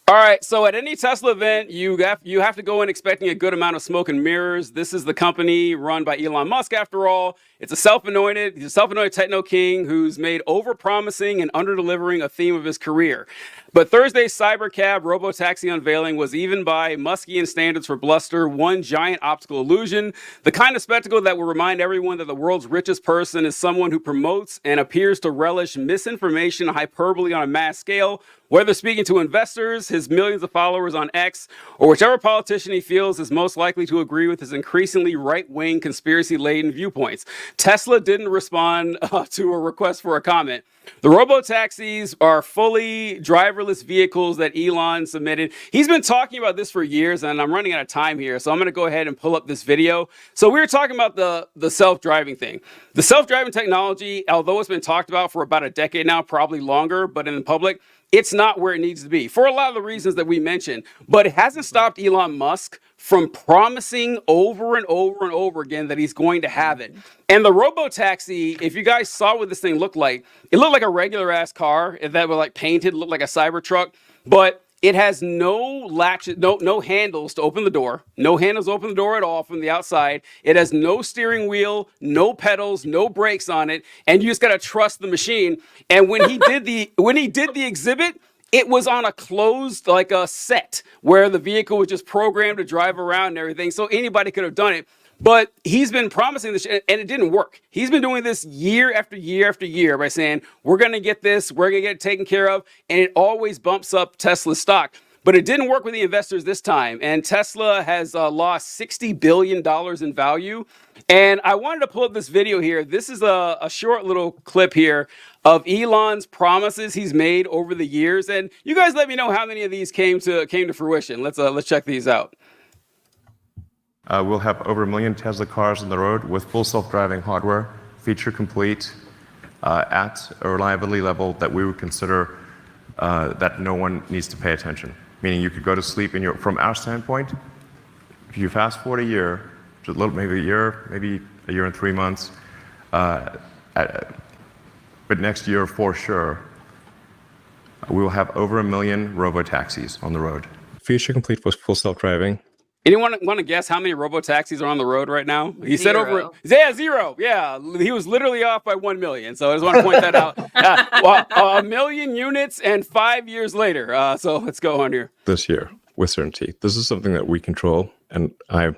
All right, so at any Tesla event, you have to go in expecting a good amount of smoke and mirrors. This is the company run by Elon Musk, after all. He's a self-anointed techno king who's made over-promising and under-delivering a theme of his career. But Thursday's cybercab Robotaxi unveiling was, even by Muskian standards for bluster, one giant optical illusion, the kind of spectacle that will remind everyone that the world's richest person is someone who promotes and appears to relish misinformation and hyperbole on a mass scale, whether speaking to investors, his millions of followers on X, or whichever politician he feels is most likely to agree with his increasingly right-wing, conspiracy-laden viewpoints. Tesla didn't respond to a request for a comment. The robotaxis are fully driverless vehicles that Elon submitted. He's been talking about this for years, and I'm running out of time here, so I'm going to go ahead and pull up this video. So we were talking about the self-driving thing. The self-driving technology, although it's been talked about for about a decade now, probably longer, but in the public, it's not where it needs to be for a lot of the reasons that we mentioned. But it hasn't stopped Elon Musk from promising over and over and over again that he's going to have it. And the Robotaxi, if you guys saw what this thing looked like, it looked like a regular ass car that was like painted, looked like a Cybertruck, but it has no latches, no handles to open the door. No handles to open the door at all from the outside. It has no steering wheel, no pedals, no brakes on it, and you just gotta trust the machine. And when he did the exhibit, it was on a closed like a set where the vehicle was just programmed to drive around and everything, so anybody could have done it. But he's been promising this, and it didn't work. He's been doing this year after year after year by saying, we're going to get this, we're going to get it taken care of, and it always bumps up Tesla's stock. but it didn't work with the investors this time. And Tesla has lost $60 billion in value. And I wanted to pull up this video here. This is a short little clip here of Elon's promises he's made over the years. And you guys let me know how many of these came to fruition. Let's check these out. We'll have over 1 million Tesla cars on the road with full self-driving hardware, feature complete, at a reliability level that we would consider that no one needs to pay attention. Meaning you could go to sleep from our standpoint, if you fast forward a year, just maybe a year and 3 months, but next year for sure, we will have over 1 million Robotaxis on the road. Feature complete with full self-driving. Anyone want to guess how many Robotaxis are on the road right now? He said Zero. zero. Yeah, he was literally off by 1 million. So I just want to point that out. 1 million units and 5 years later. So let's go on here. This year, with certainty. This is something that we control, and I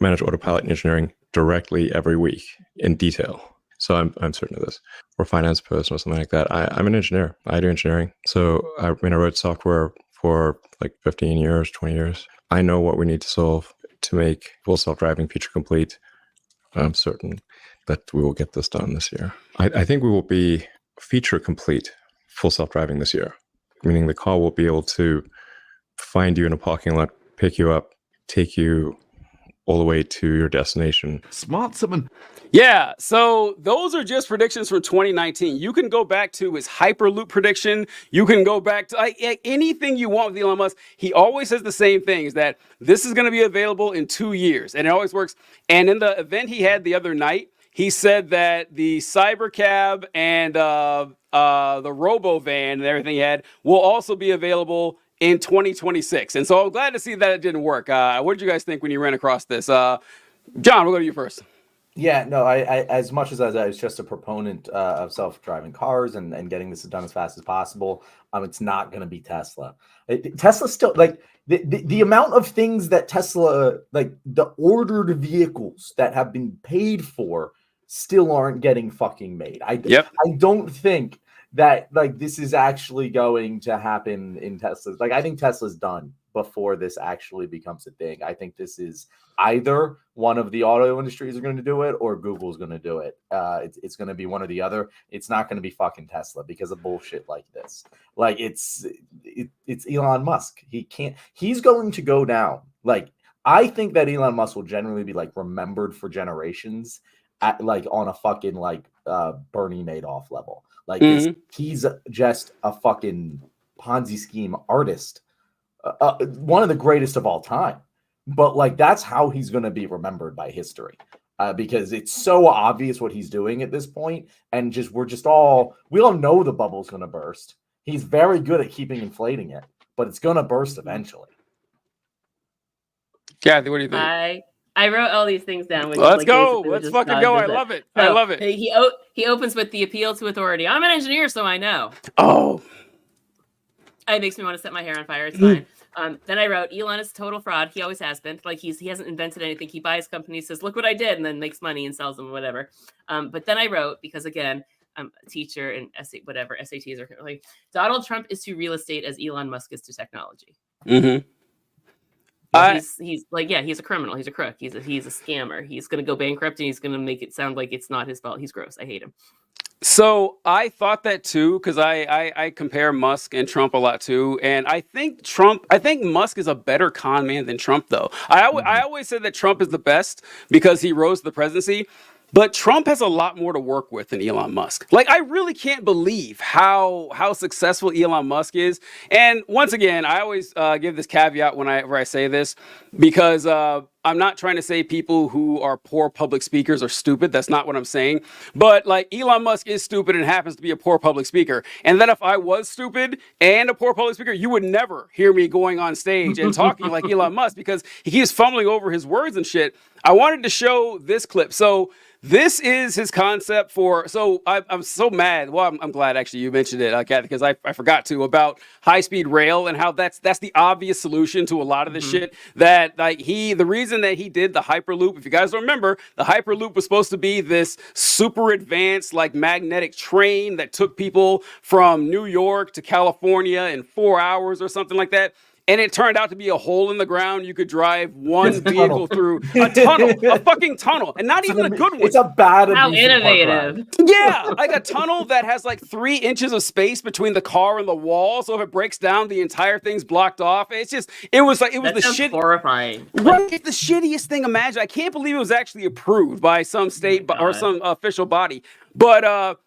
manage autopilot engineering directly every week in detail. So I'm certain of this. Or a finance person or something like that. I'm an engineer. I do engineering. So I wrote software for like 15 years, 20 years. I know what we need to solve to make full self-driving feature complete. I'm certain that we will get this done this year. I think we will be feature complete full self-driving this year, meaning the car will be able to find you in a parking lot, pick you up, take you all the way to your destination. Smart someone. Yeah, so those are just predictions from 2019. You can go back to his Hyperloop prediction. You can go back to anything you want with Elon Musk. He always says the same thing, is that this is going to be available in 2 years, and it always works. And in the event he had the other night, he said that the Cybercab and the Robo-Van and everything he had will also be available in 2026. And so I'm glad to see that it didn't work. What did you guys think when you ran across this? John, we'll go to you first. Yeah, no, I as much as I was just a proponent of self-driving cars and getting this done as fast as possible, it's not going to be Tesla. Tesla still, like, the amount of things that Tesla, like the ordered vehicles that have been paid for, still aren't getting fucking made. I don't think that, like, this is actually going to happen in Tesla. Like, I think Tesla's done before this actually becomes a thing. I think this is either one of the auto industries are going to do it or Google's going to do it. It's going to be one or the other. It's not going to be fucking Tesla because of bullshit like this. Like, it's Elon Musk. He's going to go down. Like, I think that Elon Musk will generally be, like, remembered for generations at, like, on a fucking, like, Bernie Madoff level. Like, he's just a fucking Ponzi scheme artist. One of the greatest of all time. But, like, that's how he's going to be remembered by history. Because it's so obvious what he's doing at this point. And we all know the bubble's going to burst. He's very good at keeping inflating it. But it's going to burst eventually. Kathy, what do you think? I wrote all these things down. Which Let's go. Let's fucking go. I love it. I love it. He opens with the appeal to authority. I'm an engineer, so I know. Oh. It makes me want to set my hair on fire. It's fine. Then I wrote, Elon is a total fraud. He always has been. Like, he hasn't invented anything. He buys companies, says, look what I did, and then makes money and sells them, whatever. But then I wrote, because again, I'm a teacher and SATs are like, Donald Trump is to real estate as Elon Musk is to technology. Mm-hmm. He's like, yeah, he's a criminal. He's a crook. He's a scammer. He's going to go bankrupt and he's going to make it sound like it's not his fault. He's gross. I hate him. So I thought that too, because I compare Musk and Trump a lot too, and I think Musk is a better con man than Trump, though. I always said that Trump is the best because he rose to the presidency, but Trump has a lot more to work with than Elon Musk. Like, I really can't believe how successful Elon Musk is. And once again, I always give this caveat whenever I say this, because I'm not trying to say people who are poor public speakers are stupid. That's not what I'm saying. But, like, Elon Musk is stupid and happens to be a poor public speaker. And that if I was stupid and a poor public speaker, you would never hear me going on stage and talking like Elon Musk because he keeps fumbling over his words and shit. I wanted to show this clip. So this is his concept for, so I'm so mad. Well, I'm glad actually you mentioned it, Kathy, because I forgot to, about high-speed rail and how that's the obvious solution to a lot of this shit. That, like, the reason that he did the Hyperloop, if you guys don't remember, the Hyperloop was supposed to be this super advanced, like, magnetic train that took people from New York to California in 4 hours or something like that. and it turned out to be a hole in the ground. You could drive one vehicle through a tunnel, a fucking tunnel, and not even a good one. It's a bad How amusement park innovative. ride. Yeah, like a tunnel that has like 3 inches of space between the car and the wall. So if it breaks down, the entire thing's blocked off. It was That the sounds shit. horrifying. Right, it's the shittiest thing imagined. I can't believe it was actually approved by some state or God. some official body. But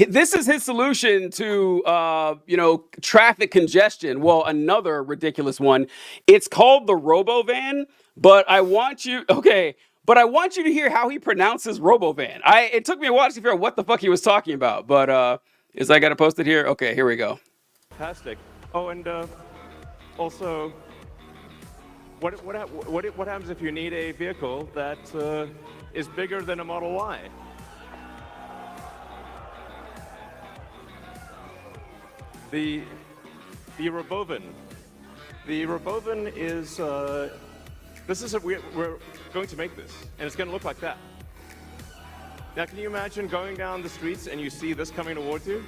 this is his solution to traffic congestion. Well, another ridiculous one. It's called the Robovan, but I want you to hear how he pronounces Robovan. It took me a while to figure out what the fuck he was talking about, but I got to post it here? Okay, here we go. Fantastic. Oh, and also, what happens if you need a vehicle that is bigger than a Model Y? The Robovan. The Robovan is we're going to make this, and it's going to look like that. Now, can you imagine going down the streets and you see this coming towards you?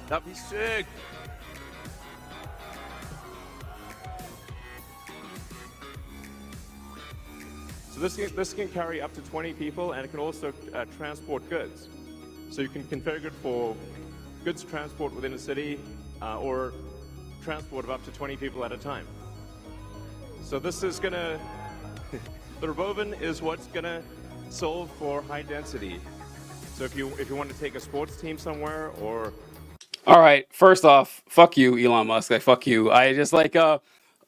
That'd be sick. So this can carry up to 20 people, and it can also transport goods. So you can configure it for goods transport within a city, or transport of up to 20 people at a time. So this is gonna, the Robovan is what's gonna solve for high density. So if you want to take a sports team somewhere, or All right, first off, fuck you, Elon Musk. Fuck you. I just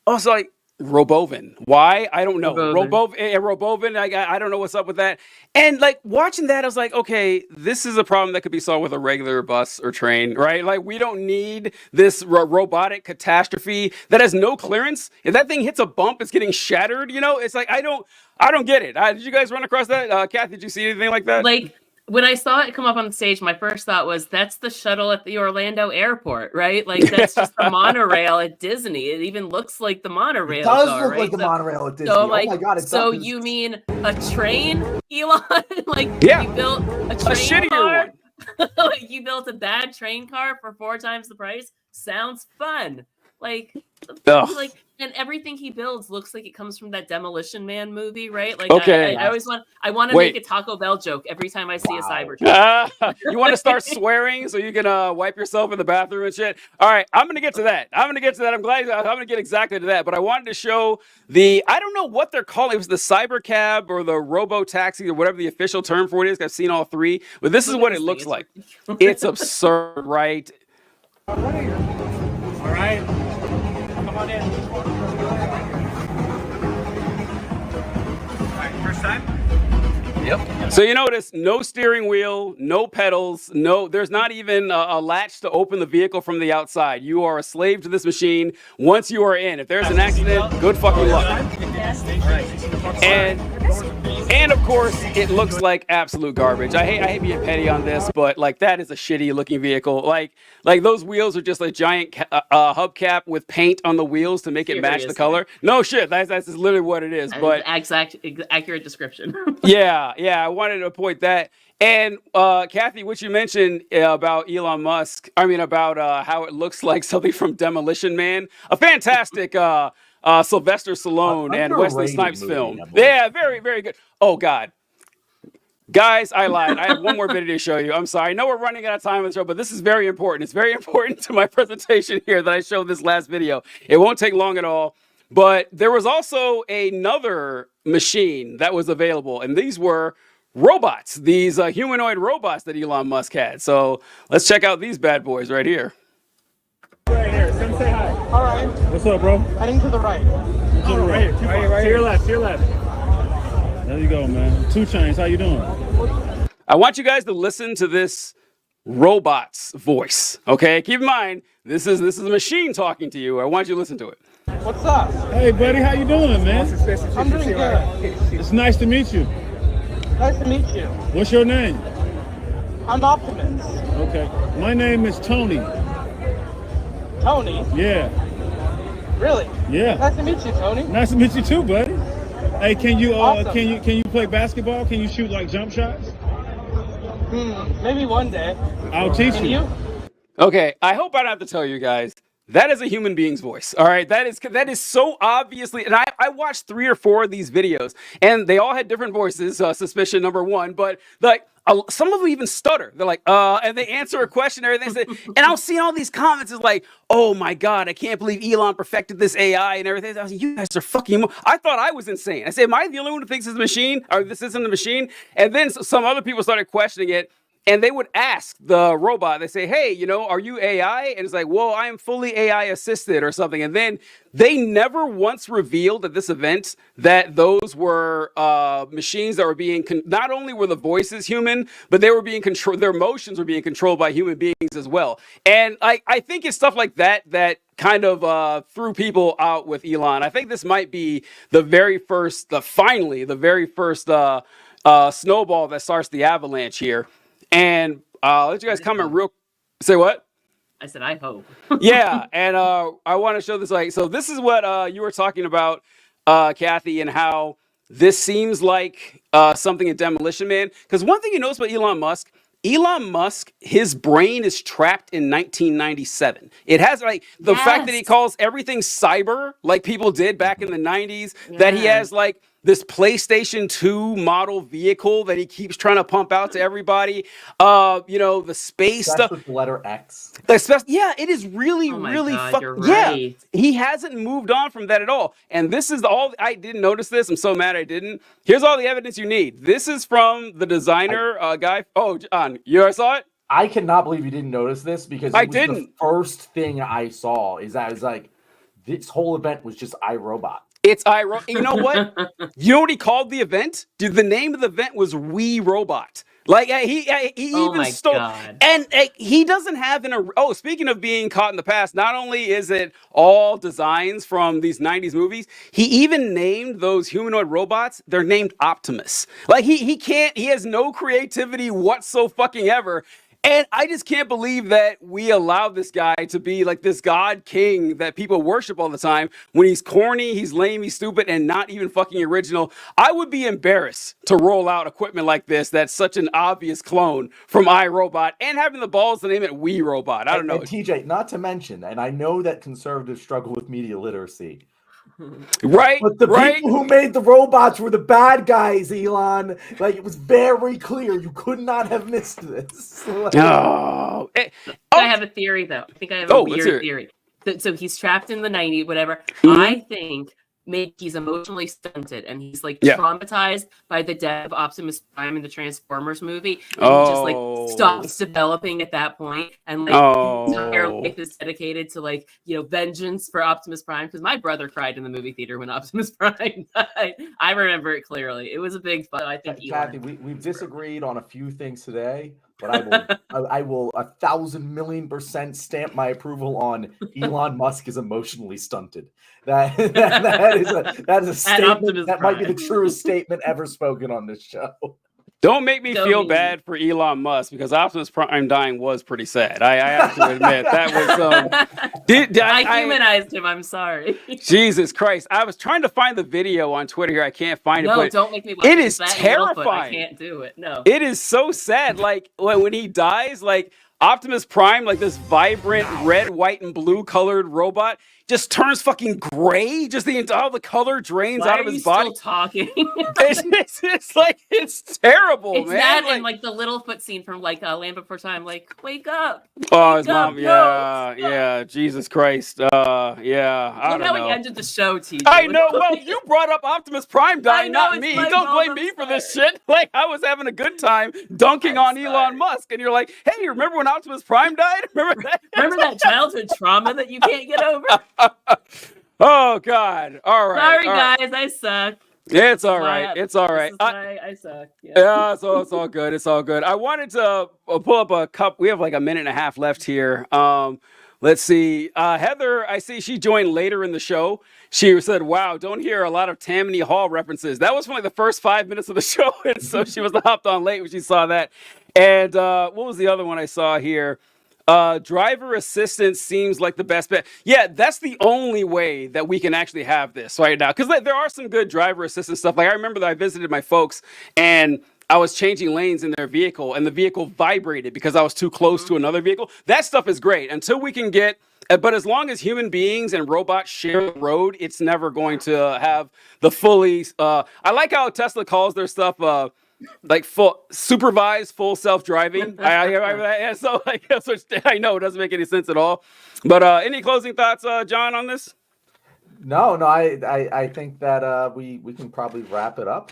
also like Robovan. Why? I don't know. Robovan. I don't know what's up with that. And like watching that, I was like, okay, this is a problem that could be solved with a regular bus or train, right? Like we don't need this robotic catastrophe that has no clearance. If that thing hits a bump, it's getting shattered. It's like I don't get it. Did you guys run across that? Kathy, did you see anything like that? Like when I saw it come up on the stage, my first thought was that's the shuttle at the Orlando airport, right? Like that's just the monorail at Disney. It even looks like the monorail. It does car, look right? like the monorail at Disney. So, Oh my god, it so does. you mean a train, Elon? Yeah. You built a train shittier car? one. Like you built a bad train car for 4 times the price? Sounds fun. Ugh. And everything he builds looks like it comes from that Demolition Man movie, right? Like Okay. I always want to make a Taco Bell joke every time I see a Cybertruck. You want to start swearing so you can wipe yourself in the bathroom and shit? All right, I'm going to get to that. I'm glad I'm going to get exactly to that. But I wanted to show I don't know what they're calling it. It was the Cybercab or the Robotaxi or whatever the official term for it is. I've seen all 3. But this is what it looks like. It's absurd, right? All right. Come on in. All right, first time? Yep. So you notice no steering wheel, no pedals, there's not even a latch to open the vehicle from the outside. You are a slave to this machine once you are in. If there's an accident, good fucking luck. And of course, it looks like absolute garbage. I hate being petty on this, but like that is a shitty looking vehicle. Like those wheels are just a giant hubcap with paint on the wheels to make it match the color. No shit, that's literally what it is. But accurate description. yeah, I wanted to point that. And Kathy, what you mentioned about Elon Musk, about how it looks like something from Demolition Man, a fantastic Sylvester Stallone and Wesley Snipes film. Yeah, very, very good. Oh, God. Guys, I lied. I have one more video to show you. I'm sorry. I know we're running out of time on the show, but this is very important. It's very important to my presentation here that I showed this last video. It won't take long at all. But there was also another machine that was available, and these were robots, these humanoid robots that Elon Musk had. So let's check out these bad boys right here. Right here. Come say hi. All right. What's up, bro? Heading to the right. To the right. Right To your left. To your left. There you go, man. 2 Chainz, how you doing? I want you guys to listen to this robot's voice. Okay, keep in mind this is a machine talking to you. I want you to listen to it. What's up? Hey, buddy, how you doing, man? I'm doing good. It's nice to meet you. Nice to meet you. What's your name? I'm Optimus. Okay. My name is Tony. Tony? Yeah. Really? Yeah. Nice to meet you, Tony. Nice to meet you too, buddy. Hey, can you Awesome. can you play basketball? Can you shoot like jump shots? Maybe one day. I'll teach Can you. you? Okay, I hope I don't have to tell you guys. That is a human being's voice. All right. That is so obviously, and I watched 3 or 4 of these videos, and they all had different voices. Suspicion number 1, but like some of them even stutter. They're like, and they answer a question and everything. And I was seeing all these comments. It's like, oh my God, I can't believe Elon perfected this AI and everything. I was like, you guys are fucking. I thought I was insane. I said, am I the only one who thinks it's a machine, or this isn't a machine? And then some other people started questioning it. And they would ask the robot, they say, hey, are you AI? And it's like, well, I am fully AI assisted or something. And then they never once revealed at this event that those were machines that were being, not only were the voices human, but they were being controlled, their emotions were being controlled by human beings as well. And I think it's stuff like that that kind of threw people out with Elon. I think this might be the very first snowball that starts the avalanche here. And let you guys comment real. Say what? I said, I hope. Yeah, and I want to show this. So this is what you were talking about, Kathy, and how this seems like something in Demolition Man. Because one thing you notice about Elon Musk, his brain is trapped in 1997. It has like the fact that he calls everything cyber, like people did back in the 90s. That he has like this PlayStation 2 model vehicle that he keeps trying to pump out to everybody. The space stuff with the letter X. Yeah, it is really, really you're right. Yeah, he hasn't moved on from that at all. And this is all. I didn't notice this. I'm so mad I didn't. Here's all the evidence you need. This is from the designer guy. Oh, John, you ever saw it? I cannot believe you didn't notice this because the first thing I saw is that I was like, this whole event was just iRobot. It's iRobot. You know what? You know what he called the event? Dude, the name of the event was We Robot. Like he even stole, and he doesn't have speaking of being caught in the past, not only is it all designs from these 90s movies, he even named those humanoid robots, they're named Optimus. Like he has no creativity whatsoever. And I just can't believe that we allow this guy to be like this god king that people worship all the time when he's corny, he's lame, he's stupid, and not even fucking original. I would be embarrassed to roll out equipment like this that's such an obvious clone from iRobot and having the balls to name it We Robot. I don't know. And TJ, not to mention, and I know that conservatives struggle with media literacy. Right, but the people who made the robots were the bad guys, Elon. Like, it was very clear. You could not have missed this. I have a theory, though. I think I have a weird theory. So he's trapped in the 90s, whatever. Mm-hmm. I think maybe he's emotionally stunted and he's like traumatized by the death of Optimus Prime in the Transformers movie. And he just like stops developing at that point, and like his entire life is dedicated to like, vengeance for Optimus Prime. Because my brother cried in the movie theater when Optimus Prime died. I remember it clearly. It was a big fun. I think Kathy, we've disagreed on a few things today, but I will 1,000,000,000% stamp my approval on Elon Musk is emotionally stunted. That is a statement that might be the truest statement ever spoken on this show. Don't make me feel bad for Elon Musk because Optimus Prime dying was pretty sad. I have to admit that was. I humanized him. I'm sorry. Jesus Christ! I was trying to find the video on Twitter here. I can't find it. No, but don't make me watch it. Is terrifying. I can't do it. No. It is so sad. Like when he dies, like Optimus Prime, like this vibrant red, white, and blue colored robot, just turns fucking gray. Just all the color drains out of his body. Still talking? it's terrible, it's man. That and like the Littlefoot scene from like Land Before Time, like wake up. Oh, his mom, yeah, Jesus Christ, I don't know. How he ended the show, TJ. I know. Well, you brought up Optimus Prime dying, not me. Don't blame me for this shit. Like I was having a good time dunking on Elon Musk, and you're like, hey, remember when Optimus Prime died? Remember that? Remember that childhood trauma that you can't get over? Oh God! All right. Sorry, guys, I suck. It's all right. It's all right. I suck. Yeah. So it's all good. It's all good. I wanted to pull up a cup. We have like a minute and a half left here. Let's see. Heather, I see she joined later in the show. She said, wow, don't hear a lot of Tammany Hall references. That was from like the first 5 minutes of the show. And so she was hopped on late when she saw that. And what was the other one I saw here? Driver assistance seems like the best bet. Yeah, that's the only way that we can actually have this right now. Because there are some good driver assistance stuff. Like I remember that I visited my folks and I was changing lanes in their vehicle and the vehicle vibrated because I was too close to another vehicle. That stuff is great until we can get But as long as human beings and robots share the road, it's never going to have the fully. I like how Tesla calls their stuff like full supervised, full self-driving. So like that's what I know it doesn't make any sense at all. But any closing thoughts, John, on this? No, I think that we can probably wrap it up.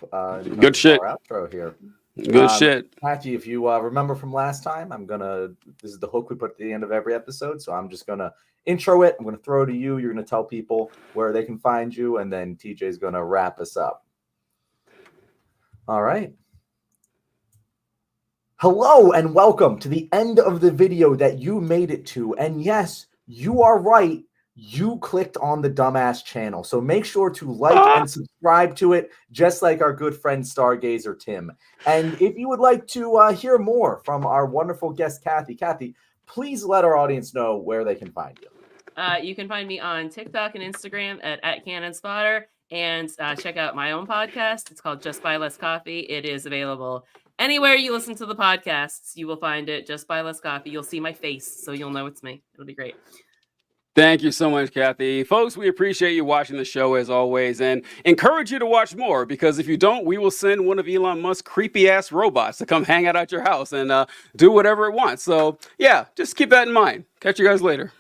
Good shit. Our outro here. Good shit. Patchy, if you remember from last time, this is the hook we put at the end of every episode. So I'm just going to intro it. I'm going to throw it to you. You're going to tell people where they can find you. And then TJ is going to wrap us up. All right. Hello and welcome to the end of the video that you made it to. And yes, you are right. You clicked on the dumbass channel. So make sure to like and subscribe to it, just like our good friend Stargazer Tim. And if you would like to hear more from our wonderful guest, Kathy, please let our audience know where they can find you. You can find me on TikTok and Instagram at @CannonSpotter, and check out my own podcast. It's called Just Buy Less Coffee. It is available anywhere you listen to the podcasts. You will find it. Just Buy Less Coffee. You'll see my face, so you'll know it's me. It'll be great. Thank you so much, Kathy. Folks, we appreciate you watching the show as always and encourage you to watch more, because if you don't, we will send one of Elon Musk's creepy-ass robots to come hang out at your house and do whatever it wants. So, yeah, just keep that in mind. Catch you guys later.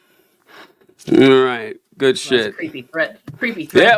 All right. Good shit. Creepy threat. Yeah.